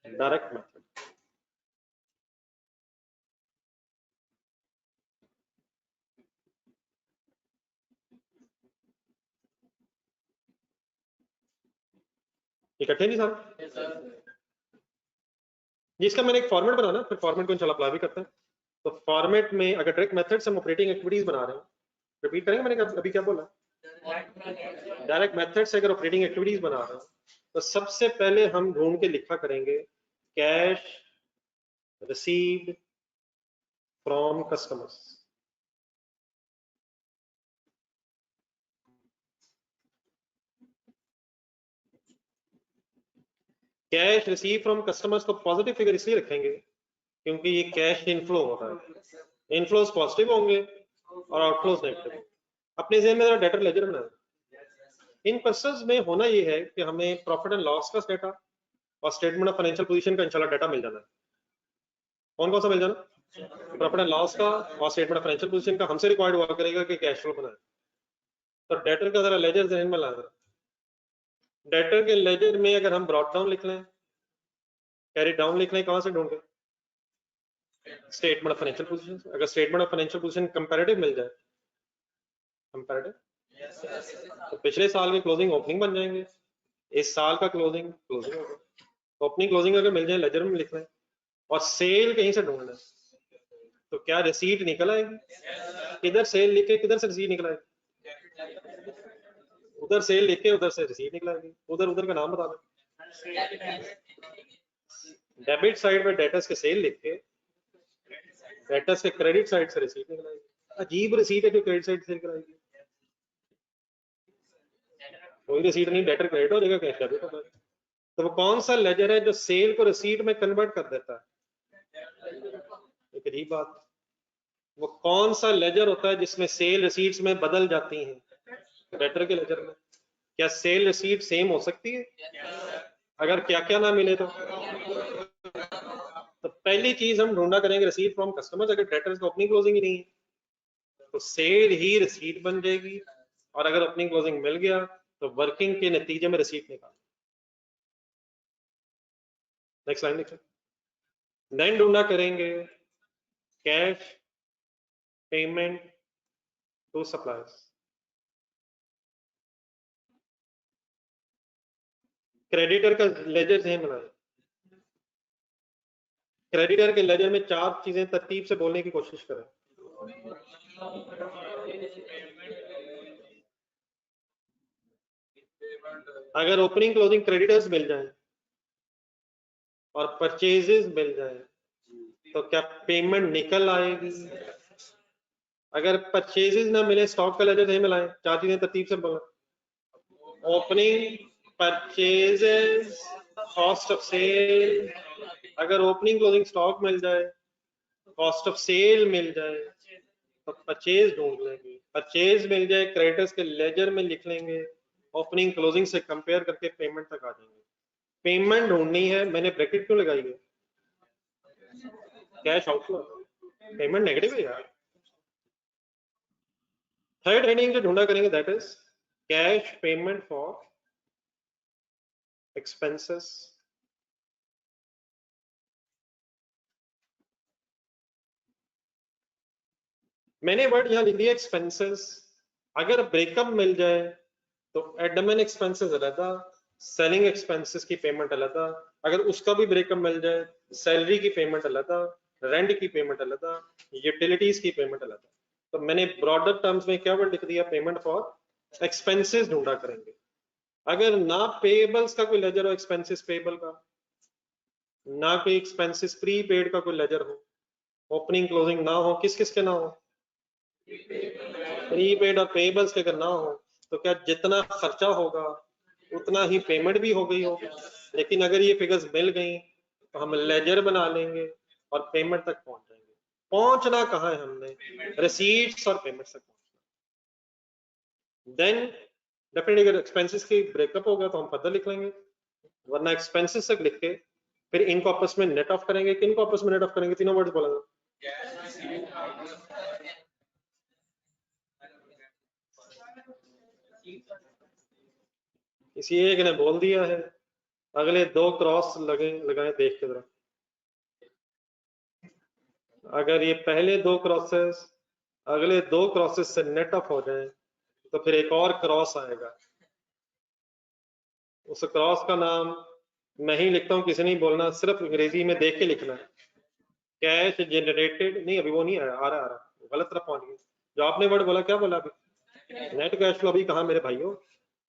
direct method. इकट्ठे नहीं sir? जिसका मैंने एक फॉर्मेट बनाना, फिर फॉर्मेट को इंशाल्लाह अप्लाई भी करते हैं। तो फॉर्मेट में अगर डायरेक्ट मेथड से हम ऑपरेटिंग एक्टिविटीज बना रहे हैं, रिपीट करेंगे मैंने अभी क्या बोला, डायरेक्ट मेथड से अगर ऑपरेटिंग एक्टिविटीज बना रहे हैं तो सबसे पहले हम ढूंढ के लिखा करेंगे cash received from customers. Cash receive from customers को पॉजिटिव फिगर इसलिए रखेंगे क्योंकि ये कैश इनफ्लो होता है, इनफ्लोज पॉजिटिव होंगे और आउटफ्लोज नेगेटिव। अपने ज़हन में जरा डेटर लेजर बनाएं। इन पर्सनस में होना ये है कि हमें प्रॉफिट एंड लॉस का डाटा और स्टेटमेंट ऑफ फाइनेंशियल पोजीशन का इंशाल्लाह डाटा मिल जाना है। कौन कौन सा मिल जाना, प्रॉफिट एंड लॉस का और स्टेटमेंट ऑफ फाइनेंशियल पोजीशन का। हमसे रिक्वायर्ड हुआ करेगा कि कैश फ्लो बनाए, तो डेटर का जरा लेजर ज़हन में लाना। डेटर के लेजर में अगर हम ब्रॉट डाउन लिख लें, कैरी डाउन लिख लें, कहां से ढूंढें, स्टेटमेंट ऑफ फाइनेंशियल पोजीशन। अगर statement of financial position comparative मिल जाए, कंपैरेटिव, तो पिछले साल के क्लोजिंग ओपनिंग बन जाएंगे, इस साल का क्लोजिंग क्लोजिंग होगा। ओपनिंग क्लोजिंग अगर मिल जाए लेजर में लिख लें, और सेल कहीं से ढूंढना है, तो क्या रिसीट निकल आएगी, किधर सेल लिखे किधर से रिसीट निकल आएगी, उधर सेल लिखे उधर से रिसीट निकल आएगी। उधर उधर का नाम बता दें, डेबिट साइड में डेटर्स के सेल लिख के डेटर्स के क्रेडिट साइड से रिसीट निकल आएगी। अजीब रिसीट है जो क्रेडिट साइड से निकल आएगी, कोई रिसीट नहीं, डेटर क्रेडिट हो जाएगा, कैश डेबिट होगा। तो वो कौन सा लेजर है जो सेल को रिसीट में कन्वर्ट कर देता है, एक अजीब बात। वो कौन सा लेजर होता है जिसमें सेल रिसीट्स में बदल जाती हैं, डेटर के लेजर में। क्या सेल रिसीट सेम हो सकती है, अगर क्या क्या ना मिले तो पहली चीज हम ढूंढा करेंगे रिसीट फ्रॉम कस्टमर्स। अगर डेटर्स का ओपनिंग क्लोजिंग ही नहीं है तो सेल ही रिसीट बन जाएगी, और अगर ओपनिंग क्लोजिंग मिल गया तो वर्किंग के नतीजे में रिसीट निकाल। नेक्स्ट लाइन देखिए, देन ढूंढा करेंगे cash payment to suppliers. Creditor का लेजर से बनाए, क्रेडिटर के लेजर में चार चीजें तरतीब से बोलने की कोशिश करें। अगर ओपनिंग क्लोजिंग क्रेडिटर्स मिल जाए और परचेजेस मिल जाए तो क्या पेमेंट निकल आएगी। अगर परचेजेस ना मिले, स्टॉक का लेजर नहीं मिलाएं, चार चीजें तरतीब से बोला, opening, purchases, cost of sale. अगर ओपनिंग क्लोजिंग स्टॉक मिल जाए, कॉस्ट ऑफ सेल मिल जाए, तो परचेज ढूंढ लेंगे। परचेज मिल जाए क्रेडिटर्स के लेजर में लिख लेंगे, ओपनिंग क्लोजिंग से कंपेयर करके पेमेंट तक आ जाएंगे। पेमेंट ढूंढनी है, मैंने ब्रैकेट क्यों लगाई है, कैश आउटफ्लो, पेमेंट नेगेटिव है यार। थर्ड हेडिंग जो ढूंढा करेंगे that is cash payment for expenses. मैंने वर्ड यहां लिख दिया एक्सपेंसेस। अगर ब्रेकअप मिल जाए तो एडमिन एक्सपेंसेस अलग, सेलिंग एक्सपेंसेस की पेमेंट अलग। अगर उसका भी ब्रेकअप मिल जाए, सैलरी की पेमेंट अलग, रेंट की पेमेंट अलग, यूटिलिटीज की पेमेंट अलग। तो मैंने ब्रॉडर टर्म्स में क्या वर्ड लिख दिया, पेमेंट फॉर एक्सपेंसेस ढूंढा करेंगे। अगर ना पेएबल्स का कोई लेजर हो, एक्सपेंसेस पेएबल का, ना कोई एक्सपेंसेस प्रीपेड का कोई लेजर हो, ओपनिंग क्लोजिंग ना हो, किस किस के ना हो, प्रीपेड और पेएबल्स के अगर ना हो, तो क्या जितना खर्चा होगा उतना ही पेमेंट भी हो गई होगी। लेकिन अगर ये फिगर्स मिल गई तो हम लेजर बना लेंगे और पेमेंट तक पहुंच जाएंगे। पहुंचना कहाँ है हमने, रिसीट्स और पेमेंट्स तक पहुंचना। देन डेफिनेटली अगर एक्सपेंसेस की ब्रेकअप होगा तो हम फर्दर लिख लेंगे, वरना एक्सपेंसेस तक लिख के फिर इनको आपस में नेट ऑफ करेंगे। किनको आपस में नेट ऑफ करेंगे, तीनों वर्ड्स बोलेंगे। किसी एक ने बोल दिया है, अगले दो क्रॉस लगाए देख के जरा। अगर ये पहले दो क्रॉसेस अगले दो क्रॉसेस से नेट ऑफ हो जाए तो फिर एक और क्रॉस आएगा, उस क्रॉस का नाम मैं ही लिखता हूँ, किसी नहीं बोलना, सिर्फ अंग्रेजी में देख के लिखना है। कैश जनरेटेड, नहीं अभी वो नहीं आया, आ रहा गलत तरफ पहुंच गए। जो आपने वर्ड बोला, क्या बोला अभी? नेट कैश फ्लो अभी कहा मेरे भाइयों?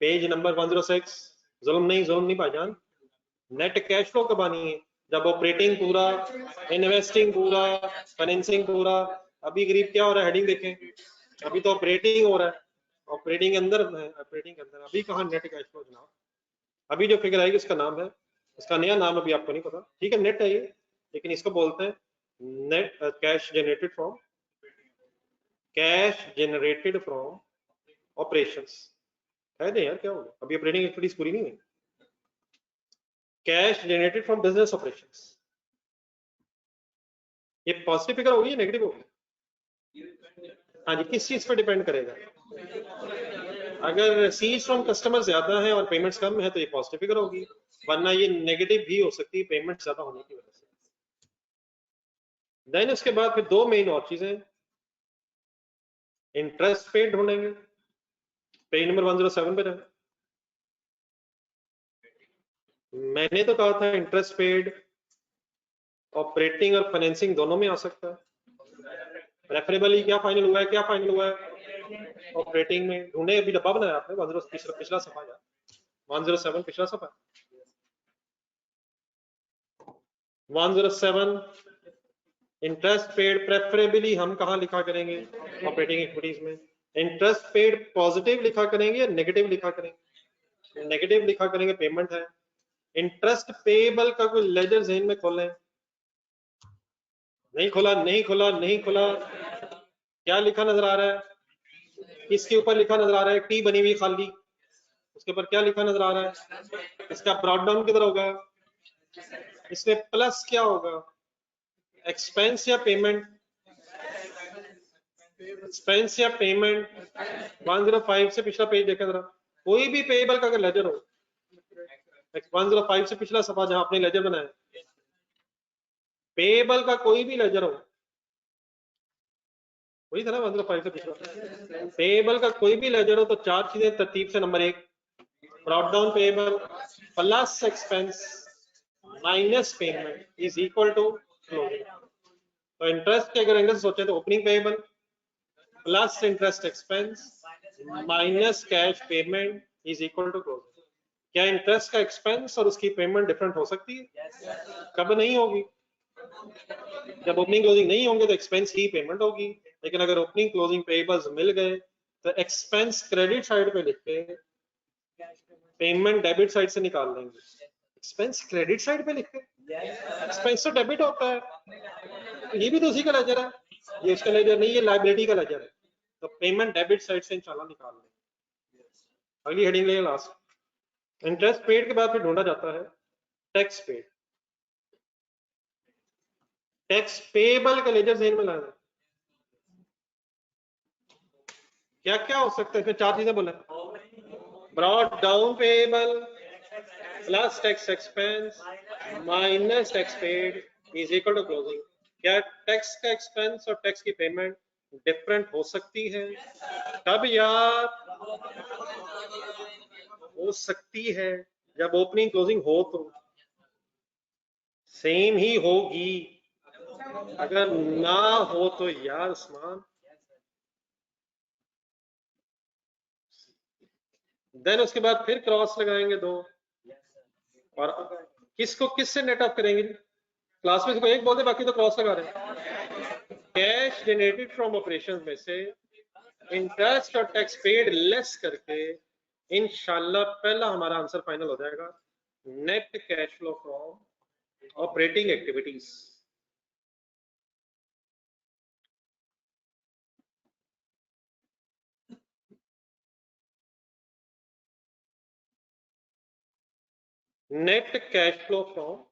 Page number 106। जुल्म नहीं भाईजान। नेट कैश फ्लो कब आनी है? जब ऑपरेटिंग पूरा, इन्वेस्टिंग पूरा, फाइनेंसिंग पूरा। अभी करीब क्या हो रहा है, हेडिंग देखें, अभी तो ऑपरेटिंग हो रहा है, ऑपरेटिंग के अंदर है, ऑपरेटिंग के अंदर अभी कहाँ नेट कैश फ्लो जनाब। अभी जो फिगर आएगी उसका नाम है, उसका नया नाम अभी आपको नहीं पता, ठीक है, नेट है ये, लेकिन इसको बोलते हैं net cash generated from, cash generated from operations. है नहीं यार, क्या होगा, अभी ऑपरेटिंग एक्टिविटीज पूरी नहीं हुई। Cash generated from business operations, ये पॉजिटिव फिगर होगी या नेगेटिव होगी? हाँ जी, किस चीज पर डिपेंड करेगा? अगर सीज फ्रॉम कस्टमर ज्यादा है और पेमेंट्स कम है तो ये पॉजिटिव फिगर होगी, वरना ये नेगेटिव भी हो सकती है पेमेंट ज्यादा होने की वजह से। देन उसके बाद फिर दो मेन और चीजें, इंटरेस्ट पेड ढूंढेंगे, पेज नंबर 107 पे जाए। मैंने तो कहा था इंटरेस्ट पेड ऑपरेटिंग और फाइनेंसिंग दोनों में आ सकता है। प्रेफरेबली क्या फाइनल हुआ है, क्या फाइनल हुआ है? ऑपरेटिंग में ढूंढे, अभी डब्बा बनाया आपने 107, पिछला सफा यार, 107 पिछला सफा, 107 इंटरेस्ट पेड प्रेफरेबली हम कहाँ लिखा करेंगे? ऑपरेटिंग एक्टिविटीज में। इंटरेस्ट पेड पॉजिटिव लिखा करेंगे या नेगेटिव लिखा करेंगे? नेगेटिव लिखा करेंगे, पेमेंट है। इंटरेस्ट पेबल का कोई लेजर ज़हन में खोलें, नहीं खोला, नहीं खोला, नहीं खोला, क्या लिखा नजर आ रहा है? इसके ऊपर लिखा नजर आ रहा है टी बनी हुई खाली, उसके ऊपर क्या लिखा नजर आ रहा है? इसका ब्रॉड डाउन किधर होगा? इसमें प्लस क्या होगा? एक्सपेंस या पेमेंट? एक्सपेंस या पेमेंट? 105 से पिछला पेज देखें जरा, कोई भी पेएबल का अगर लेजर हो, 105 से पिछला सफा जहां आपने लेजर बनाया, पेएबल का कोई भी लेजर हो, वही था ना 105 से पिछला, पेएबल का कोई भी लेजर हो तो चार चीजें तरतीब से, नंबर एक, brought down payable plus expense minus payment is equal to closing. तो इंटरेस्ट के अगर एंगल से सोचे तो opening payable plus interest expense minus cash payment is equal to closing. क्या इंटरेस्ट का एक्सपेंस और उसकी पेमेंट डिफरेंट हो सकती है? कब नहीं होगी? जब ओपनिंग क्लोजिंग नहीं होंगे तो एक्सपेंस ही पेमेंट होगी, लेकिन अगर ओपनिंग क्लोजिंग पेएबल्स मिल गए तो एक्सपेंस क्रेडिट साइड पे लिख के पेमेंट डेबिट साइड से निकाल लेंगे। एक्सपेंस क्रेडिट साइड पे लिख के, एक्सपेंस तो डेबिट होता है, तो ये भी तो उसी का लेजर है, ये उसका लेजर नहीं, ये लायबिलिटी का लेजर है, तो पेमेंट डेबिट साइड से इंशाल्लाह निकाल लेंगे। अगली हेडिंग लेंगे लास्ट, इंटरेस्ट पेड के बाद फिर ढूंढा जाता है टैक्स पेड। टैक्स पेबल का लेजर ज़हन में लाना, क्या क्या हो सकता है इसमें? चार चीजें बोले, brought down payable plus tax expense minus tax paid is equal to closing. क्या टैक्स का एक्सपेंस और टैक्स की पेमेंट डिफरेंट हो सकती है? कब यार हो सकती है? जब ओपनिंग क्लोजिंग हो तो सेम ही होगी, अगर ना हो तो यार उस्मान। देन उसके बाद फिर क्रॉस लगाएंगे दो, और किसको किससे नेट ऑफ करेंगे? क्लास में एक बोल दे, बाकी तो क्रॉस लगा रहे हैं। कैश जनरेटेड फ्रॉम ऑपरेशंस में से इंटरेस्ट और टैक्स पेड लेस करके इंशाल्लाह पहला हमारा आंसर फाइनल हो जाएगा, net cash flow from operating activities. Net cash flow from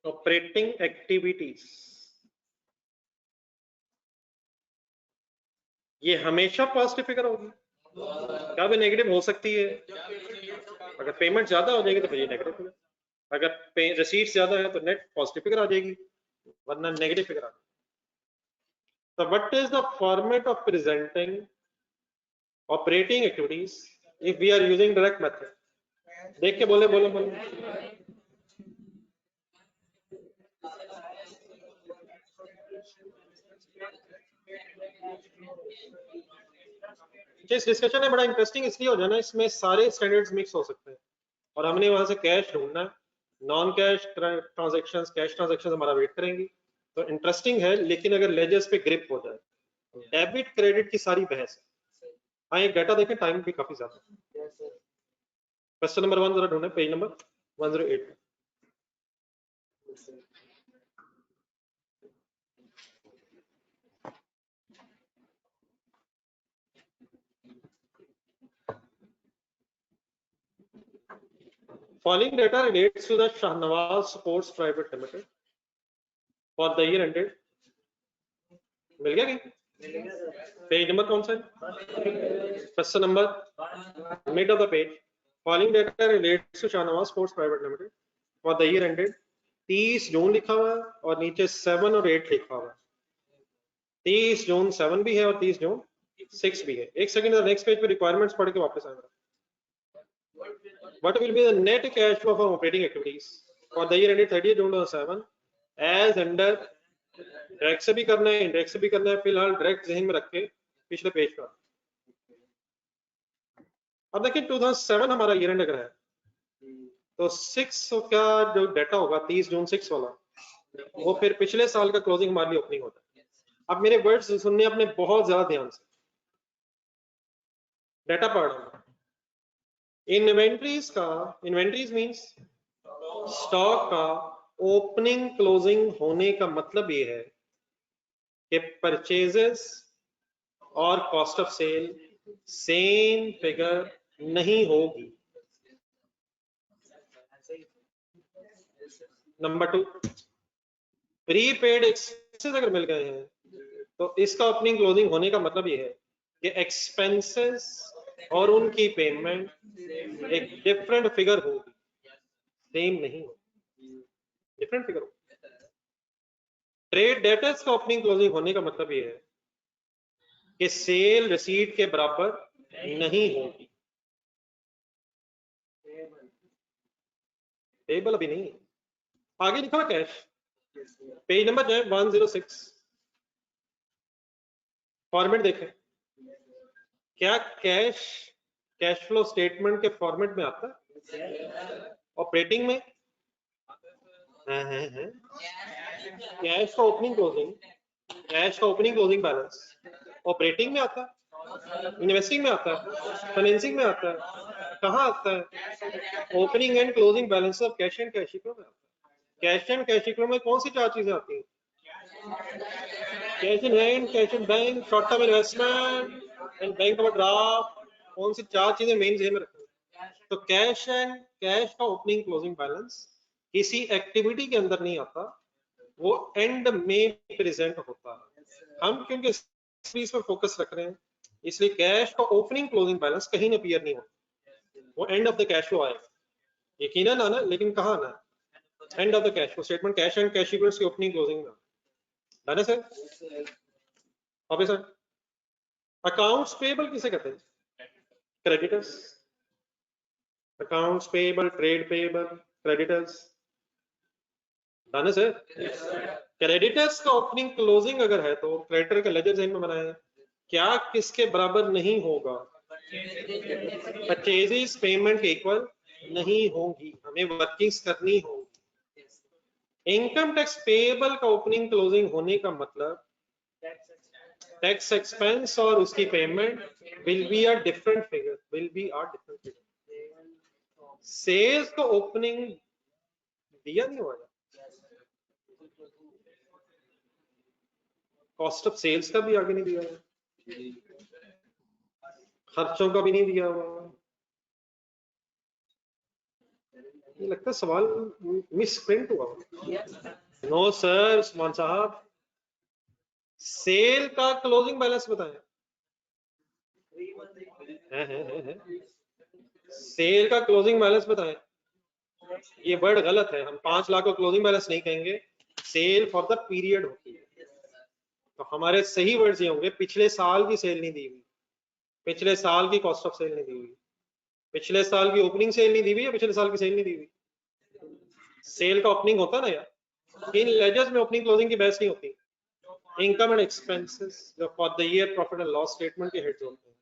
operating activities, ये हमेशा पॉजिटिव फिगर होगी, कभी नेगेटिव हो सकती है। अगर पेमेंट ज्यादा हो जाएगी तो फिर ये नेगेटिव फिगर, अगर रिसीट ज्यादा है तो नेट पॉजिटिव फिगर आ जाएगी, वरना नेगेटिव फिगर आ जाएगी। So what is the format of presenting operating activities if we are using direct method? देख के बोले बोले बोले, इस डिस्कशन में बड़ा इंटरेस्टिंग इसलिए हो जाना, इसमें सारे स्टैंडर्ड्स मिक्स हो सकते हैं और हमने वहां से कैश ढूंढना है, non cash transactions, cash transactions हमारा वेट करेंगी, तो इंटरेस्टिंग है। लेकिन अगर लेजर्स पे ग्रिप हो जाए, डेबिट क्रेडिट की सारी बहस है। हाँ, एक डाटा देखें, टाइम भी काफी ज्यादा। क्वेश्चन नंबर 1 जरा ढूंढे, page number 108। Following data relates to the Shahnawaz Sports Private Limited for the year ended। मिल गया कि पेज नंबर कौन सा है? Question number mid of the page. Following data relates to Shahnawaz Sports Private Limited for the year ended 30 जून लिखा हुआ है और नीचे 7 और 8 लिखा हुआ है। 30 जून 7 भी है और 30 जून 6 भी है। एक सेकंड, नेक्स्ट पेज पे रिक्वायरमेंट्स पढ़ के वापस आएगा। What will be the net cash flow from operating activities for the year ended 30 June 2007 as under, direct से भी करना है, इंडेक्स से भी करना है, फिलहाल डायरेक्ट ज़हन में रख के पिछले पेज पर। अब देखिए 2007 हमारा ईयर एंड अगर है तो 6 का जो डाटा होगा 30 जून 6 वाला, वो फिर पिछले साल का क्लोजिंग हमारे लिए ओपनिंग होता है। अब मेरे वर्ड्स सुनने अपने बहुत ज्यादा ध्यान से, डाटा पढ़ रहा हूं। इन्वेंट्रीज मींस स्टॉक का ओपनिंग क्लोजिंग होने का मतलब ये है कि परचेजेस और cost of sale same figure नहीं होगी। नंबर 2, प्रीपेड एक्सपेंसेस अगर मिल गए हैं तो इसका ओपनिंग क्लोजिंग होने का मतलब ये है कि एक्सपेंसेस और उनकी पेमेंट एक डिफरेंट फिगर होगी, सेम नहीं होगी, डिफरेंट फिगर होगी। ट्रेड डेटर्स का ओपनिंग क्लोजिंग होने का मतलब ये है कि सेल रिसीट के बराबर नहीं होगी। टेबल अभी नहीं है, आगे लिखा कैश, पेज नंबर जो है 106, फॉर्मेट देखें। क्या कैश फ्लो स्टेटमेंट के फॉर्मेट में आता है? ऑपरेटिंग में है। कैश का ओपनिंग क्लोजिंग बैलेंस ऑपरेटिंग में आता है, इन्वेस्टिंग में आता है, फाइनेंसिंग में आता है, कहाँ आता है? Opening and closing balance of cash and cash equipment में आता है। कैश एंड कैश इक्विपमेंट में कौन सी 4 चीजें आती हैं? Cash in hand, cash in bank, short term investment and bank overdraft. कौन सी 4 चीजें मेन जेब में रखनी? तो कैश का ओपनिंग क्लोजिंग बैलेंस किसी एक्टिविटी के अंदर नहीं आता, वो एंड में प्रेजेंट होता है। हम क्योंकि इस चीज पर फोकस रख रहे हैं इसलिए कैश का ओपनिंग क्लोजिंग बैलेंस कहीं ना अपीयर नहीं होता, वो end of the cash flow आएगा। यकीनन आना, लेकिन कहाँ आना? End of the cash flow statement, cash and cash equipments की ओपनिंग क्लोजिंग में। है sir? Okay sir. Accounts payable किसे कहते हैं? Creditors. Accounts payable, trade payable, creditors. Sir creditors का ओपनिंग क्लोजिंग अगर है तो क्रेडिटर का लेजर ज़हन में बनाए, क्या किसके बराबर नहीं होगा? परचेजेस पेमेंट के इक्वल नहीं होगी, हमें वर्किंग्स करनी होगी। इनकम टैक्स पेबल का ओपनिंग क्लोजिंग होने का मतलब टैक्स एक्सपेंस और उसकी payment will be a different figure, sales को ओपनिंग दिया नहीं हुआ, कॉस्ट ऑफ सेल्स का भी आगे नहीं दिया हुआ, खर्चों का भी नहीं दिया हुआ। ये लगता है सवाल मिस प्रिंट हुआ। नो सर उस्मान साहब, सेल का क्लोजिंग बैलेंस बताएं। है। सेल का क्लोजिंग बैलेंस बताएं। ये वर्ड गलत है, हम 5 लाख को क्लोजिंग बैलेंस नहीं कहेंगे, सेल फॉर द पीरियड होती है। तो हमारे सही वर्ड्स ये होंगे, पिछले साल की सेल नहीं दी हुई, पिछले साल की कॉस्ट ऑफ सेल नहीं दी हुई, पिछले साल की ओपनिंग सेल नहीं दी हुई, या पिछले साल की सेल नहीं दी हुई। सेल का ओपनिंग होता ना यार, इन लेजर्स में ओपनिंग क्लोजिंग की बहस नहीं होती। इनकम एंड एक्सपेंसेस जो for the year profit and loss statement के हेड्स होते हैं।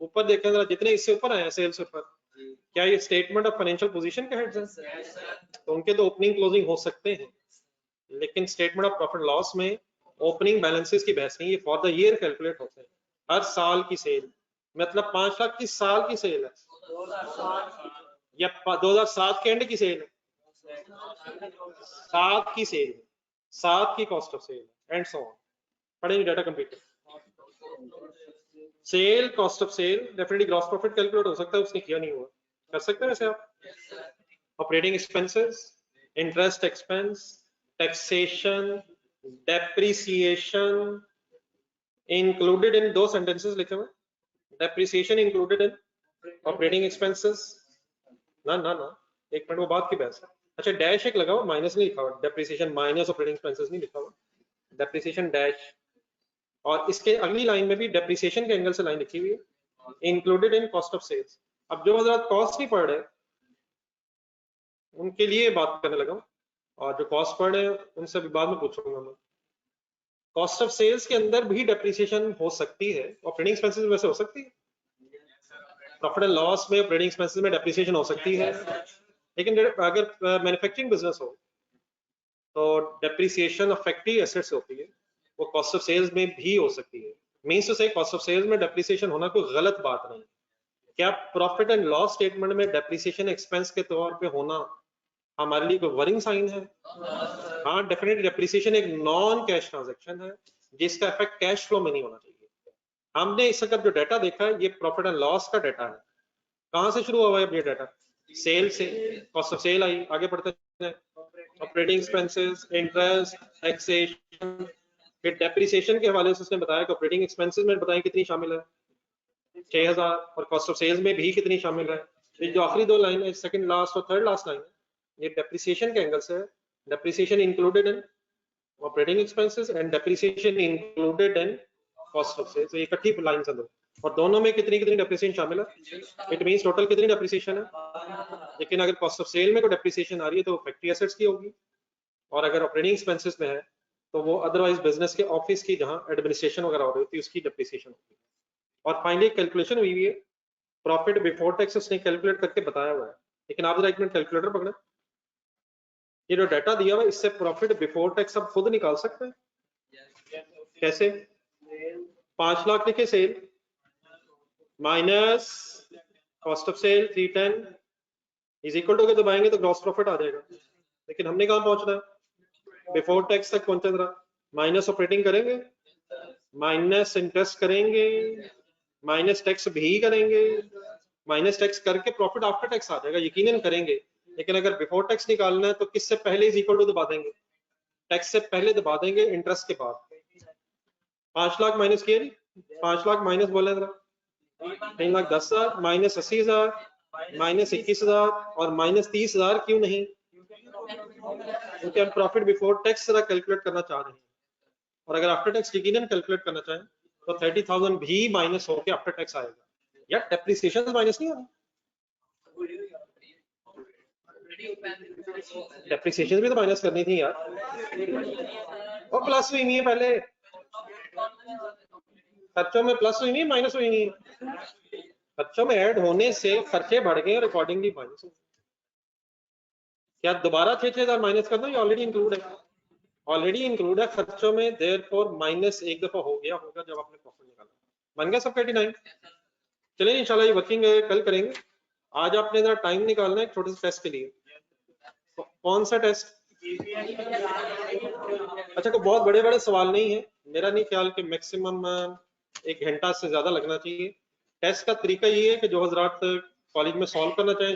ऊपर देखें जरा, जितने इससे ऊपर आए हैं सेल्स से ऊपर, क्या ये स्टेटमेंट ऑफ फाइनेंशियल पोजीशन के हेड्स हैं? तो उनके तो ओपनिंग क्लोजिंग हो सकते हैं, लेकिन स्टेटमेंट ऑफ प्रॉफिट लॉस में ओपनिंग बैलेंसेस की बहस नहीं, ये फॉर द ईयर कैलकुलेट होते हैं। हर साल की सेल, मतलब 5 लाख की साल की सेल है या 2007 के एंड की सेल है, 7 की सेल, 7 की cost of sale and so on. पढ़ेंगे data computer. Sale cost of sale definitely gross profit calculate हो सकता है, उसने किया नहीं हुआ, कर सकते हैं वैसे आप। Operating expenses, interest expense, taxation, depreciation included इन, 2 सेंटेंसेस लिखे हुए, depreciation included in operating expenses. ना ना ना, एक मिनट, वो बात की बहस है। अच्छा, डैश एक लगा हुआ, माइनस नहीं लिखा हुआ, डेप्रिसिएशन माइनस ऑपरेटिंग एक्सपेंसेस नहीं लिखा हुआ, डेप्रिसिएशन डैश। और इसके अगली लाइन में भी डेप्रिसिएशन के एंगल से लाइन लिखी हुई है, included in cost of sales. अब जो हजरात कॉस्ट नहीं पढ़ रहे उनके लिए बात करने लगा हूं, और जो कॉस्ट पढ़ रहे उनसे भी बाद में पूछूंगा मैं। कॉस्ट ऑफ सेल्स के अंदर भी डेप्रिसिएशन हो सकती है, ऑपरेटिंग एक्सपेंसेस में वैसे हो सकती है, प्रॉफिट एंड लॉस में ऑपरेटिंग एक्सपेंसेस में डेप्रिसिएशन हो सकती है, लेकिन अगर मैन्युफैक्चरिंग बिजनेस हो तो डेप्रिसिएशन ऑफ फैक्ट्री एसेट्स होती है, वो कॉस्ट ऑफ सेल्स में भी हो सकती है। मींस टू से कॉस्ट ऑफ सेल्स में डेप्रिसिएशन होना कोई गलत बात नहीं। क्या प्रॉफिट एंड लॉस स्टेटमेंट में डेप्रिसिएशन एक्सपेंस के तौर पे होना हमारे लिए कोई वरिंग साइन है? हाँ, डेफिनेटली डेप्रिसिएशन एक नॉन कैश ट्रांजैक्शन है जिसका इफेक्ट कैश फ्लो में नहीं होना चाहिए। हमने इस वक्त जो डाटा देखा है ये प्रॉफिट एंड लॉस का डाटा है। कहां से शुरू हुआ है ये डाटा? सेल से, कॉस्ट ऑफ सेल आई, आगे बढ़ते हैं ऑपरेटिंग एक्सपेंसेस, इंटरेस्ट, टैक्सेशन, फिर डेप्रिसिएशन के हवाले से उसने बताया कि ऑपरेटिंग एक्सपेंसेस में बताएं कितनी शामिल है 6000, और कॉस्ट ऑफ सेल्स में भी कितनी शामिल है। फिर जो आखिरी 2 लाइन है, सेकंड लास्ट और थर्ड लास्ट लाइन है, ये डेप्रिसिएशन के एंगल से है। Depreciation included in operating expenses and depreciation included in cost of sales, ये इकट्ठी लाइन से दो, और दोनों में कितनी कितनी डेप्रिसिएशन शामिल है, इट मींस टोटल कितनी डेप्रिसिएशन है। लेकिन अगर कॉस्ट ऑफ सेल में कोई डेप्रिसिएशन आ रही है तो फैक्ट्री एसेट्स की होगी, और अगर ऑपरेटिंग एक्सपेंसेस में है तो वो अदरवाइज बिजनेस के ऑफिस की जहां एडमिनिस्ट्रेशन वगैरह हो रही होती है उसकी डेप्रिसिएशन होगी। और फाइनली कैलकुलेशन हुई हुई है, प्रॉफिट बिफोर टैक्स उसने कैलकुलेट करके बताया हुआ है, लेकिन आप जरा एक मिनट कैलकुलेटर पकड़े, ये जो डाटा दिया हुआ है इससे प्रॉफिट बिफोर टैक्स आप खुद निकाल सकते हैं। कैसे? 5 लाख लिखे sale minus cost of sale 310 is equal to के दबाएंगे तो ग्रॉस प्रॉफिट आ जाएगा। लेकिन हमने कहां पहुंचना है? बिफोर टैक्स तक पहुंचे, जरा माइनस ऑपरेटिंग करेंगे, माइनस इंटरेस्ट करेंगे, माइनस टैक्स भी करेंगे, माइनस टैक्स करके प्रॉफिट आफ्टर टैक्स आ जाएगा, यकीनन करेंगे। लेकिन अगर बिफोर टैक्स निकालना है तो किससे पहले इज इक्वल टू दबा देंगे? टैक्स से पहले दबा देंगे, इंटरेस्ट के बाद। 5 लाख माइनस किया नहीं, 5 लाख माइनस बोले जरा 3,10,000 माइनस 80,000 माइनस 21,000 और माइनस 30,000 क्यों नहीं? क्योंकि हम प्रॉफिट बिफोर टैक्स जरा कैलकुलेट करना चाह रहे हैं, और अगर आफ्टर टैक्स यकीनन कैलकुलेट करना चाहें तो 30,000 भी माइनस होकर आफ्टर टैक्स आएगा। यार डेप्रिसिएशन माइनस नहीं होगा, डेप्रिसिएशन भी तो माइनस करनी थी यार, और प्लस हुई नहीं है पहले, खर्चों में प्लस हुई नहीं, माइनस हुई नहीं, खर्चों में ऐड होने से खर्चे बढ़ गए और अकॉर्डिंगली माइनस। क्या दोबारा 6,000 माइनस करना, ये ऑलरेडी इंक्लूड है, ऑलरेडी इंक्लूड है खर्चों में, देयरफॉर माइनस एक दफा हो गया होगा जब आपने प्रॉफिट निकाला। बन गया सब 89। चलिए इंशाल्लाह ये वर्किंग कल करेंगे। आज आपने जरा टाइम निकालना है एक छोटे से टेस्ट के लिए। कौन सा टेस्ट? अच्छा, कोई बहुत बड़े बड़े सवाल नहीं है, मेरा नहीं ख्याल कि मैक्सिमम 1 घंटा से ज्यादा लगना चाहिए। टेस्ट का तरीका ये है कि जो हजरात कॉलेज में सॉल्व करना चाहें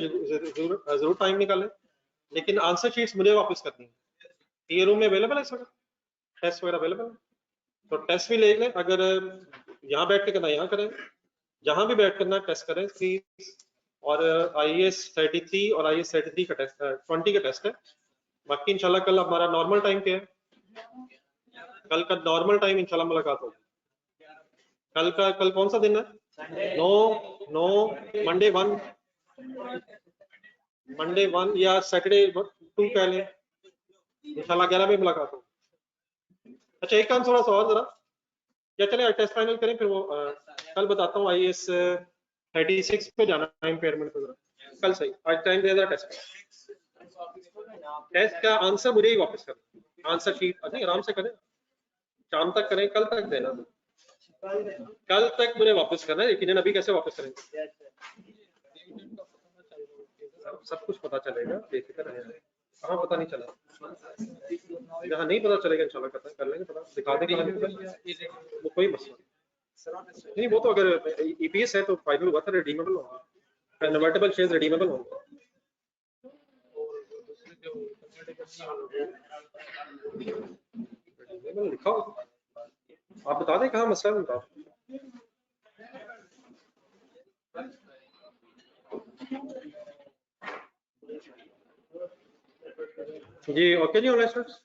जरूर टाइम निकालें, लेकिन आंसर शीट्स मुझे वापस करनी है। ये रूम में अवेलेबल है सर, टेस्ट वगैरह अवेलेबल है, तो टेस्ट भी ले लें। अगर यहाँ बैठ के करना यहाँ करें, जहां भी बैठ करना टेस्ट करें प्लीज। और IAS 33 और IAS 33 का टेस्ट 20 का टेस्ट है। बाकी इंशाल्लाह कल हमारा नॉर्मल टाइम क्या है? कल का नॉर्मल टाइम इंशाल्लाह मुलाकात होगी। कल कौन सा दिन है? नो मंडे 1 या सैटरडे 2 कह लें, इंशाल्लाह 11 में मुलाकात होगी। अच्छा एक काम थोड़ा सा और जरा, या चले टेस्ट फाइनल करें फिर वो कल बताता हूँ। IAS 36 पे जाना है इम्पेयरमेंट पे, जरा कल सही, आज टाइम दे दे टेस्ट का आंसर मुझे ही वापस करना, आंसर शीट नहीं आराम से करें, शाम तक करें, कल तक देना, कल तक मुझे वापस करना है, लेकिन अभी कैसे वापस करेंगे? सब कुछ पता चलेगा, बेफिक्र रहे, कहाँ पता नहीं चला, जहाँ नहीं पता चलेगा इंशाल्लाह कर लेंगे पता, दिखा देंगे, वो कोई मसला नहीं। वो तो अगर EPS है तो फाइनल हुआ था, रिडीमेबल होगा, कन्वर्टेबल शेयर्स रिडीमेबल होंगे। लिखा आप बता दें कहाँ मसला है उनका। जी ओके जी, ऑनलाइन स्टूडेंट्स।